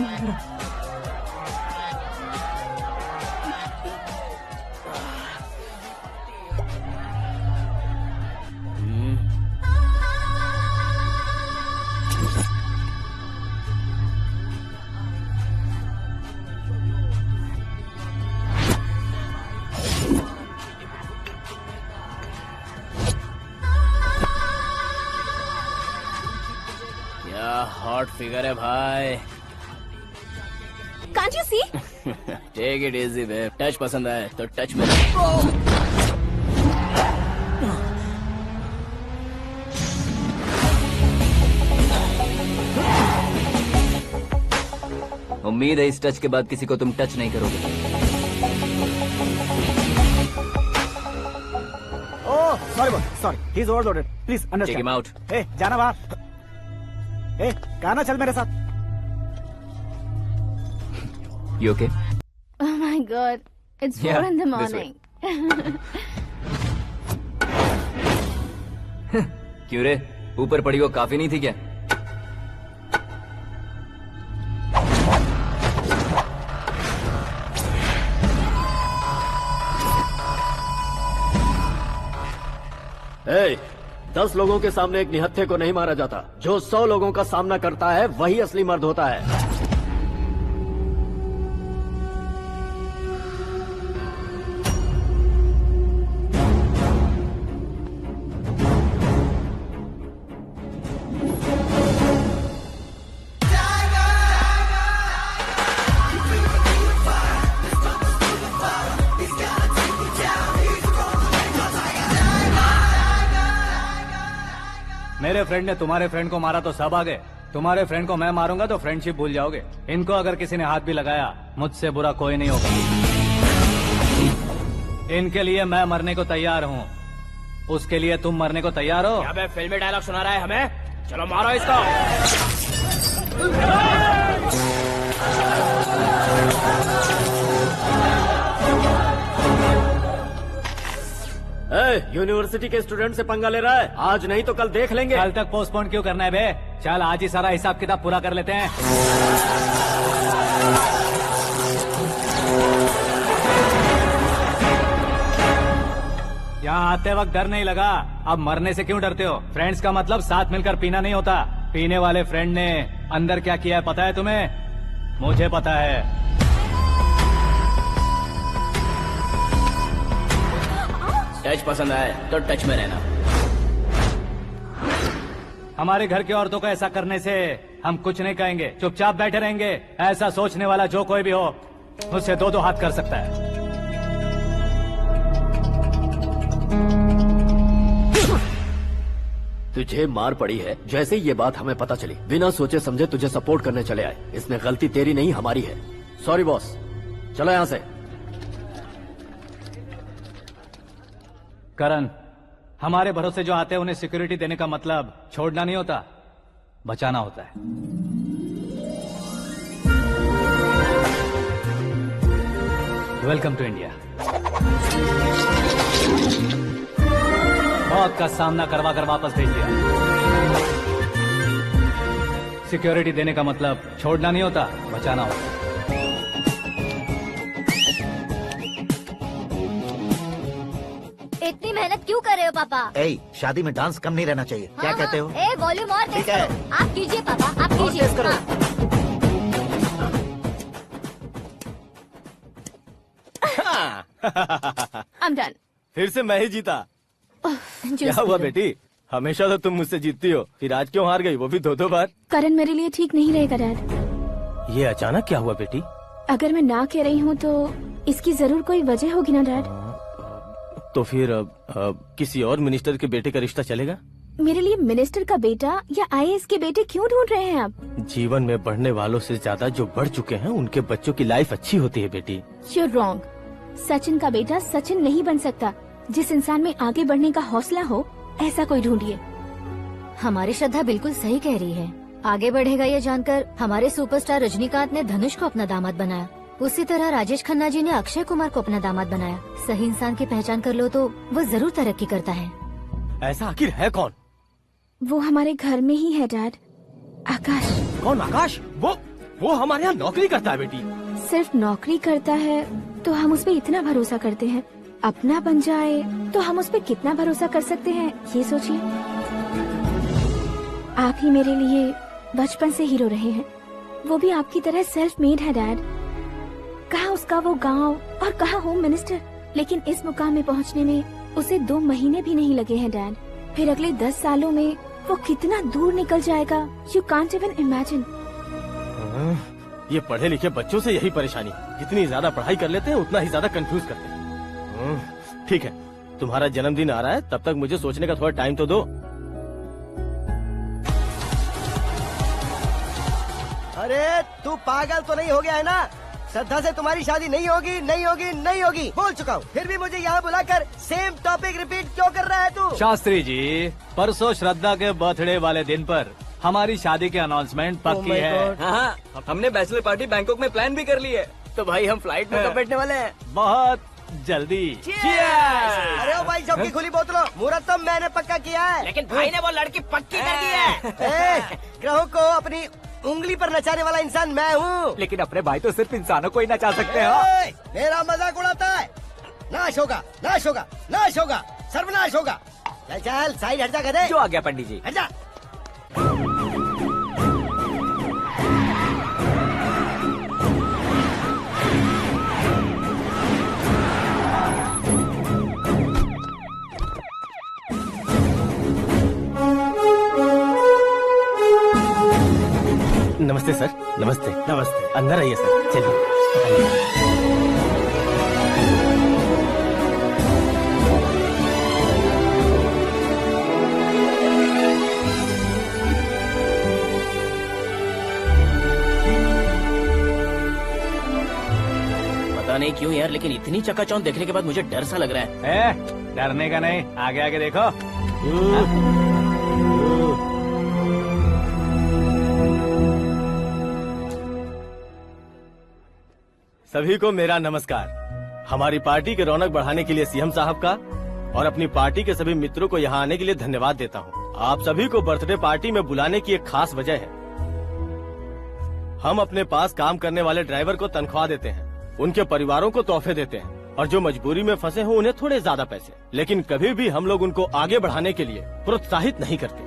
हॉट फिगर है भाई। Can't you see? Take it easy babe. Touch पसंद आए तो टच में। उम्मीद है इस टच के बाद किसी को तुम टच नहीं करोगे। Oh sorry boss, sorry, he is overloaded, please understand. Take him out. ए जाना बाहर। ए गाना चल मेरे साथ। You okay? Oh my God, it's 4 in the morning. क्यों रे, ऊपर पड़ी वो काफी नहीं थी क्या? ए, 10 लोगों के सामने एक निहत्थे को नहीं मारा जाता। जो 100 लोगों का सामना करता है वही असली मर्द होता है। मेरे फ्रेंड ने तुम्हारे फ्रेंड को मारा तो सब आ गए। तुम्हारे फ्रेंड को मैं मारूंगा तो फ्रेंडशिप भूल जाओगे। इनको अगर किसी ने हाथ भी लगाया, मुझसे बुरा कोई नहीं होगा। इनके लिए मैं मरने को तैयार हूँ। उसके लिए तुम मरने को तैयार हो? अबे फिल्मी डायलॉग सुना रहा है हमें? चलो मारो इसको। यूनिवर्सिटी के स्टूडेंट से पंगा ले रहा है। आज नहीं तो कल देख लेंगे। कल तक पोस्टपोन क्यों करना है बे? चल आज ही सारा हिसाब किताब पूरा कर लेते हैं। यहाँ आते वक्त डर नहीं लगा, अब मरने से क्यों डरते हो? फ्रेंड्स का मतलब साथ मिलकर पीना नहीं होता। पीने वाले फ्रेंड ने अंदर क्या किया है पता है तुम्हें? मुझे पता है। टच पसंद आए तो टच में रहना। हमारे घर की औरतों को ऐसा करने से हम कुछ नहीं कहेंगे, चुपचाप बैठे रहेंगे। ऐसा सोचने वाला जो कोई भी हो, उससे 2-2 हाथ कर सकता है। तुझे मार पड़ी है। जैसे ये बात हमें पता चली, बिना सोचे समझे तुझे सपोर्ट करने चले आए। इसमें गलती तेरी नहीं हमारी है। सॉरी बॉस, चलो यहाँ से। करण, हमारे भरोसे जो आते हैं उन्हें सिक्योरिटी देने का मतलब छोड़ना नहीं होता, बचाना होता है। Welcome to India. मौत का सामना करवा कर वापस भेज दिया। सिक्योरिटी देने का मतलब छोड़ना नहीं होता, बचाना होता। इतनी मेहनत क्यों कर रहे हो पापा? ए, शादी में डांस कम नहीं रहना चाहिए। क्या कहते हो? ए, वॉल्यूम और तेज ठीक है। करो। आप कीजिए पापा, आप कीजिए। तेज करो। I'm done. फिर से मैं ही जीता। क्या हुआ बेटी? हमेशा तो तुम मुझसे जीतती हो, फिर आज क्यों हार गई, वो भी 2-2 बार? करण मेरे लिए ठीक नहीं रहेगा डैड। ये अचानक क्या हुआ बेटी? अगर मैं ना कह रही हूँ तो इसकी जरूर कोई वजह होगी ना डैड। तो फिर किसी और मिनिस्टर के बेटे का रिश्ता चलेगा? मेरे लिए मिनिस्टर का बेटा या आईएएस के बेटे क्यों ढूंढ रहे हैं आप? जीवन में बढ़ने वालों से ज्यादा जो बढ़ चुके हैं उनके बच्चों की लाइफ अच्छी होती है बेटी। You're wrong. सचिन का बेटा सचिन नहीं बन सकता। जिस इंसान में आगे बढ़ने का हौसला हो ऐसा कोई ढूंढिए। हमारी श्रद्धा बिल्कुल सही कह रही है। आगे बढ़ेगा ये जानकर हमारे सुपरस्टार रजनीकांत ने धनुष को अपना दामाद बनाया। उसी तरह राजेश खन्ना जी ने अक्षय कुमार को अपना दामाद बनाया। सही इंसान की पहचान कर लो तो वो जरूर तरक्की करता है। ऐसा आखिर है कौन? वो हमारे घर में ही है डैड, आकाश। कौन आकाश? वो हमारे यहाँ नौकरी करता है बेटी। सिर्फ नौकरी करता है तो हम उस पर इतना भरोसा करते हैं, अपना बन जाए तो हम उस पर कितना भरोसा कर सकते हैं ये सोचिए। आप ही मेरे लिए बचपन से हीरो रहे हैं, वो भी आपकी तरह सेल्फ मेड है डैड। कहाँ उसका वो गांव और कहाँ होम मिनिस्टर, लेकिन इस मुकाम में पहुँचने में उसे 2 महीने भी नहीं लगे हैं डैड। फिर अगले 10 सालों में वो कितना दूर निकल जाएगा, यू कांट इवन इमेजिन। ये पढ़े लिखे बच्चों से यही परेशानी, जितनी ज्यादा पढ़ाई कर लेते हैं उतना ही ज्यादा कंफ्यूज करते हैं। ठीक है, तुम्हारा जन्मदिन आ रहा है, तब तक मुझे सोचने का थोड़ा टाइम तो दो। अरे तू पागल तो नहीं हो गया है ना? श्रद्धा से तुम्हारी शादी नहीं होगी, नहीं होगी, नहीं होगी, बोल चुका हूँ। फिर भी मुझे यहाँ बुलाकर सेम टॉपिक रिपीट क्यों कर रहा है तू? शास्त्री जी, परसों श्रद्धा के बर्थडे वाले दिन पर हमारी शादी की अनाउंसमेंट पक्की है। हाँ, हमने बैचलर पार्टी बैंकॉक में प्लान भी कर ली है। तो भाई हम फ्लाइट में कब बैठने वाले हैं? बहुत जल्दी। अरे ओ भाई साहब की खुली बोतलों, मुहूर्त तो मैंने पक्का किया है। लेकिन भाई ने वो लड़की पक्की कर दी है। ग्रहों को अपनी उंगली पर नचाने वाला इंसान मैं हूँ। लेकिन अपने भाई तो सिर्फ इंसानों को ही नचा सकते हैं। मेरा मजाक उड़ाता है? नाश होगा, नाश होगा, नाश होगा, सर्वनाश होगा। चल चल साइड हट जा गधे। जो आ गया पंडित जी। हट जा। नमस्ते सर। नमस्ते। नमस्ते। अंदर आइए सर, चलिए। पता नहीं क्यों यार, लेकिन इतनी चकाचौंध देखने के बाद मुझे डर सा लग रहा है। डरने का नहीं, आगे आगे देखो। सभी को मेरा नमस्कार। हमारी पार्टी के रौनक बढ़ाने के लिए सीएम साहब का और अपनी पार्टी के सभी मित्रों को यहाँ आने के लिए धन्यवाद देता हूँ। आप सभी को बर्थडे पार्टी में बुलाने की एक खास वजह है। हम अपने पास काम करने वाले ड्राइवर को तनख्वाह देते हैं, उनके परिवारों को तोहफे देते हैं और जो मजबूरी में फंसे हो उन्हें थोड़े ज्यादा पैसे। लेकिन कभी भी हम लोग उनको आगे बढ़ाने के लिए प्रोत्साहित नहीं करते।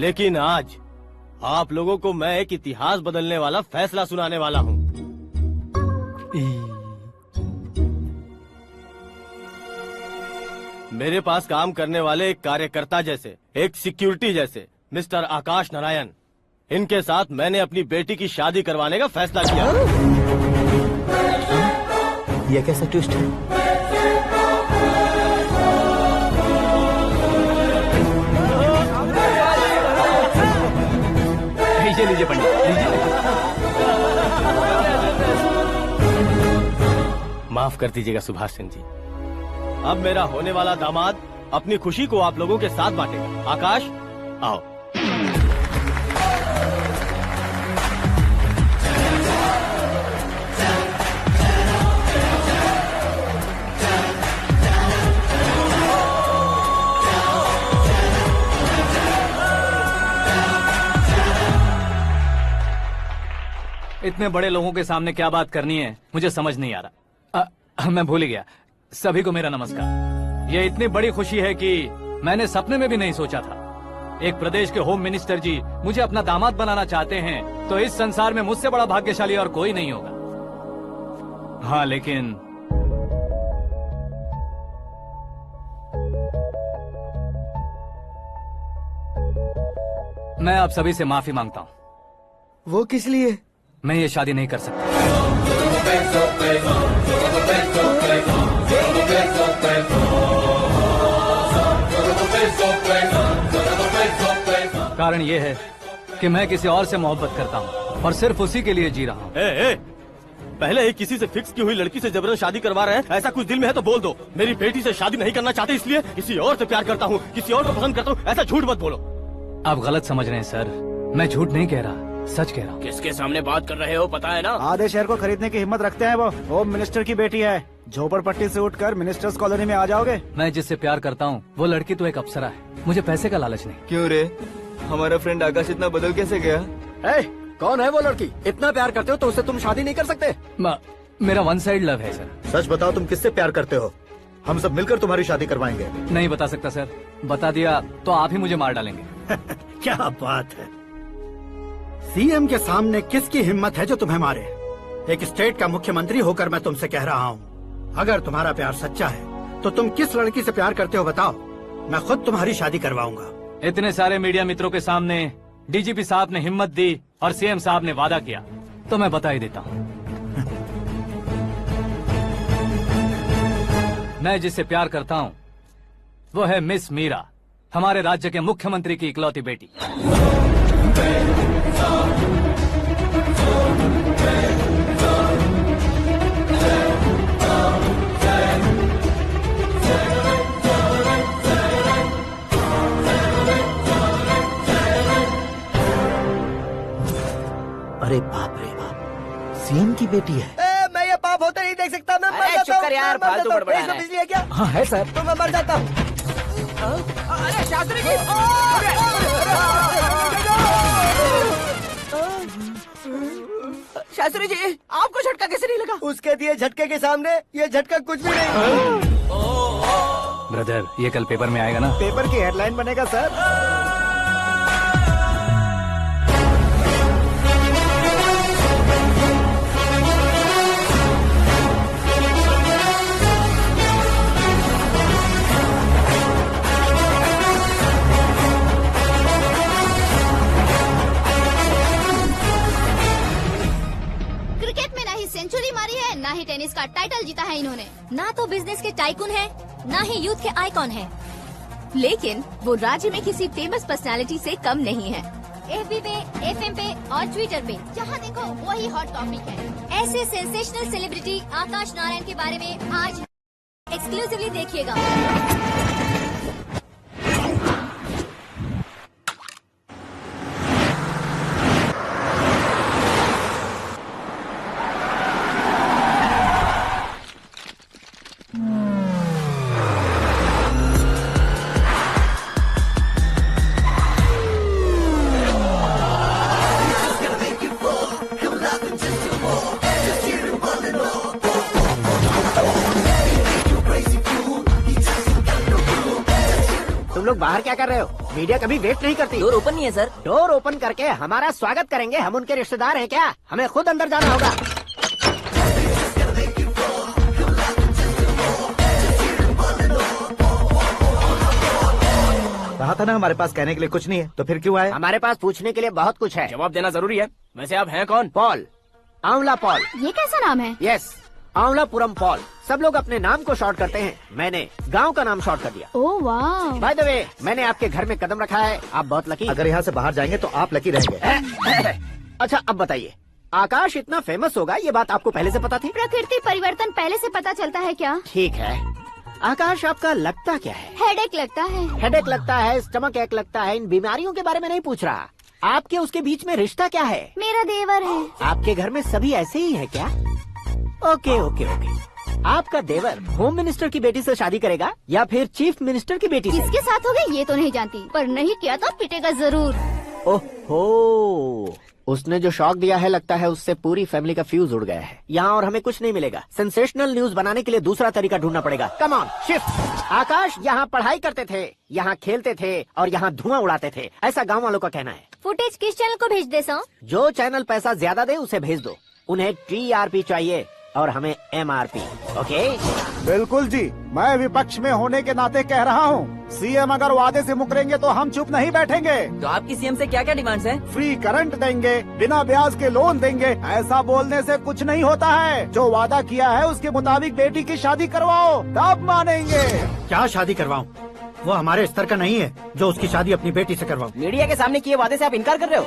लेकिन आज आप लोगों को मैं एक इतिहास बदलने वाला फैसला सुनाने वाला हूँ। मेरे पास काम करने वाले एक कार्यकर्ता जैसे, एक सिक्योरिटी जैसे मिस्टर आकाश नारायण, इनके साथ मैंने अपनी बेटी की शादी करवाने का फैसला किया। यह कैसा ट्विस्ट है? लीजिए पंडित, लीजिए। माफ कर दीजिएगा सुभाष सिंह जी। अब मेरा होने वाला दामाद अपनी खुशी को आप लोगों के साथ बांटेगा। आकाश, आओ। इतने बड़े लोगों के सामने क्या बात करनी है मुझे समझ नहीं आ रहा। मैं भूल ही गया। सभी को मेरा नमस्कार। ये इतनी बड़ी खुशी है कि मैंने सपने में भी नहीं सोचा था। एक प्रदेश के होम मिनिस्टर जी मुझे अपना दामाद बनाना चाहते हैं तो इस संसार में मुझसे बड़ा भाग्यशाली और कोई नहीं होगा। हाँ, लेकिन मैं आप सभी से माफी मांगता हूँ। वो किस लिए? मैं ये शादी नहीं कर सकता। कारण ये है कि मैं किसी और से मोहब्बत करता हूँ और सिर्फ उसी के लिए जी रहा हूँ। पहले ही किसी से फिक्स की हुई लड़की से जबरन शादी करवा रहे हैं। ऐसा कुछ दिल में है तो बोल दो। मेरी बेटी से शादी नहीं करना चाहते इसलिए किसी और से प्यार करता हूँ, किसी और को पसंद करता हूँ। ऐसा झूठ मत बोलो। आप गलत समझ रहे हैं सर। मैं झूठ नहीं कह रहा, सच कह रहा हूँ। किसके सामने बात कर रहे हो पता है ना? आधे शहर को खरीदने की हिम्मत रखते हैं वो। होम मिनिस्टर की बेटी है। झोपड़पट्टी से उठकर मिनिस्टर्स कॉलोनी में आ जाओगे। मैं जिससे प्यार करता हूँ वो लड़की तो एक अप्सरा है। मुझे पैसे का लालच नहीं। क्यों रे, हमारा फ्रेंड आकाश इतना बदल कैसे गया? कौन है वो लड़की? इतना प्यार करते हो तो उससे तुम शादी नहीं कर सकते? मेरा वन साइड लव है सर। सच बताओ, तुम किससे प्यार करते हो? हम सब मिलकर तुम्हारी शादी करवाएंगे। नहीं बता सकता सर। बता दिया तो आप ही मुझे मार डालेंगे। क्या बात है। सीएम के सामने किसकी हिम्मत है जो तुम्हें मारे? एक स्टेट का मुख्यमंत्री होकर मैं तुमसे कह रहा हूँ, अगर तुम्हारा प्यार सच्चा है तो तुम किस लड़की से प्यार करते हो बताओ। मैं खुद तुम्हारी शादी करवाऊंगा। इतने सारे मीडिया मित्रों के सामने डीजीपी साहब ने हिम्मत दी और सीएम साहब ने वादा किया तो मैं बता ही देता हूँ। मैं जिससे प्यार करता हूँ वो है मिस मीरा, हमारे राज्य के मुख्यमंत्री की इकलौती बेटी। अरे बाप रे बाप, सीएम की बेटी है। मैं ये पाप होते नहीं देख सकता। मैं मर जाता हूँ। यार, फालतू बड़बड़ा रहा है। बिजली है क्या? हाँ है सर। तो मैं मर जाता हूँ। अरे शास्त्री जी, शास्त्री जी, आपको झटका कैसे नहीं लगा? उसके दिए झटके के सामने ये झटका कुछ भी नहीं। ब्रदर, ये कल पेपर में आएगा ना? पेपर की हेडलाइन बनेगा सर। सेंचुरी मारी है, ना ही टेनिस का टाइटल जीता है इन्होंने। ना तो बिजनेस के टाइकून है, ना ही यूथ के आइकॉन है। लेकिन वो राज्य में किसी फेमस पर्सनालिटी से कम नहीं है। एफबी पे, एफएम पे और ट्विटर पे जहाँ देखो वही हॉट टॉपिक है। ऐसे सेंसेशनल सेलिब्रिटी आकाश नारायण के बारे में आज एक्सक्लूसिवली देखिएगा। तुम लोग बाहर क्या कर रहे हो? मीडिया कभी वेट नहीं करती। डोर ओपन नहीं है सर। डोर ओपन करके हमारा स्वागत करेंगे। हम उनके रिश्तेदार हैं क्या? हमें खुद अंदर जाना होगा। कहा था ना हमारे पास कहने के लिए कुछ नहीं है, तो फिर क्यों आए? हमारे पास पूछने के लिए बहुत कुछ है। जवाब देना जरूरी है। वैसे आप हैं कौन? पॉल, आंवला पॉल। ये कैसा नाम है? Yes, Amvalapuram Paul. सब लोग अपने नाम को शॉर्ट करते हैं, मैंने गांव का नाम शॉर्ट कर दिया। ओह वाह। बाय द वे, मैंने आपके घर में कदम रखा है। आप बहुत लकी। अगर यहाँ से बाहर जाएंगे तो आप लकी रहेंगे। अच्छा अब बताइए, आकाश इतना फेमस होगा ये बात आपको पहले से पता थी? प्रकृति परिवर्तन पहले से पता चलता है क्या? ठीक है, आकाश आपका लगता क्या है? हेडेक लगता है। हेडेक लगता है, स्टमक एक लगता है। इन बीमारियों के बारे में नहीं पूछ रहा। आपके उसके बीच में रिश्ता क्या है? मेरा देवर है। आपके घर में सभी ऐसे ही है क्या? Okay okay okay. आपका देवर होम मिनिस्टर की बेटी से शादी करेगा या फिर चीफ मिनिस्टर की बेटी से? किसके साथ होगा ये तो नहीं जानती, पर नहीं किया तो पिटेगा जरूर। ओहो, उसने जो शॉक दिया है लगता है उससे पूरी फैमिली का फ्यूज उड़ गया है। यहाँ और हमें कुछ नहीं मिलेगा। सेंसेशनल न्यूज बनाने के लिए दूसरा तरीका ढूंढना पड़ेगा। Come on shift. आकाश यहाँ पढ़ाई करते थे, यहाँ खेलते थे और यहाँ धुआं उड़ाते थे, ऐसा गाँव वालों का कहना है। फुटेज किस चैनल को भेज दे सो? जो चैनल पैसा ज्यादा दे उसे भेज दो। उन्हें TRP चाहिए और हमें MRP। ओके? बिल्कुल जी, मैं विपक्ष में होने के नाते कह रहा हूँ, सीएम अगर वादे से मुकरेंगे तो हम चुप नहीं बैठेंगे। तो आपकी सीएम से क्या क्या डिमांड्स हैं? फ्री करंट देंगे, बिना ब्याज के लोन देंगे। ऐसा बोलने से कुछ नहीं होता है। जो वादा किया है उसके मुताबिक बेटी की शादी करवाओ, तब मानेंगे। क्या शादी करवाऊं? वो हमारे स्तर का नहीं है जो उसकी शादी अपनी बेटी से करवाऊं। मीडिया के सामने किए वादे से आप इनकार कर रहे हो?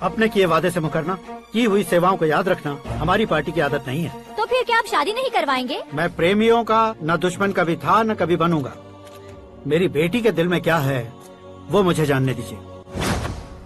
अपने किए वादे से मुकरना, की हुई सेवाओं को याद रखना हमारी पार्टी की आदत नहीं है। तो फिर क्या आप शादी नहीं करवाएंगे? मैं प्रेमियों का न दुश्मन कभी था न कभी बनूंगा। मेरी बेटी के दिल में क्या है वो मुझे जानने दीजिए।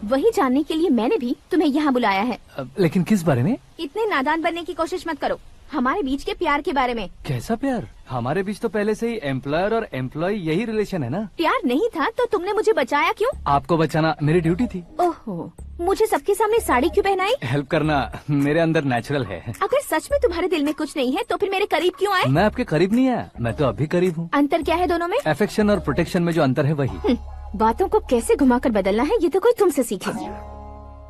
वही जानने के लिए मैंने भी तुम्हें यहाँ बुलाया है। लेकिन किस बारे में? इतने नादान बनने की कोशिश मत करो। हमारे बीच के प्यार के बारे में। कैसा प्यार? हमारे बीच तो पहले से ही एम्प्लॉयर और एम्प्लॉय यही रिलेशन है ना। प्यार नहीं था तो तुमने मुझे बचाया क्यों? आपको बचाना मेरी ड्यूटी थी। ओहो, मुझे सबके सामने साड़ी क्यों पहनाई? हेल्प करना मेरे अंदर नेचुरल है। अगर सच में तुम्हारे दिल में कुछ नहीं है तो फिर मेरे करीब क्यों आए? मैं आपके करीब नहीं आया, मैं तो अभी करीब हूँ। अंतर क्या है दोनों में? अफेक्शन और प्रोटेक्शन में जो अंतर है वही। बातों को कैसे घुमाकर बदलना है ये तो कोई तुमसे सीखे।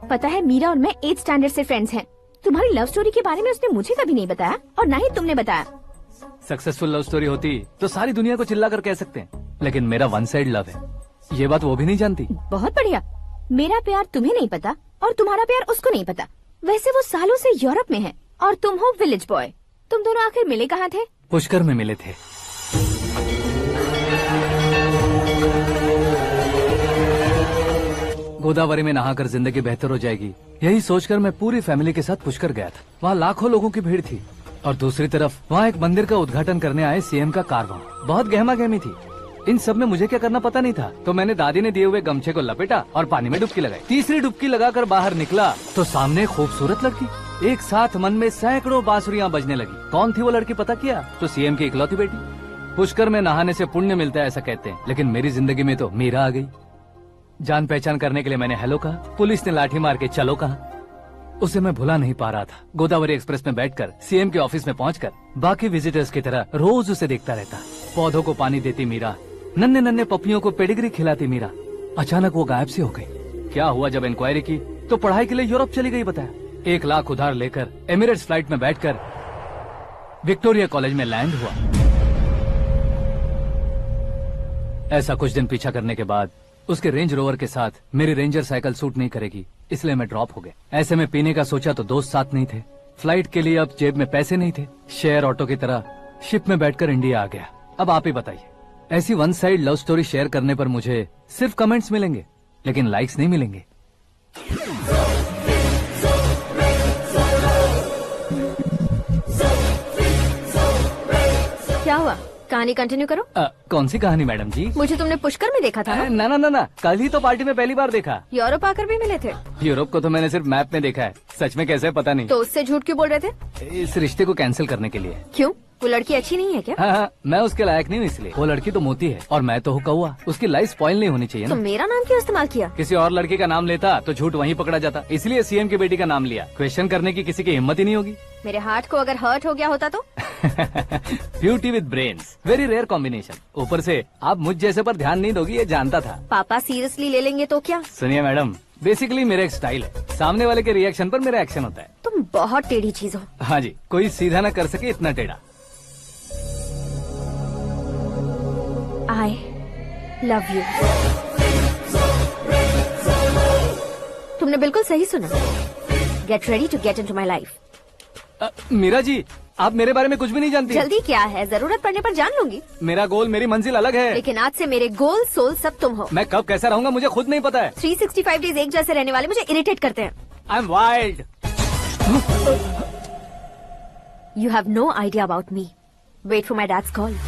पता है, मीरा और मैं 8th स्टैंडर्ड से फ्रेंड्स हैं। तुम्हारी लव स्टोरी के बारे में उसने मुझे कभी नहीं बताया और न ही तुमने बताया। सक्सेसफुल लव स्टोरी होती तो सारी दुनिया को चिल्ला कर कह सकते हैं, लेकिन मेरा वन साइड लव है, ये बात वो भी नहीं जानती। बहुत बढ़िया। मेरा प्यार तुम्हें नहीं पता और तुम्हारा प्यार उसको नहीं पता। वैसे वो सालों से यूरोप में है और तुम हो विलेज बॉय। तुम दोनों आखिर मिले कहाँ थे? पुष्कर में मिले थे। गोदावरी में नहाकर जिंदगी बेहतर हो जाएगी, यही सोचकर मैं पूरी फैमिली के साथ पुष्कर गया था। वहाँ लाखों लोगों की भीड़ थी और दूसरी तरफ वहाँ एक मंदिर का उद्घाटन करने आए सीएम का कारवां। बहुत गहमा गहमी थी। इन सब में मुझे क्या करना पता नहीं था, तो मैंने दादी ने दिए हुए गमछे को लपेटा और पानी में डुबकी लगाई। तीसरी डुबकी लगाकर बाहर निकला तो सामने खूबसूरत लड़की। एक साथ मन में सैकड़ों बांसुरियां बजने लगी। कौन थी वो लड़की पता किया? तो सीएम की इकलौती बेटी। पुष्कर में नहाने से पुण्य मिलता है ऐसा कहते हैं, लेकिन मेरी जिंदगी में तो मीरा आ गई। जान पहचान करने के लिए मैंने हेलो कहा, पुलिस ने लाठी मार के चलो कहा। उसे मैं भुला नहीं पा रहा था। गोदावरी एक्सप्रेस में बैठकर सीएम के ऑफिस में पहुंचकर बाकी विजिटर्स की तरह रोज उसे देखता रहता। पौधों को पानी देती मीरा, नन्हे नन्हे पपियों को पेडिग्री खिलाती मीरा। अचानक वो गायब सी हो गई। क्या हुआ? जब इंक्वायरी की तो पढ़ाई के लिए यूरोप चली गई बताया। 1 लाख उधार लेकर एमिरेट्स फ्लाइट में बैठकर विक्टोरिया कॉलेज में लैंड हुआ। ऐसा कुछ दिन पीछा करने के बाद उसके रेंज रोवर के साथ मेरी रेंजर साइकिल सूट नहीं करेगी, इसलिए मैं ड्रॉप हो गया। ऐसे में पीने का सोचा तो दोस्त साथ नहीं थे। फ्लाइट के लिए अब जेब में पैसे नहीं थे। शेयर ऑटो की तरह शिप में बैठकर इंडिया आ गया। अब आप ही बताइए, ऐसी one side love story share करने पर मुझे सिर्फ कमेंट्स मिलेंगे लेकिन लाइक्स नहीं मिलेंगे। क्या हुआ? कहानी कंटिन्यू करो। कौन सी कहानी मैडम जी? मुझे तुमने पुष्कर में देखा था ना? ना, कल ही तो पार्टी में पहली बार देखा। यूरोप आकर भी मिले थे? यूरोप को तो मैंने सिर्फ मैप में देखा है, सच में कैसे पता नहीं। तो उससे झूठ क्यों बोल रहे थे? इस रिश्ते को कैंसिल करने के लिए। क्यों? वो लड़की अच्छी नहीं है क्या? हाँ, मैं उसके लायक नहीं हूँ इसलिए। वो लड़की तो मोती है और मैं तो हूँ कौवा। उसकी लाइफ स्पॉइल नहीं होनी चाहिए ना। तो मेरा नाम क्यों इस्तेमाल किया? किसी और लड़की का नाम लेता तो झूठ वहीं पकड़ा जाता, इसलिए सीएम की बेटी का नाम लिया। क्वेश्चन करने की किसी की हिम्मत ही नहीं होगी। मेरे हार्ट को अगर हर्ट हो गया होता तो? Beauty with brains, very rare combination. ऊपर से आप मुझ जैसे पर ध्यान नहीं दोगी ये जानता था। पापा सीरियसली ले लेंगे तो क्या? सुनिए मैडम, बेसिकली मेरा एक स्टाइल है, सामने वाले के रिएक्शन पर मेरा एक्शन होता है। तुम बहुत टेढ़ी चीज हो। हाँ जी, कोई सीधा न कर सके इतना टेढ़ा। I love you। तुमने बिल्कुल सही सुना। Get ready to get into my life। Meera ji, आप मेरे बारे में कुछ भी नहीं जानती। जल्दी क्या है, जरूरत पड़ने पर जान लूंगी। मेरा गोल, मेरी मंजिल अलग है। लेकिन आज से मेरे गोल सोल सब तुम हो। मैं कब कैसा रहूंगा मुझे खुद नहीं पता है। 365 डेज एक जैसे रहने वाले मुझे इरिटेट करते हैं। I am wild. You have no idea about me। Wait for my dad's call।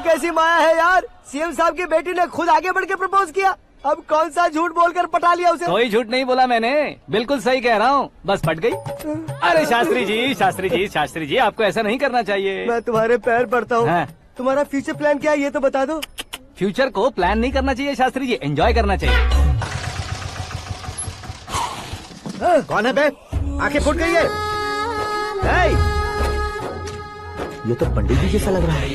कैसी माया है यार, सीएम साहब की बेटी ने खुद आगे बढ़ के प्रपोज किया। अब कौन सा झूठ बोलकर पटा लिया उसे? कोई झूठ नहीं बोला मैंने, बिल्कुल सही कह रहा हूँ, बस पट गई। अरे शास्त्री जी, शास्त्री जी, शास्त्री जी, आपको ऐसा नहीं करना चाहिए। मैं तुम्हारे पैर पड़ता हूँ। हाँ। तुम्हारा फ्यूचर प्लान क्या है ये तो बता दो। फ्यूचर को प्लान नहीं करना चाहिए शास्त्री जी, एंजॉय करना चाहिए। कौन है बे? आंखें फूट गई है। ये तो पंडित जी जैसा लग रहा है।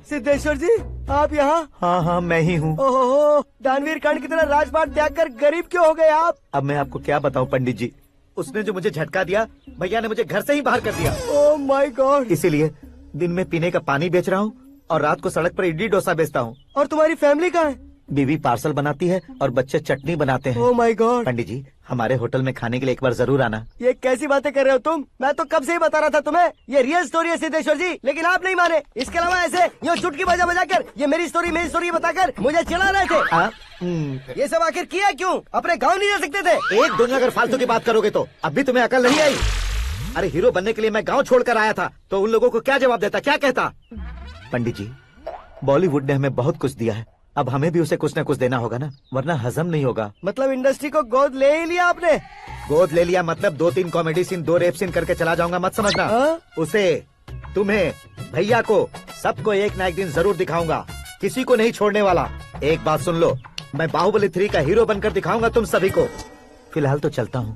सिद्धेश्वर जी आप यहाँ? हाँ हाँ मैं ही हूँ। ओहो, दानवीर कर्ण की तरह राजपाट त्याग कर गरीब क्यों हो गए आप? अब मैं आपको क्या बताऊँ पंडित जी, उसने जो मुझे झटका दिया, भैया ने मुझे घर से ही बाहर कर दिया। Oh my God. इसीलिए दिन में पीने का पानी बेच रहा हूँ और रात को सड़क पर इडली डोसा बेचता हूँ। और तुम्हारी फैमिली कहाँ है? बीवी पार्सल बनाती है और बच्चे चटनी बनाते हैं। Oh my God. पंडित जी हमारे होटल में खाने के लिए एक बार जरूर आना। ये कैसी बातें कर रहे हो तुम? मैं तो कब से ही बता रहा था तुम्हें, ये रियल स्टोरी है सिद्धेश्वर जी, लेकिन आप नहीं माने। इसके अलावा ऐसे यूँ चुटकी बजा बजा कर ये मेरी स्टोरी बताकर मुझे चिढ़ा रहे थे। ये सब आखिर किया क्यों? अपने गाँव नहीं जा सकते थे? एक दिन अगर फालतू की बात करोगे तो अब भी तुम्हें अकल नहीं आई। अरे हीरो बनने के लिए मैं गाँव छोड़कर आया था तो उन लोगों को क्या जवाब देता, क्या कहता? पंडित जी बॉलीवुड ने हमें बहुत कुछ दिया है, अब हमें भी उसे कुछ न कुछ देना होगा ना, वरना हजम नहीं होगा। मतलब इंडस्ट्री को गोद ले ही लिया आपने? गोद ले लिया मतलब 2-3 कॉमेडी सीन 2 रेप सीन करके चला जाऊंगा मत समझना। उसे, तुम्हें, भैया को, सबको एक ना एक दिन जरूर दिखाऊंगा, किसी को नहीं छोड़ने वाला। एक बात सुन लो, मैं बाहुबली 3 का हीरो बनकर दिखाऊंगा तुम सभी को। फिलहाल तो चलता हूँ,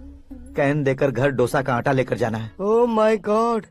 कैन देकर घर डोसा का आटा लेकर जाना है। Oh my God.